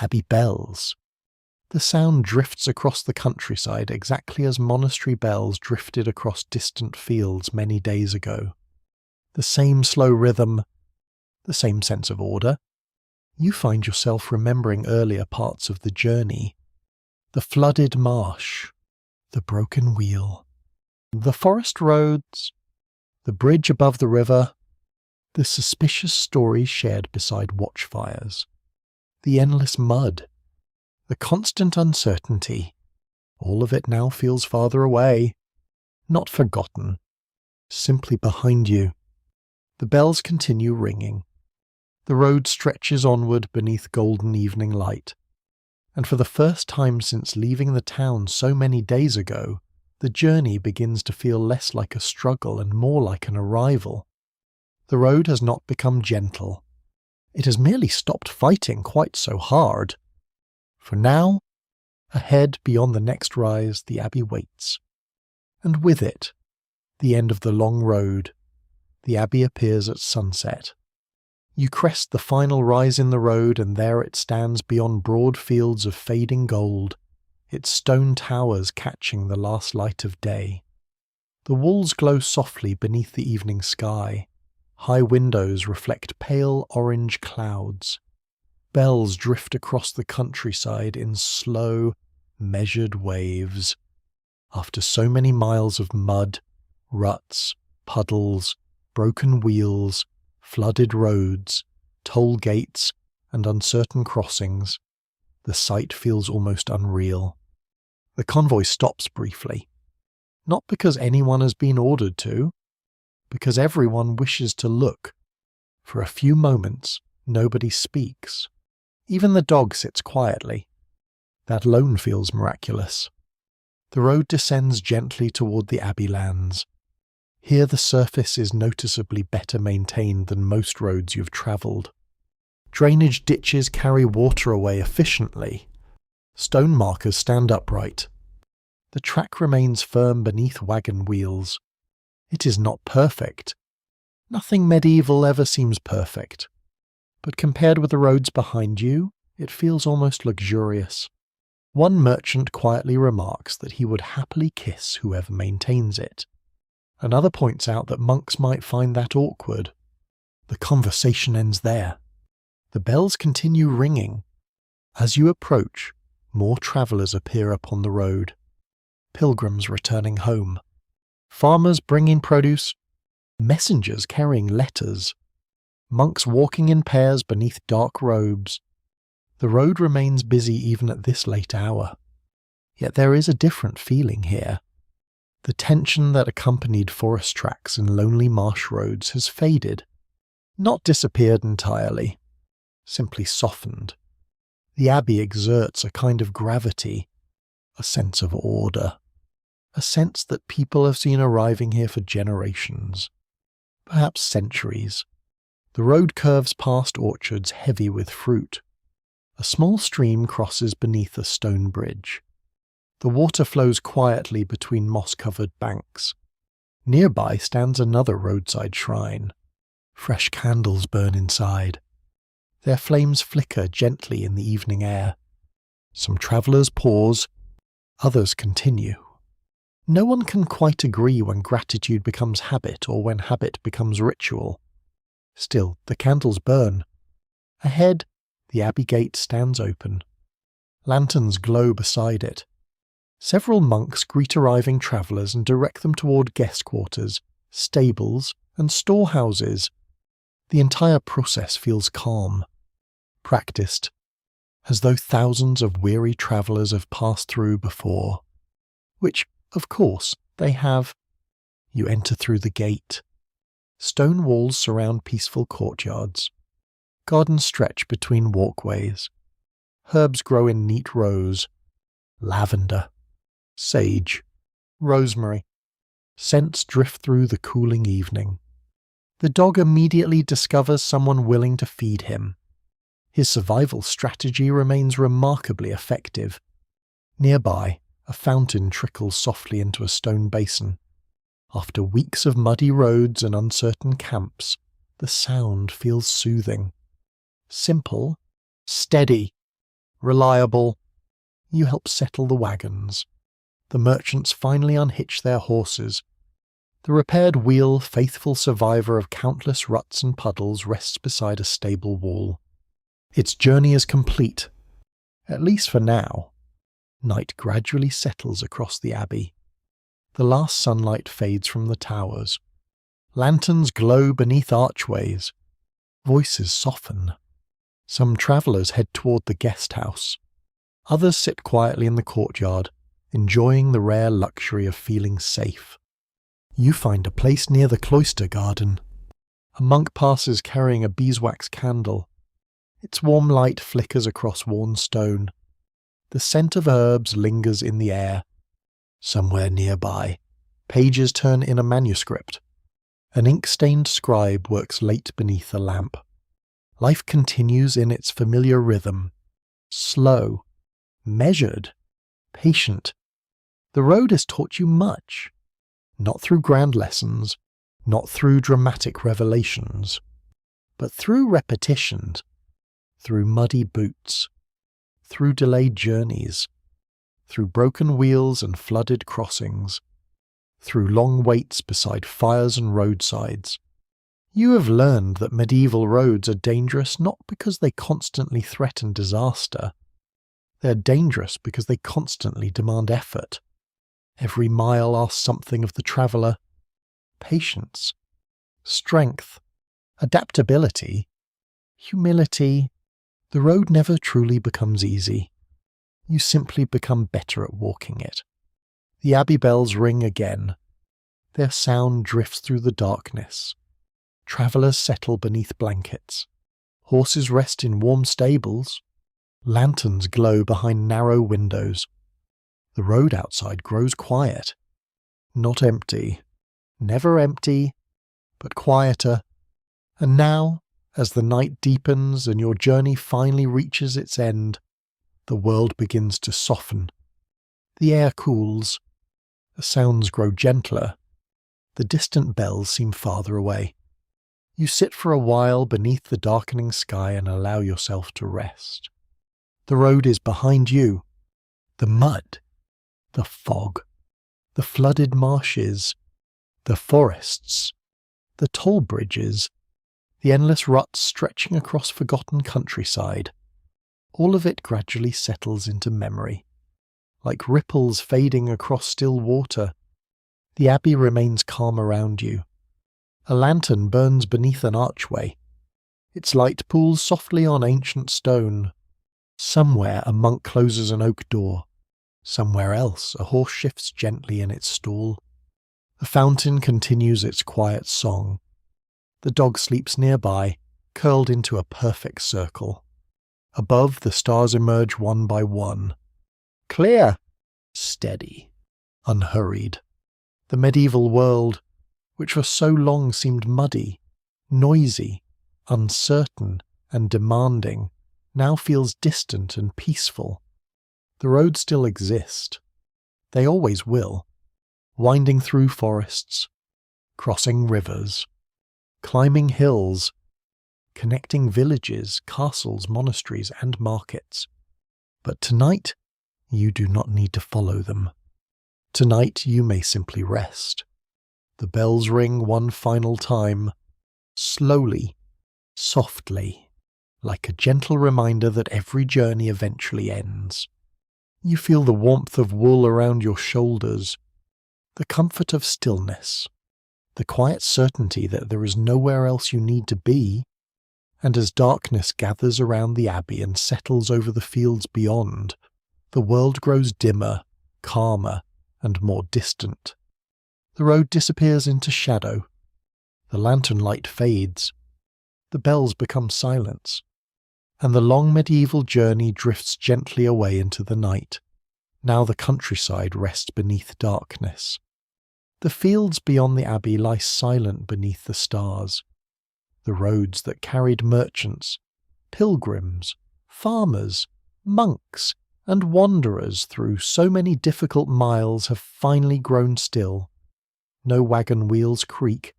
Abbey bells. The sound drifts across the countryside exactly as monastery bells drifted across distant fields many days ago. The same slow rhythm, the same sense of order. You find yourself remembering earlier parts of the journey. The flooded marsh, the broken wheel, the forest roads, the bridge above the river, the suspicious stories shared beside watchfires, the endless mud, the constant uncertainty. All of it now feels farther away, not forgotten, simply behind you. The bells continue ringing. The road stretches onward beneath golden evening light, and for the first time since leaving the town so many days ago, the journey begins to feel less like a struggle and more like an arrival. The road has not become gentle. It has merely stopped fighting quite so hard. For now, ahead beyond the next rise, the abbey waits. And with it, the end of the long road. The abbey appears at sunset. You crest the final rise in the road, and there it stands beyond broad fields of fading gold, its stone towers catching the last light of day. The walls glow softly beneath the evening sky. High windows reflect pale orange clouds. Bells drift across the countryside in slow, measured waves. After so many miles of mud, ruts, puddles, broken wheels, flooded roads, toll gates, and uncertain crossings, the sight feels almost unreal. The convoy stops briefly, not because anyone has been ordered to, because everyone wishes to look. For a few moments, nobody speaks. Even the dog sits quietly. That alone feels miraculous. The road descends gently toward the abbey lands. Here the surface is noticeably better maintained than most roads you've travelled. Drainage ditches carry water away efficiently. Stone markers stand upright. The track remains firm beneath wagon wheels. It is not perfect. Nothing medieval ever seems perfect. But compared with the roads behind you, it feels almost luxurious. One merchant quietly remarks that he would happily kiss whoever maintains it. Another points out that monks might find that awkward. The conversation ends there. The bells continue ringing. As you approach, more travellers appear upon the road. Pilgrims returning home. Farmers bringing produce. Messengers carrying letters. Monks walking in pairs beneath dark robes. The road remains busy even at this late hour. Yet there is a different feeling here. The tension that accompanied forest tracks and lonely marsh roads has faded. Not disappeared entirely, simply softened. The abbey exerts a kind of gravity, a sense of order, a sense that people have seen arriving here for generations, perhaps centuries. The road curves past orchards heavy with fruit. A small stream crosses beneath a stone bridge. The water flows quietly between moss-covered banks. Nearby stands another roadside shrine. Fresh candles burn inside. Their flames flicker gently in the evening air. Some travellers pause, others continue. No one can quite agree when gratitude becomes habit or when habit becomes ritual. Still, the candles burn. Ahead, the abbey gate stands open. Lanterns glow beside it. Several monks greet arriving travellers and direct them toward guest quarters, stables, and storehouses. The entire process feels calm, practiced, as though thousands of weary travellers have passed through before. Which, of course, they have. You enter through the gate. Stone walls surround peaceful courtyards. Gardens stretch between walkways. Herbs grow in neat rows. Lavender, sage, rosemary. Scents drift through the cooling evening. The dog immediately discovers someone willing to feed him. His survival strategy remains remarkably effective. Nearby, a fountain trickles softly into a stone basin. After weeks of muddy roads and uncertain camps, the sound feels soothing. Simple, steady, reliable. You help settle the wagons. The merchants finally unhitch their horses. The repaired wheel, faithful survivor of countless ruts and puddles, rests beside a stable wall. Its journey is complete, at least for now. Night gradually settles across the abbey. The last sunlight fades from the towers. Lanterns glow beneath archways. Voices soften. Some travellers head toward the guest house. Others sit quietly in the courtyard, enjoying the rare luxury of feeling safe. You find a place near the cloister garden. A monk passes carrying a beeswax candle. Its warm light flickers across worn stone. The scent of herbs lingers in the air. Somewhere nearby, pages turn in a manuscript. An ink-stained scribe works late beneath a lamp. Life continues in its familiar rhythm. Slow, measured, patient. The road has taught you much. Not through grand lessons, not through dramatic revelations, but through repetitions, through muddy boots, through delayed journeys, through broken wheels and flooded crossings, through long waits beside fires and roadsides. You have learned that medieval roads are dangerous not because they constantly threaten disaster. They are dangerous because they constantly demand effort. Every mile asks something of the traveller: patience, strength, adaptability, humility. The road never truly becomes easy. You simply become better at walking it. The abbey bells ring again. Their sound drifts through the darkness. Travellers settle beneath blankets. Horses rest in warm stables. Lanterns glow behind narrow windows. The road outside grows quiet. Not empty. Never empty, but quieter. And now, as the night deepens and your journey finally reaches its end, the world begins to soften. The air cools. The sounds grow gentler. The distant bells seem farther away. You sit for a while beneath the darkening sky and allow yourself to rest. The road is behind you. The mud, the fog, the flooded marshes, the forests, the toll bridges, the endless ruts stretching across forgotten countryside. All of it gradually settles into memory. Like ripples fading across still water, the abbey remains calm around you. A lantern burns beneath an archway. Its light pools softly on ancient stone. Somewhere a monk closes an oak door. Somewhere else a horse shifts gently in its stall. The fountain continues its quiet song. The dog sleeps nearby, curled into a perfect circle. Above, the stars emerge one by one. Clear, steady, unhurried. The medieval world, which for so long seemed muddy, noisy, uncertain, and demanding, now feels distant and peaceful. The roads still exist. They always will, winding through forests, crossing rivers, climbing hills, connecting villages, castles, monasteries, and markets. But tonight, you do not need to follow them. Tonight you may simply rest. The bells ring one final time, slowly, softly, like a gentle reminder that every journey eventually ends. You feel the warmth of wool around your shoulders, the comfort of stillness, the quiet certainty that there is nowhere else you need to be. And as darkness gathers around the abbey and settles over the fields beyond, the world grows dimmer, calmer, and more distant. The road disappears into shadow. The lantern light fades. The bells become silence. And the long medieval journey drifts gently away into the night. Now the countryside rests beneath darkness. The fields beyond the abbey lie silent beneath the stars. The roads that carried merchants, pilgrims, farmers, monks, and wanderers through so many difficult miles have finally grown still. No wagon wheels creak,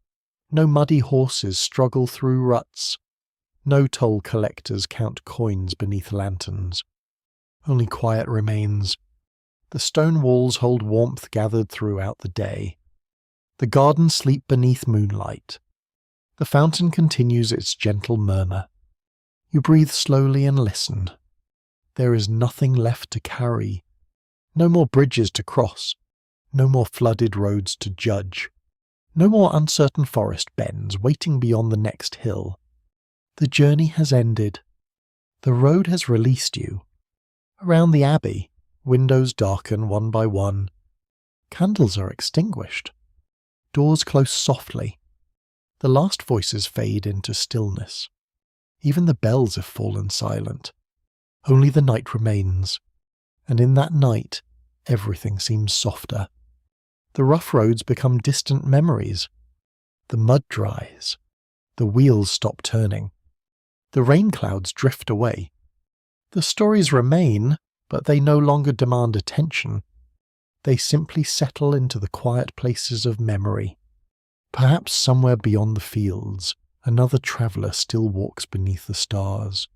no muddy horses struggle through ruts, no toll collectors count coins beneath lanterns. Only quiet remains. The stone walls hold warmth gathered throughout the day. The gardens sleep beneath moonlight. The fountain continues its gentle murmur. You breathe slowly and listen. There is nothing left to carry. No more bridges to cross. No more flooded roads to judge. No more uncertain forest bends waiting beyond the next hill. The journey has ended. The road has released you. Around the abbey, windows darken one by one. Candles are extinguished. Doors close softly. The last voices fade into stillness. Even the bells have fallen silent. Only the night remains, and in that night everything seems softer. The rough roads become distant memories. The mud dries. The wheels stop turning. The rain clouds drift away. The stories remain, but they no longer demand attention. They simply settle into the quiet places of memory. Perhaps somewhere beyond the fields, another traveller still walks beneath the stars.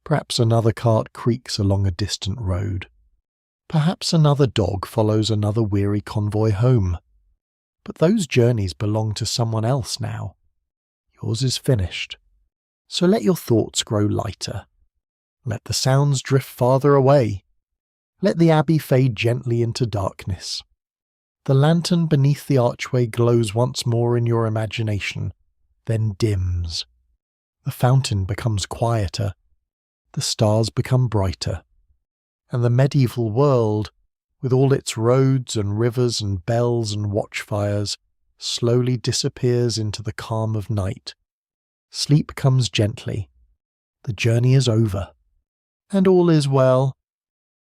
Perhaps another cart creaks along a distant road. Perhaps another dog follows another weary convoy home. But those journeys belong to someone else now. Yours is finished. So let your thoughts grow lighter. Let the sounds drift farther away. Let the abbey fade gently into darkness. The lantern beneath the archway glows once more in your imagination, then dims. The fountain becomes quieter. The stars become brighter. And the medieval world, with all its roads and rivers and bells and watchfires, slowly disappears into the calm of night. Sleep comes gently. The journey is over. And all is well.